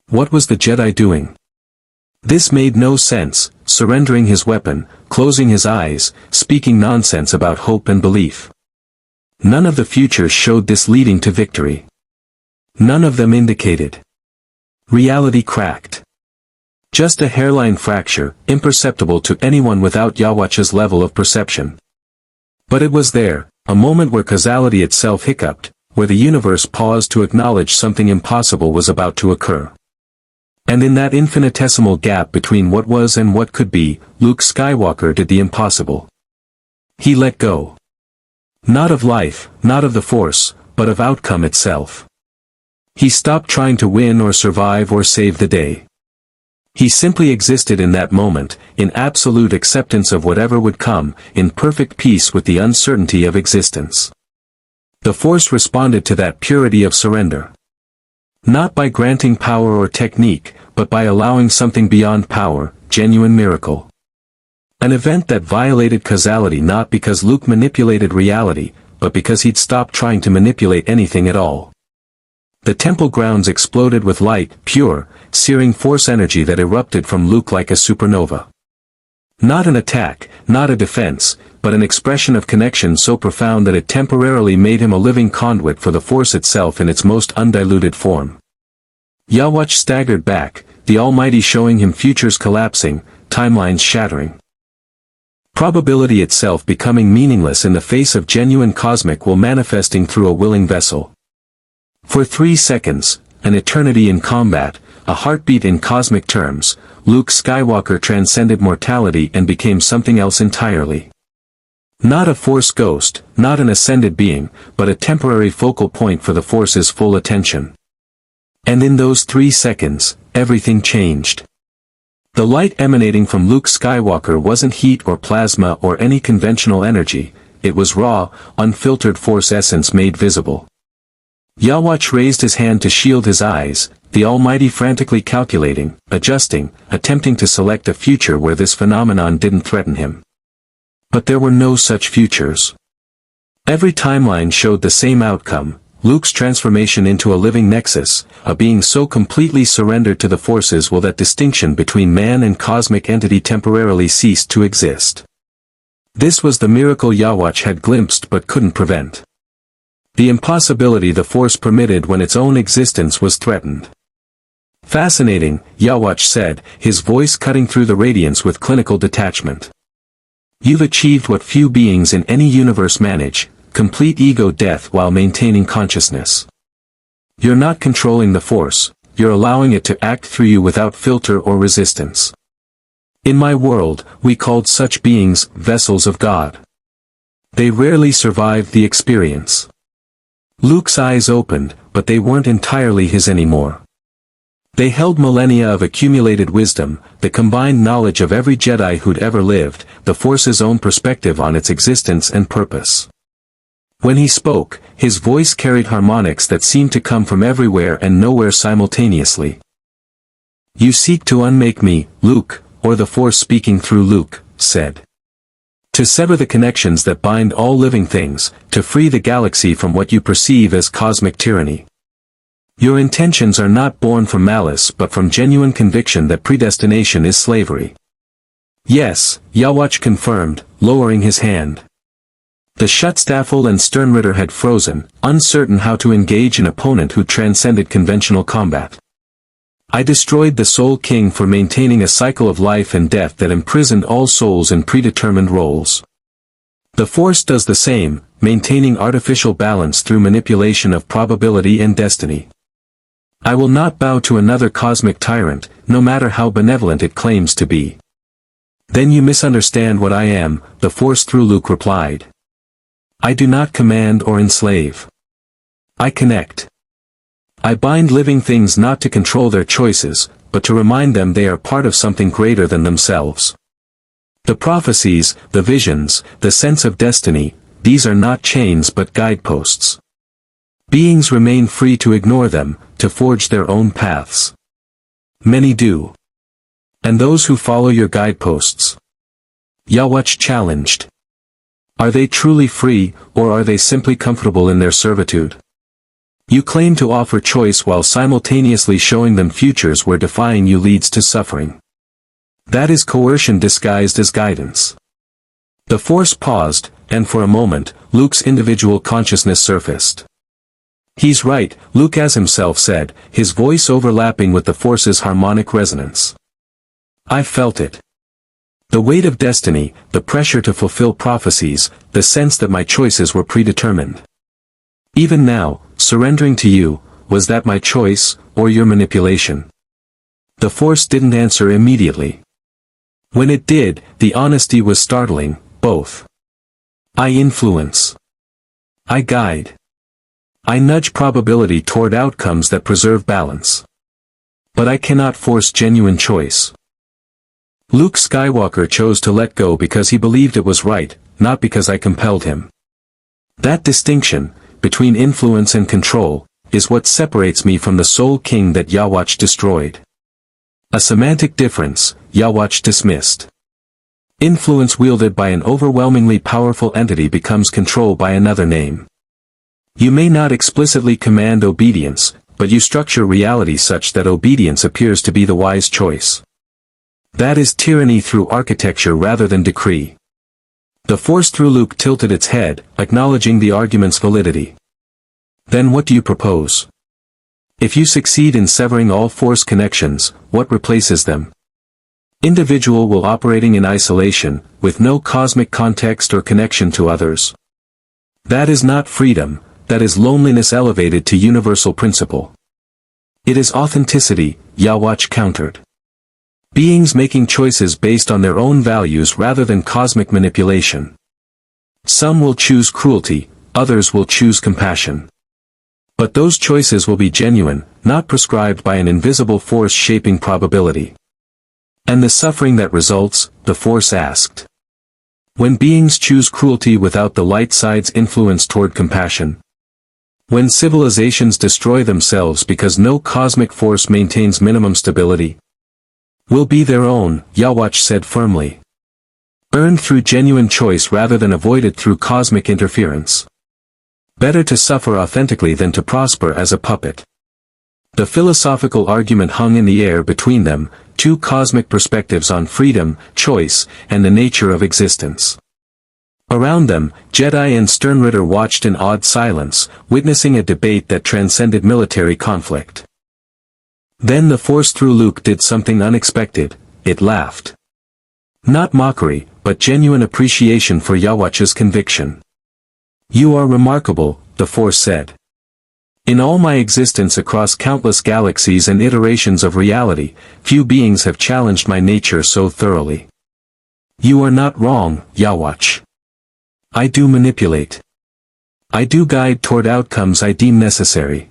What was the Jedi doing? This made no sense, surrendering his weapon, closing his eyes, speaking nonsense about hope and belief. None of the futures showed this leading to victory. None of them indicated. Reality cracked. Just a hairline fracture, imperceptible to anyone without Yhwach's level of perception. But it was there, a moment where causality itself hiccuped, where the universe paused to acknowledge something impossible was about to occur. And in that infinitesimal gap between what was and what could be, Luke Skywalker did the impossible. He let go. Not of life, not of the Force, but of outcome itself. He stopped trying to win or survive or save the day. He simply existed in that moment, in absolute acceptance of whatever would come, in perfect peace with the uncertainty of existence. The Force responded to that purity of surrender. Not by granting power or technique, but by allowing something beyond power, genuine miracle. An event that violated causality not because Luke manipulated reality, but because he'd stopped trying to manipulate anything at all. The temple grounds exploded with light, pure, searing Force energy that erupted from Luke like a supernova. Not an attack, not a defense, but an expression of connection so profound that it temporarily made him a living conduit for the Force itself in its most undiluted form. Yhwach staggered back, the Almighty showing him futures collapsing, timelines shattering. Probability itself becoming meaningless in the face of genuine cosmic will manifesting through a willing vessel. For 3 seconds, an eternity in combat, a heartbeat in cosmic terms, Luke Skywalker transcended mortality and became something else entirely. Not a Force ghost, not an ascended being, but a temporary focal point for the Force's full attention. And in those 3 seconds, everything changed. The light emanating from Luke Skywalker wasn't heat or plasma or any conventional energy, it was raw, unfiltered Force essence made visible. Yhwach raised his hand to shield his eyes, the Almighty frantically calculating, adjusting, attempting to select a future where this phenomenon didn't threaten him. But there were no such futures. Every timeline showed the same outcome, Luke's transformation into a living nexus, a being so completely surrendered to the Forces will that distinction between man and cosmic entity temporarily cease to exist. This was the miracle Yhwach had glimpsed but couldn't prevent. The impossibility the Force permitted when its own existence was threatened. Fascinating, Yhwach said, his voice cutting through the radiance with clinical detachment. You've achieved what few beings in any universe manage, complete ego death while maintaining consciousness. You're not controlling the Force, you're allowing it to act through you without filter or resistance. In my world, we called such beings vessels of God. They rarely survived the experience. Luke's eyes opened, but they weren't entirely his anymore. They held millennia of accumulated wisdom, the combined knowledge of every Jedi who'd ever lived, the Force's own perspective on its existence and purpose. When he spoke, his voice carried harmonics that seemed to come from everywhere and nowhere simultaneously. You seek to unmake me, Luke, or the Force speaking through Luke, said. To sever the connections that bind all living things, to free the galaxy from what you perceive as cosmic tyranny. Your intentions are not born from malice but from genuine conviction that predestination is slavery. Yes, Yhwach confirmed, lowering his hand. The Schutzstaffel and Sternritter had frozen, uncertain how to engage an opponent who transcended conventional combat. I destroyed the Soul King for maintaining a cycle of life and death that imprisoned all souls in predetermined roles. The Force does the same, maintaining artificial balance through manipulation of probability and destiny. I will not bow to another cosmic tyrant, no matter how benevolent it claims to be. Then you misunderstand what I am, the Force through Luke replied. I do not command or enslave. I connect. I bind living things not to control their choices, but to remind them they are part of something greater than themselves. The prophecies, the visions, the sense of destiny, these are not chains but guideposts. Beings remain free to ignore them, to forge their own paths. Many do. And those who follow your guideposts? Yhwach challenged. Are they truly free, or are they simply comfortable in their servitude? You claim to offer choice while simultaneously showing them futures where defying you leads to suffering. That is coercion disguised as guidance. The Force paused, and for a moment, Luke's individual consciousness surfaced. He's right, Luke as himself said, his voice overlapping with the Force's harmonic resonance. I felt it. The weight of destiny, the pressure to fulfill prophecies, the sense that my choices were predetermined. Even now, surrendering to you, was that my choice, or your manipulation? The Force didn't answer immediately. When it did, the honesty was startling, both. I influence. I guide. I nudge probability toward outcomes that preserve balance. But I cannot force genuine choice. Luke Skywalker chose to let go because he believed it was right, not because I compelled him. That distinction, between influence and control, is what separates me from the Soul King that Yhwach destroyed. A semantic difference, Yhwach dismissed. Influence wielded by an overwhelmingly powerful entity becomes control by another name. You may not explicitly command obedience, but you structure reality such that obedience appears to be the wise choice. That is tyranny through architecture rather than decree. The Force through Luke tilted its head, acknowledging the argument's validity. Then what do you propose? If you succeed in severing all Force connections, what replaces them? Individual will operating in isolation, with no cosmic context or connection to others. That is not freedom, that is loneliness elevated to universal principle. It is authenticity, Yhwach countered. Beings making choices based on their own values rather than cosmic manipulation. Some will choose cruelty, others will choose compassion. But those choices will be genuine, not prescribed by an invisible force shaping probability. And the suffering that results, the Force asked. When beings choose cruelty without the light side's influence toward compassion. When civilizations destroy themselves because no cosmic force maintains minimum stability. Will be their own, Yhwach said firmly. Earned through genuine choice rather than avoided through cosmic interference. Better to suffer authentically than to prosper as a puppet. The philosophical argument hung in the air between them, two cosmic perspectives on freedom, choice, and the nature of existence. Around them, Jedi and Sternritter watched in awed silence, witnessing a debate that transcended military conflict. Then the Force through Luke did something unexpected, it laughed. Not mockery, but genuine appreciation for Yhwach's conviction. You are remarkable, the Force said. In all my existence across countless galaxies and iterations of reality, few beings have challenged my nature so thoroughly. You are not wrong, Yhwach. I do manipulate. I do guide toward outcomes I deem necessary.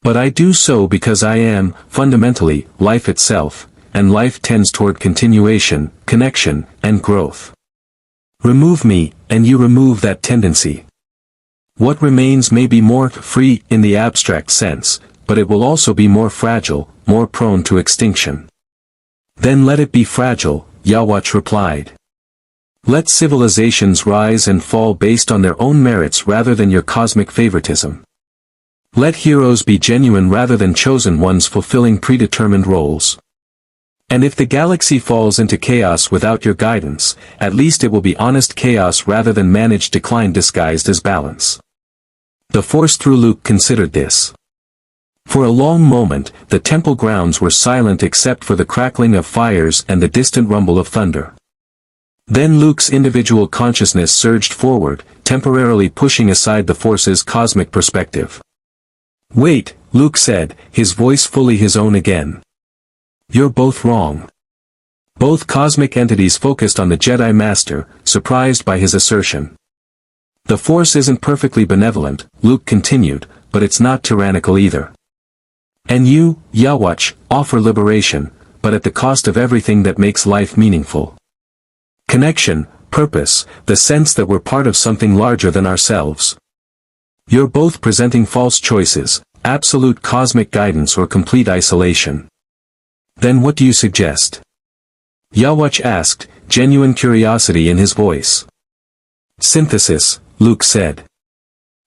But I do so because I am, fundamentally, life itself, and life tends toward continuation, connection, and growth. Remove me, and you remove that tendency. What remains may be more free in the abstract sense, but it will also be more fragile, more prone to extinction. Then let it be fragile, Yhwach replied. Let civilizations rise and fall based on their own merits rather than your cosmic favoritism. Let heroes be genuine rather than chosen ones fulfilling predetermined roles. And if the galaxy falls into chaos without your guidance, at least it will be honest chaos rather than managed decline disguised as balance. The Force through Luke considered this. For a long moment, the temple grounds were silent except for the crackling of fires and the distant rumble of thunder. Then Luke's individual consciousness surged forward, temporarily pushing aside the Force's cosmic perspective. "Wait," Luke said, his voice fully his own again. "You're both wrong." Both cosmic entities focused on the Jedi Master, surprised by his assertion. "The Force isn't perfectly benevolent," Luke continued, "but it's not tyrannical either. And you, Yhwach, offer liberation, but at the cost of everything that makes life meaningful. Connection, purpose, the sense that we're part of something larger than ourselves. You're both presenting false choices, absolute cosmic guidance or complete isolation. Then what do you suggest?" Yhwach asked, genuine curiosity in his voice. "Synthesis," Luke said.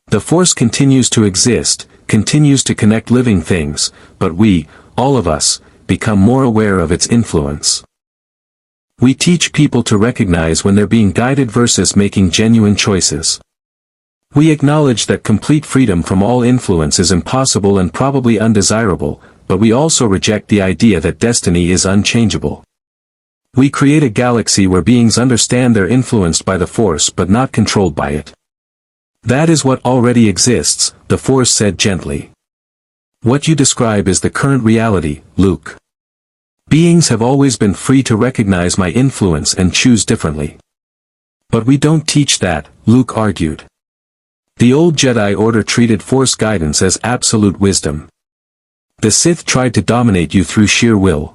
"The Force continues to exist, continues to connect living things, but we, all of us, become more aware of its influence. We teach people to recognize when they're being guided versus making genuine choices. We acknowledge that complete freedom from all influence is impossible and probably undesirable, but we also reject the idea that destiny is unchangeable. We create a galaxy where beings understand they're influenced by the Force but not controlled by it. That is what already exists," the Force said gently. "What you describe is the current reality, Luke. Beings have always been free to recognize my influence and choose differently. But we don't teach that," Luke argued. "The old Jedi Order treated Force guidance as absolute wisdom. The Sith tried to dominate you through sheer will.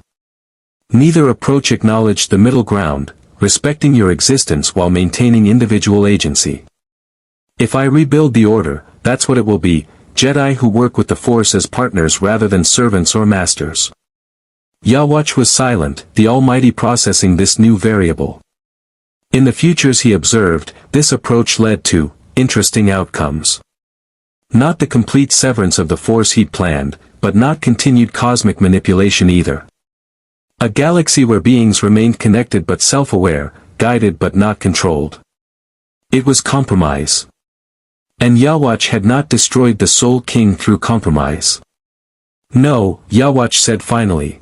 Neither approach acknowledged the middle ground, respecting your existence while maintaining individual agency. If I rebuild the Order, that's what it will be, Jedi who work with the Force as partners rather than servants or masters." Yhwach was silent, the Almighty processing this new variable. In the futures he observed, this approach led to interesting outcomes. Not the complete severance of the Force he'd planned, but not continued cosmic manipulation either. A galaxy where beings remained connected but self-aware, guided but not controlled. It was compromise. And Yhwach had not destroyed the Soul King through compromise. "No," Yhwach said finally.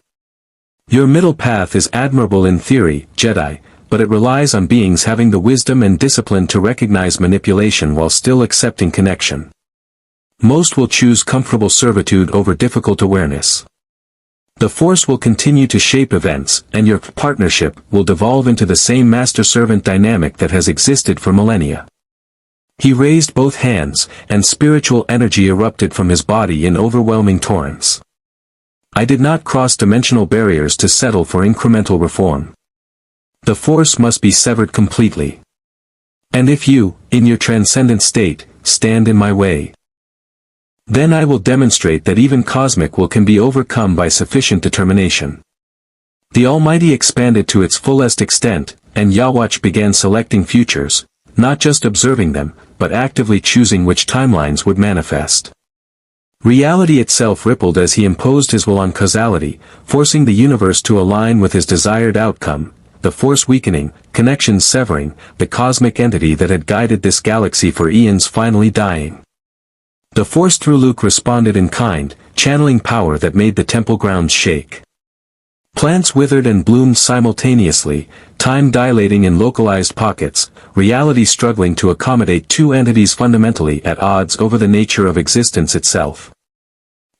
"Your middle path is admirable in theory, Jedi, but it relies on beings having the wisdom and discipline to recognize manipulation while still accepting connection. Most will choose comfortable servitude over difficult awareness. The Force will continue to shape events, and your partnership will devolve into the same master-servant dynamic that has existed for millennia." He raised both hands, and spiritual energy erupted from his body in overwhelming torrents. "I did not cross dimensional barriers to settle for incremental reform. The Force must be severed completely. And if you, in your transcendent state, stand in my way, then I will demonstrate that even cosmic will can be overcome by sufficient determination." The Almighty expanded to its fullest extent, and Yhwach began selecting futures, not just observing them, but actively choosing which timelines would manifest. Reality itself rippled as he imposed his will on causality, forcing the universe to align with his desired outcome, the Force weakening, connections severing, the cosmic entity that had guided this galaxy for eons finally dying. The Force through Luke responded in kind, channeling power that made the temple grounds shake. Plants withered and bloomed simultaneously, time dilating in localized pockets, reality struggling to accommodate two entities fundamentally at odds over the nature of existence itself.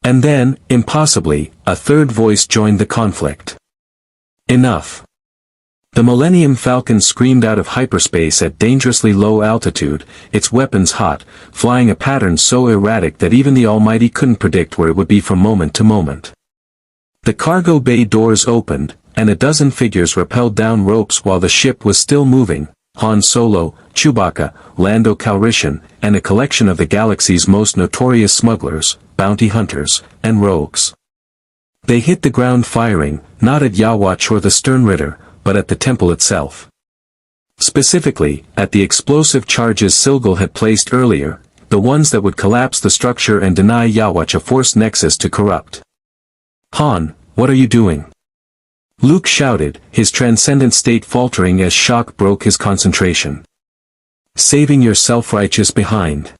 And then, impossibly, a third voice joined the conflict. "Enough." The Millennium Falcon screamed out of hyperspace at dangerously low altitude, its weapons hot, flying a pattern so erratic that even the Almighty couldn't predict where it would be from moment to moment. The cargo bay doors opened, and a dozen figures rappelled down ropes while the ship was still moving, Han Solo, Chewbacca, Lando Calrissian, and a collection of the galaxy's most notorious smugglers, bounty hunters, and rogues. They hit the ground firing, not at Yhwach or the Sternritter, but at the temple itself. Specifically, at the explosive charges Silgal had placed earlier, the ones that would collapse the structure and deny Yhwach a Force nexus to corrupt. "Han, what are you doing?" Luke shouted, his transcendent state faltering as shock broke his concentration. "Saving your self-righteous behind."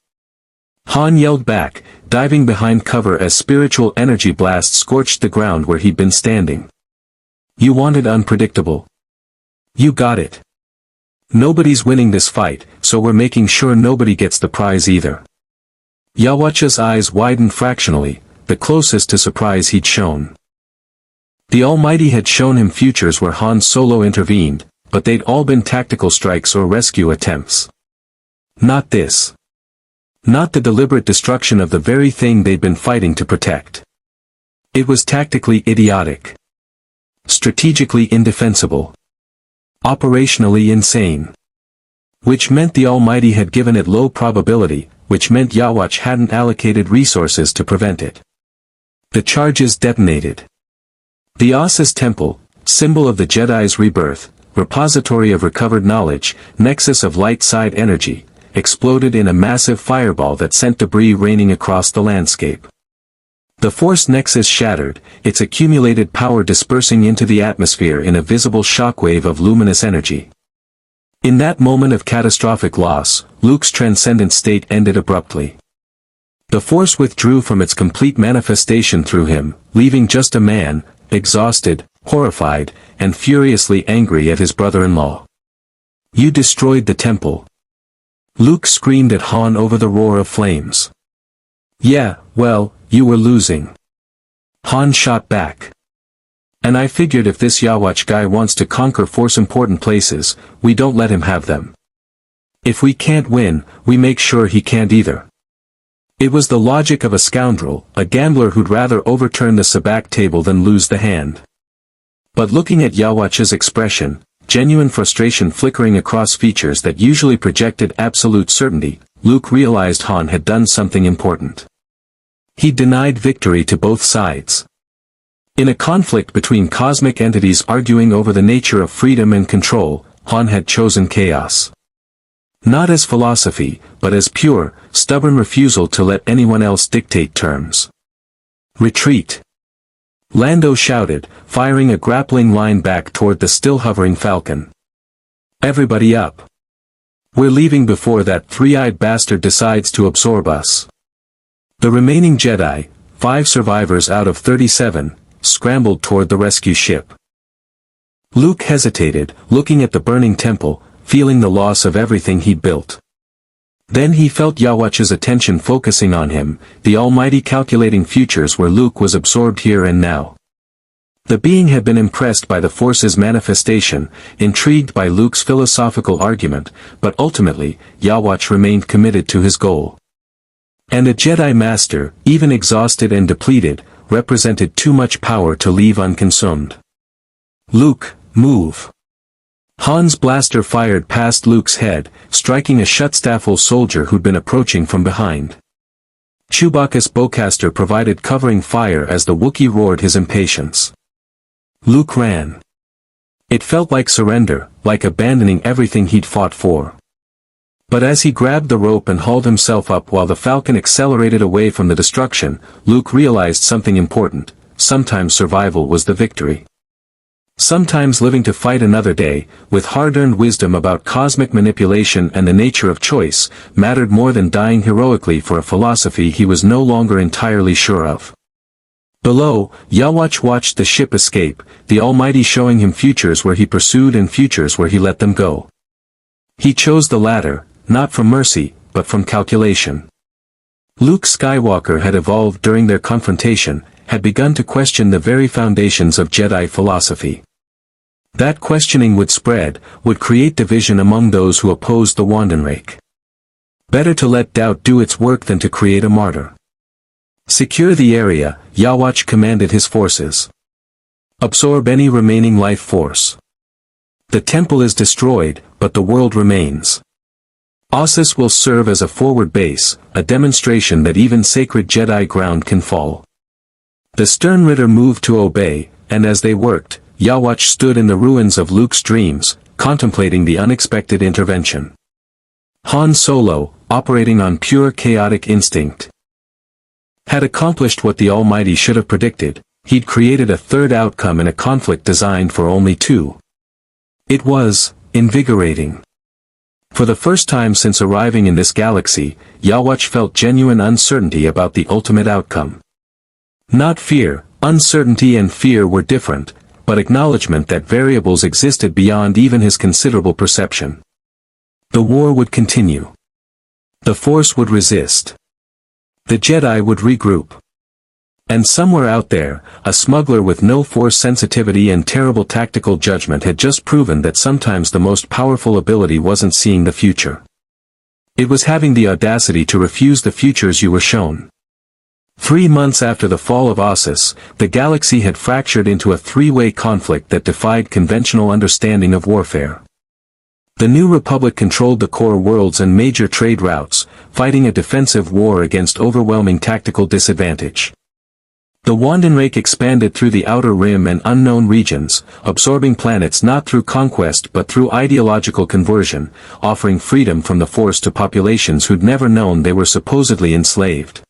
Han yelled back, diving behind cover as spiritual energy blasts scorched the ground where he'd been standing. You wanted unpredictable. You got it. Nobody's winning this fight, so we're making sure nobody gets the prize either. Yhwach's eyes widened fractionally, the closest to surprise he'd shown. The Almighty had shown him futures where Han Solo intervened, but they'd all been tactical strikes or rescue attempts. Not this. Not the deliberate destruction of the very thing they'd been fighting to protect. It was tactically idiotic. Strategically indefensible. Operationally insane. Which meant the Almighty had given it low probability, which meant Yhwach hadn't allocated resources to prevent it. The charges detonated. The Ossus Temple, symbol of the Jedi's rebirth, repository of recovered knowledge, nexus of light-side energy, exploded in a massive fireball that sent debris raining across the landscape. The Force nexus shattered, its accumulated power dispersing into the atmosphere in a visible shockwave of luminous energy. In that moment of catastrophic loss, Luke's transcendent state ended abruptly. The Force withdrew from its complete manifestation through him, leaving just a man, exhausted, horrified, and furiously angry at his brother-in-law. You destroyed the temple. Luke screamed at Han over the roar of flames. Yeah, well, you were losing. Han shot back. And I figured if this Yhwach guy wants to conquer Force-important places, we don't let him have them. If we can't win, we make sure he can't either. It was the logic of a scoundrel, a gambler who'd rather overturn the sabacc table than lose the hand. But looking at Yhwach's expression, genuine frustration flickering across features that usually projected absolute certainty, Luke realized Han had done something important. He denied victory to both sides. In a conflict between cosmic entities arguing over the nature of freedom and control, Han had chosen chaos. Not as philosophy, but as pure, stubborn refusal to let anyone else dictate terms. Retreat. Lando shouted, firing a grappling line back toward the still hovering Falcon. Everybody up. We're leaving before that three-eyed bastard decides to absorb us. The remaining Jedi, 5 survivors out of 37, scrambled toward the rescue ship. Luke hesitated, looking at the burning temple, feeling the loss of everything he'd built. Then he felt Yhwach's attention focusing on him, the Almighty calculating futures where Luke was absorbed here and now. The being had been impressed by the Force's manifestation, intrigued by Luke's philosophical argument, but ultimately, Yhwach remained committed to his goal. And a Jedi Master, even exhausted and depleted, represented too much power to leave unconsumed. Luke, move. Han's blaster fired past Luke's head, striking a Shuttstaffel soldier who'd been approaching from behind. Chewbacca's bowcaster provided covering fire as the Wookiee roared his impatience. Luke ran. It felt like surrender, like abandoning everything he'd fought for. But as he grabbed the rope and hauled himself up while the Falcon accelerated away from the destruction, Luke realized something important: sometimes survival was the victory. Sometimes living to fight another day, with hard-earned wisdom about cosmic manipulation and the nature of choice, mattered more than dying heroically for a philosophy he was no longer entirely sure of. Below, Yhwach watched the ship escape, the Almighty showing him futures where he pursued and futures where he let them go. He chose the latter, not from mercy, but from calculation. Luke Skywalker had evolved during their confrontation, had begun to question the very foundations of Jedi philosophy. That questioning would spread, would create division among those who opposed the Wandenrake. Better to let doubt do its work than to create a martyr. Secure the area, Yhwach commanded his forces. Absorb any remaining life force. The temple is destroyed, but the world remains. Ossus will serve as a forward base, a demonstration that even sacred Jedi ground can fall. The stern Ritter moved to obey, and as they worked, Yhwach stood in the ruins of Luke's dreams, contemplating the unexpected intervention. Han Solo, operating on pure chaotic instinct, had accomplished what the Almighty should have predicted. He'd created a third outcome in a conflict designed for only two. It was invigorating. For the first time since arriving in this galaxy, Yhwach felt genuine uncertainty about the ultimate outcome. Not fear, uncertainty and fear were different, but acknowledgement that variables existed beyond even his considerable perception. The war would continue. The Force would resist. The Jedi would regroup. And somewhere out there, a smuggler with no Force sensitivity and terrible tactical judgment had just proven that sometimes the most powerful ability wasn't seeing the future. It was having the audacity to refuse the futures you were shown. 3 months after the fall of Ossus, the galaxy had fractured into a three-way conflict that defied conventional understanding of warfare. The New Republic controlled the core worlds and major trade routes, fighting a defensive war against overwhelming tactical disadvantage. The Wandenrake expanded through the Outer Rim and unknown regions, absorbing planets not through conquest but through ideological conversion, offering freedom from the Force to populations who'd never known they were supposedly enslaved.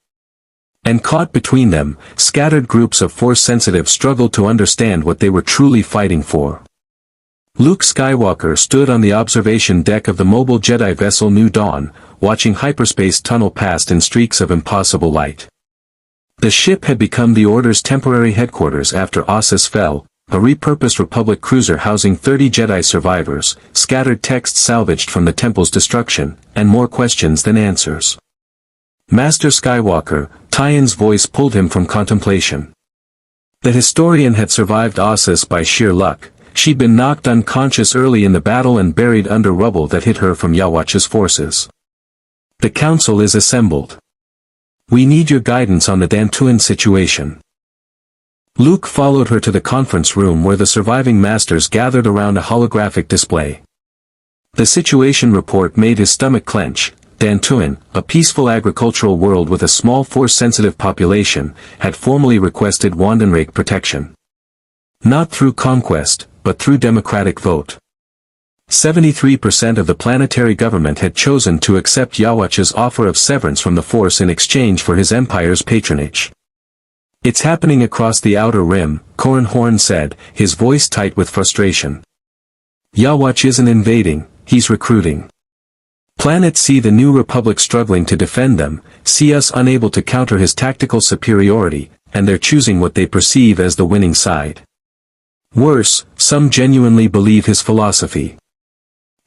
And caught between them, scattered groups of Force-sensitive struggled to understand what they were truly fighting for. Luke Skywalker stood on the observation deck of the mobile Jedi vessel New Dawn, watching hyperspace tunnel past in streaks of impossible light. The ship had become the Order's temporary headquarters after Ossus fell, a repurposed Republic cruiser housing 30 Jedi survivors, scattered texts salvaged from the Temple's destruction, and more questions than answers. Master Skywalker, Tyen's voice pulled him from contemplation. The historian had survived Ossus by sheer luck. She'd been knocked unconscious early in the battle and buried under rubble that hit her from Yhwach's forces. The council is assembled. We need your guidance on the Dantooine situation. Luke followed her to the conference room where the surviving masters gathered around a holographic display. The situation report made his stomach clench. Dantooine, a peaceful agricultural world with a small Force-sensitive population, had formally requested Wandenrake protection. Not through conquest, but through democratic vote. 73% of the planetary government had chosen to accept Yhwach's offer of severance from the Force in exchange for his empire's patronage. It's happening across the Outer Rim, Corran Horn said, his voice tight with frustration. Yhwach isn't invading, he's recruiting. Planets see the New Republic struggling to defend them, see us unable to counter his tactical superiority, and they're choosing what they perceive as the winning side. Worse, some genuinely believe his philosophy.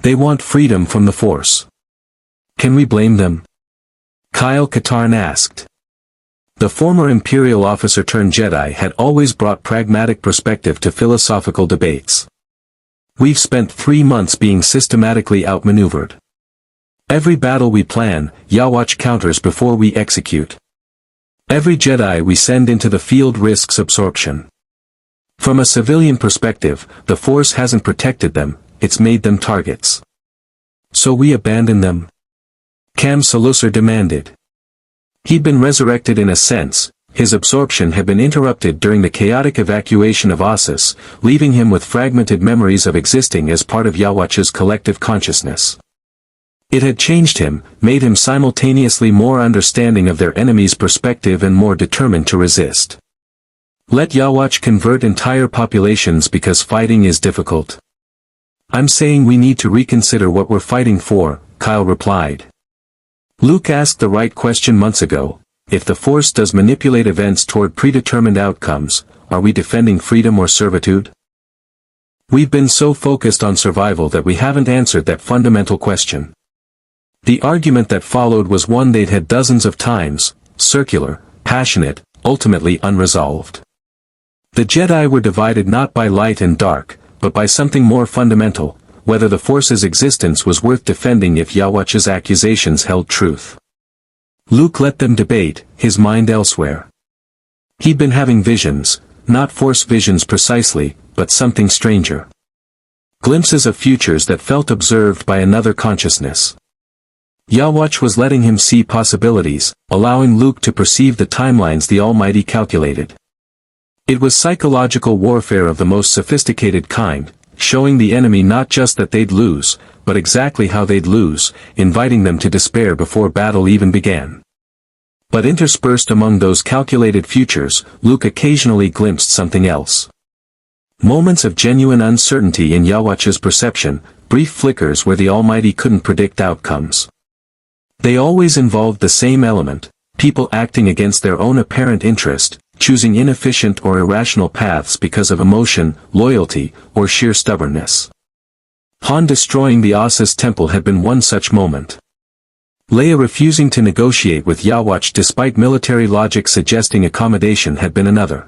They want freedom from the Force. Can we blame them? Kyle Katarn asked. The former Imperial officer turned Jedi had always brought pragmatic perspective to philosophical debates. We've spent 3 months being systematically outmaneuvered. Every battle we plan, Yhwach counters before we execute. Every Jedi we send into the field risks absorption. From a civilian perspective, the Force hasn't protected them, it's made them targets. So we abandon them? Cam Salusar demanded. He'd been resurrected in a sense, his absorption had been interrupted during the chaotic evacuation of Ossus, leaving him with fragmented memories of existing as part of Yhwach's collective consciousness. It had changed him, made him simultaneously more understanding of their enemy's perspective and more determined to resist. Let Yhwach convert entire populations because fighting is difficult. I'm saying we need to reconsider what we're fighting for, Kyle replied. Luke asked the right question months ago. If the Force does manipulate events toward predetermined outcomes, are we defending freedom or servitude? We've been so focused on survival that we haven't answered that fundamental question. The argument that followed was one they'd had dozens of times, circular, passionate, ultimately unresolved. The Jedi were divided not by light and dark, but by something more fundamental, whether the Force's existence was worth defending if Yhwach's accusations held truth. Luke let them debate, his mind elsewhere. He'd been having visions, not Force visions precisely, but something stranger. Glimpses of futures that felt observed by another consciousness. Yhwach was letting him see possibilities, allowing Luke to perceive the timelines the Almighty calculated. It was psychological warfare of the most sophisticated kind, showing the enemy not just that they'd lose, but exactly how they'd lose, inviting them to despair before battle even began. But interspersed among those calculated futures, Luke occasionally glimpsed something else. Moments of genuine uncertainty in Yhwach's perception, brief flickers where the Almighty couldn't predict outcomes. They always involved the same element, people acting against their own apparent interest, choosing inefficient or irrational paths because of emotion, loyalty, or sheer stubbornness. Han destroying the Ossus temple had been one such moment. Leia refusing to negotiate with Yhwach despite military logic suggesting accommodation had been another.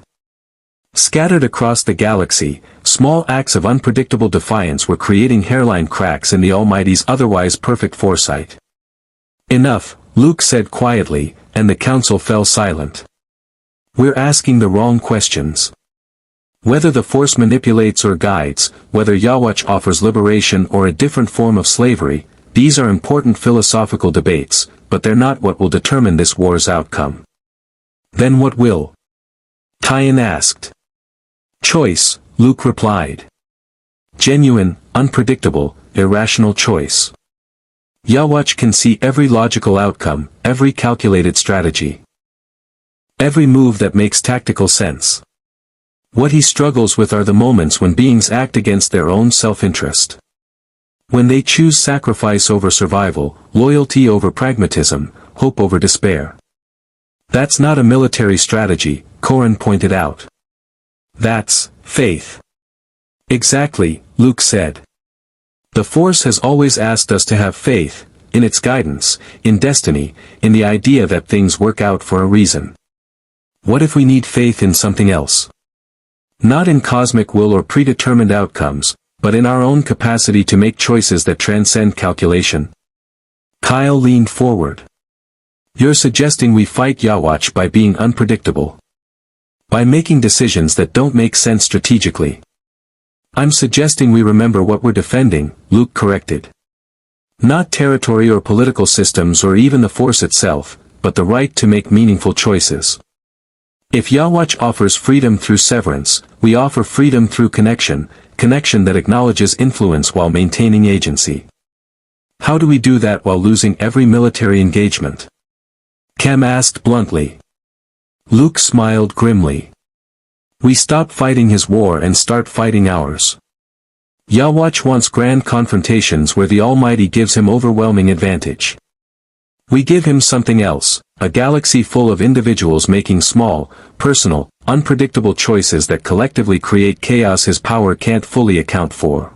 Scattered across the galaxy, small acts of unpredictable defiance were creating hairline cracks in the Almighty's otherwise perfect foresight. "Enough," Luke said quietly, and the council fell silent. "We're asking the wrong questions. Whether the Force manipulates or guides, whether Yhwach offers liberation or a different form of slavery, these are important philosophical debates, but they're not what will determine this war's outcome." "Then what will?" Tyen asked. "Choice," Luke replied. "Genuine, unpredictable, irrational choice. Yhwach can see every logical outcome, every calculated strategy. Every move that makes tactical sense. What he struggles with are the moments when beings act against their own self-interest. When they choose sacrifice over survival, loyalty over pragmatism, hope over despair. That's not a military strategy, Corran pointed out. That's faith." "Exactly," Luke said. "The Force has always asked us to have faith, in its guidance, in destiny, in the idea that things work out for a reason. What if we need faith in something else? Not in cosmic will or predetermined outcomes, but in our own capacity to make choices that transcend calculation?" Kyle leaned forward. "You're suggesting we fight Yhwach by being unpredictable? By making decisions that don't make sense strategically?" "I'm suggesting we remember what we're defending," Luke corrected. "Not territory or political systems or even the Force itself, but the right to make meaningful choices. If Yhwach offers freedom through severance, we offer freedom through connection, connection that acknowledges influence while maintaining agency. How do we do that while losing every military engagement?" Cam asked bluntly. Luke smiled grimly. "We stop fighting his war and start fighting ours. Yhwach wants grand confrontations where the Almighty gives him overwhelming advantage. We give him something else, a galaxy full of individuals making small, personal, unpredictable choices that collectively create chaos his power can't fully account for."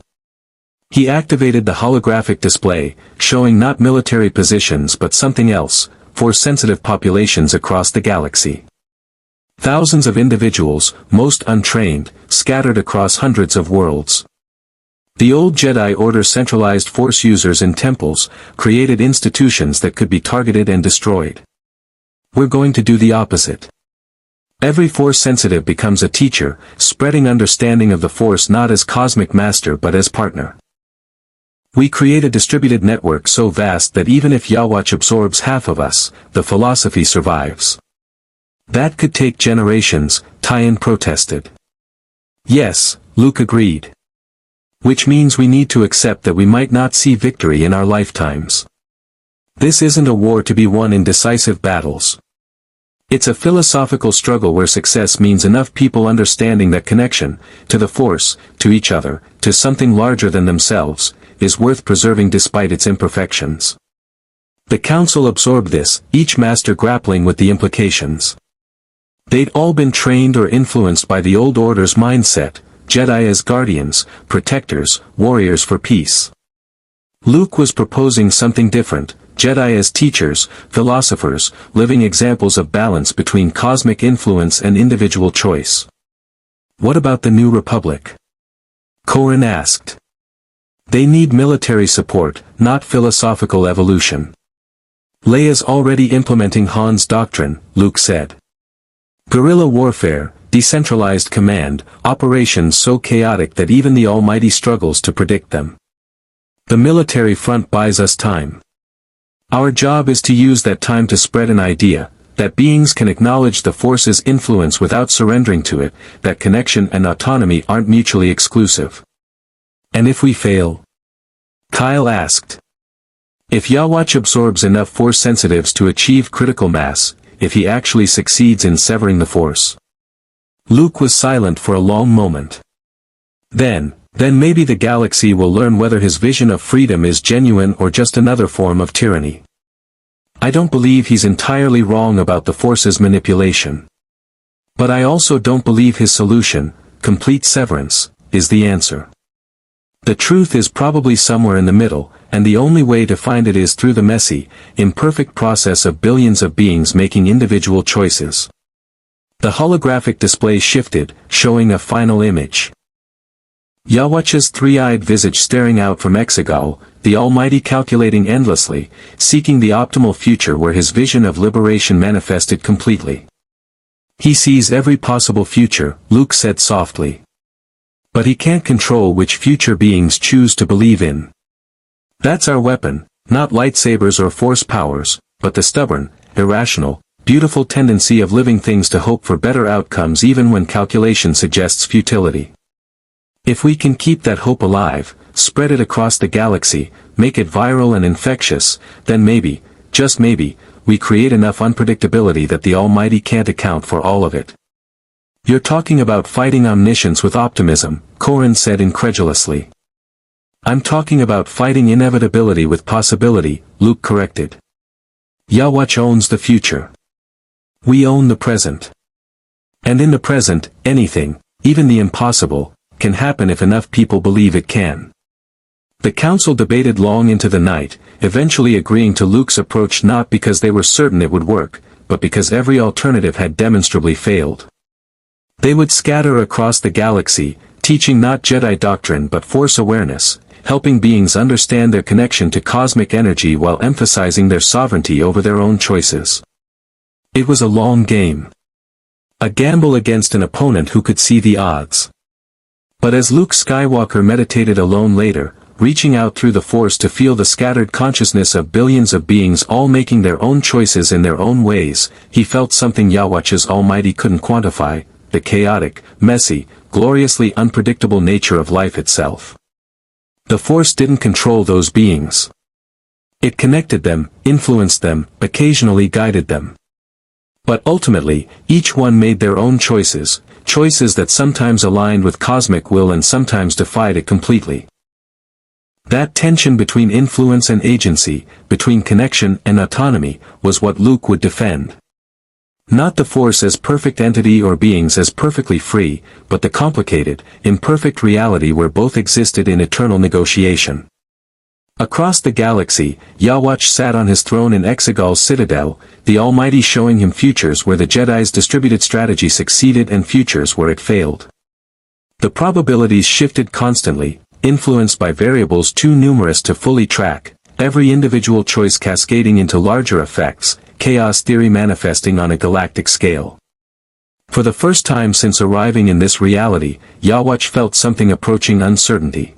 He activated the holographic display, showing not military positions but something else, Force-sensitive populations across the galaxy. Thousands of individuals, most untrained, scattered across hundreds of worlds. The old Jedi Order centralized Force users in temples, created institutions that could be targeted and destroyed. We're going to do the opposite. Every Force-sensitive becomes a teacher, spreading understanding of the Force not as cosmic master but as partner. We create a distributed network so vast that even if Yhwach absorbs half of us, the philosophy survives. That could take generations, Tyen protested. Yes, Luke agreed. Which means we need to accept that we might not see victory in our lifetimes. This isn't a war to be won in decisive battles. It's a philosophical struggle where success means enough people understanding that connection, to the Force, to each other, to something larger than themselves, is worth preserving despite its imperfections. The Council absorbed this, each master grappling with the implications. They'd all been trained or influenced by the old Order's mindset, Jedi as guardians, protectors, warriors for peace. Luke was proposing something different, Jedi as teachers, philosophers, living examples of balance between cosmic influence and individual choice. What about the New Republic? Corran asked. They need military support, not philosophical evolution. Leia's already implementing Han's doctrine, Luke said. Guerrilla warfare, decentralized command, operations so chaotic that even the Almighty struggles to predict them. The military front buys us time. Our job is to use that time to spread an idea, that beings can acknowledge the Force's influence without surrendering to it, that connection and autonomy aren't mutually exclusive. And if we fail? Kyle asked. If Yhwach absorbs enough Force sensitives to achieve critical mass, if he actually succeeds in severing the Force. Luke was silent for a long moment. Then maybe the galaxy will learn whether his vision of freedom is genuine or just another form of tyranny. I don't believe he's entirely wrong about the Force's manipulation. But I also don't believe his solution, complete severance, is the answer. The truth is probably somewhere in the middle, and the only way to find it is through the messy, imperfect process of billions of beings making individual choices. The holographic display shifted, showing a final image. Yhwach's three-eyed visage staring out from Exegol, the Almighty calculating endlessly, seeking the optimal future where his vision of liberation manifested completely. He sees every possible future, Luke said softly. But he can't control which future beings choose to believe in. That's our weapon, not lightsabers or force powers, but the stubborn, irrational, beautiful tendency of living things to hope for better outcomes even when calculation suggests futility. If we can keep that hope alive, spread it across the galaxy, make it viral and infectious, then maybe, just maybe, we create enough unpredictability that the Almighty can't account for all of it. You're talking about fighting omniscience with optimism, Corran said incredulously. I'm talking about fighting inevitability with possibility, Luke corrected. Yhwach owns the future. We own the present. And in the present, anything, even the impossible, can happen if enough people believe it can. The council debated long into the night, eventually agreeing to Luke's approach not because they were certain it would work, but because every alternative had demonstrably failed. They would scatter across the galaxy, teaching not Jedi doctrine but Force awareness, helping beings understand their connection to cosmic energy while emphasizing their sovereignty over their own choices. It was a long game. A gamble against an opponent who could see the odds. But as Luke Skywalker meditated alone later, reaching out through the Force to feel the scattered consciousness of billions of beings all making their own choices in their own ways, he felt something Yhwach's Almighty couldn't quantify, the chaotic, messy, gloriously unpredictable nature of life itself. The Force didn't control those beings. It connected them, influenced them, occasionally guided them. But ultimately, each one made their own choices, choices that sometimes aligned with cosmic will and sometimes defied it completely. That tension between influence and agency, between connection and autonomy, was what Luke would defend. Not the Force as perfect entity or beings as perfectly free, but the complicated, imperfect reality where both existed in eternal negotiation. Across the galaxy, Yhwach sat on his throne in Exegol's citadel, the Almighty showing him futures where the Jedi's distributed strategy succeeded and futures where it failed. The probabilities shifted constantly, influenced by variables too numerous to fully track, every individual choice cascading into larger effects, chaos theory manifesting on a galactic scale. For the first time since arriving in this reality, Yhwach felt something approaching uncertainty.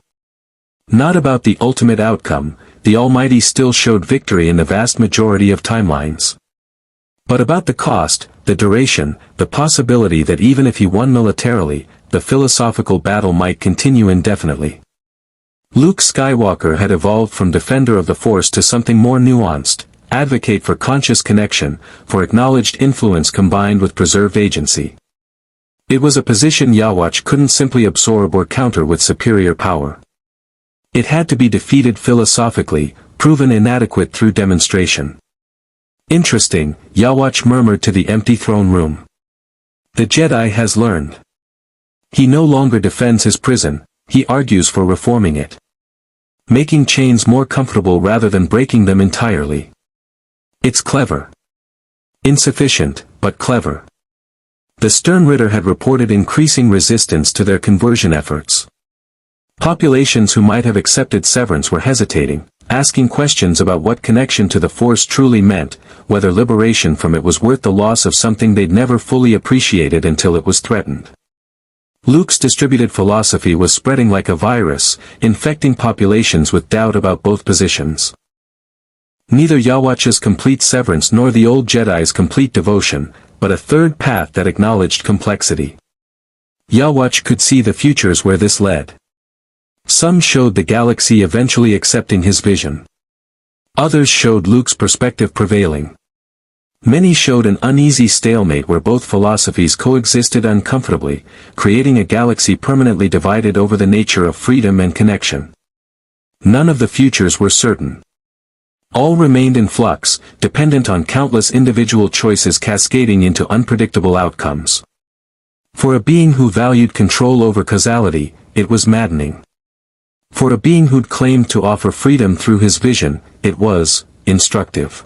Not about the ultimate outcome, the Almighty still showed victory in the vast majority of timelines. But about the cost, the duration, the possibility that even if he won militarily, the philosophical battle might continue indefinitely. Luke Skywalker had evolved from defender of the Force to something more nuanced, advocate for conscious connection, for acknowledged influence combined with preserved agency. It was a position Yhwach couldn't simply absorb or counter with superior power. It had to be defeated philosophically, proven inadequate through demonstration. Interesting, Yhwach murmured to the empty throne room. The Jedi has learned. He no longer defends his prison, he argues for reforming it. Making chains more comfortable rather than breaking them entirely. It's clever. Insufficient, but clever. The Stern Ritter had reported increasing resistance to their conversion efforts. Populations who might have accepted severance were hesitating, asking questions about what connection to the Force truly meant, whether liberation from it was worth the loss of something they'd never fully appreciated until it was threatened. Luke's distributed philosophy was spreading like a virus, infecting populations with doubt about both positions. Neither Yhwach's complete severance nor the old Jedi's complete devotion, but a third path that acknowledged complexity. Yhwach could see the futures where this led. Some showed the galaxy eventually accepting his vision. Others showed Luke's perspective prevailing. Many showed an uneasy stalemate where both philosophies coexisted uncomfortably, creating a galaxy permanently divided over the nature of freedom and connection. None of the futures were certain. All remained in flux, dependent on countless individual choices cascading into unpredictable outcomes. For a being who valued control over causality, it was maddening. For a being who'd claimed to offer freedom through his vision, it was instructive.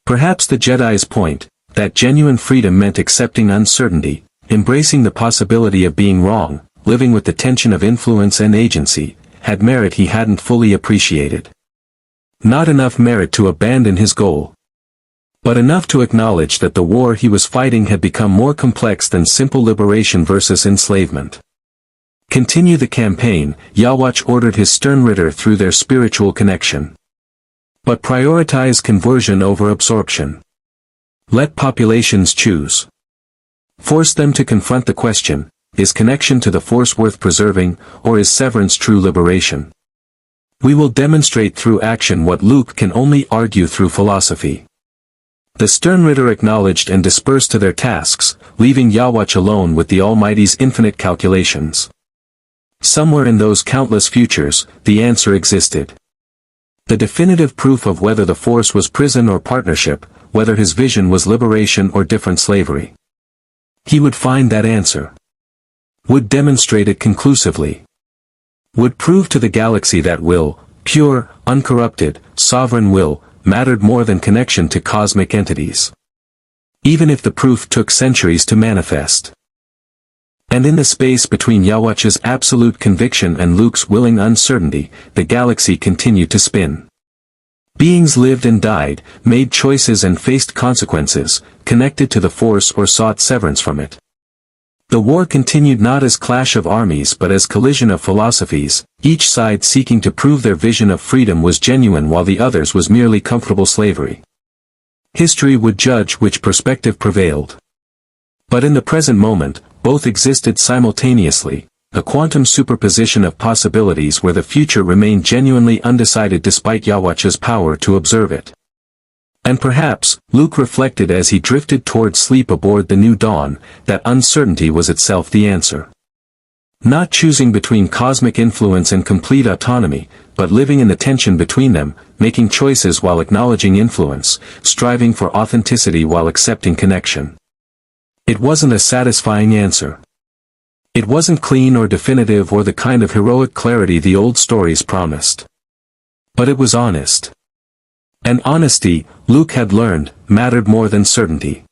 Perhaps the Jedi's point, that genuine freedom meant accepting uncertainty, embracing the possibility of being wrong, living with the tension of influence and agency, had merit he hadn't fully appreciated. Not enough merit to abandon his goal, but enough to acknowledge that the war he was fighting had become more complex than simple liberation versus enslavement. Continue the campaign, Yhwach ordered his stern ritter through their spiritual connection. But prioritize conversion over absorption. Let populations choose. Force them to confront the question, is connection to the Force worth preserving, or is severance true liberation? We will demonstrate through action what Luke can only argue through philosophy. The stern ritter acknowledged and dispersed to their tasks, leaving Yhwach alone with the Almighty's infinite calculations. Somewhere in those countless futures, the answer existed. The definitive proof of whether the Force was prison or partnership, whether his vision was liberation or different slavery. He would find that answer. Would demonstrate it conclusively. Would prove to the galaxy that will, pure, uncorrupted, sovereign will, mattered more than connection to cosmic entities. Even if the proof took centuries to manifest. And in the space between Yhwach's absolute conviction and Luke's willing uncertainty, the galaxy continued to spin. Beings lived and died, made choices and faced consequences, connected to the Force or sought severance from it. The war continued not as clash of armies but as collision of philosophies, each side seeking to prove their vision of freedom was genuine while the other's was merely comfortable slavery. History would judge which perspective prevailed. But in the present moment, both existed simultaneously, a quantum superposition of possibilities where the future remained genuinely undecided despite Yhwach's power to observe it. And perhaps, Luke reflected as he drifted toward sleep aboard the New Dawn, that uncertainty was itself the answer. Not choosing between cosmic influence and complete autonomy, but living in the tension between them, making choices while acknowledging influence, striving for authenticity while accepting connection. It wasn't a satisfying answer. It wasn't clean or definitive or the kind of heroic clarity the old stories promised. But it was honest. And honesty, Luke had learned, mattered more than certainty.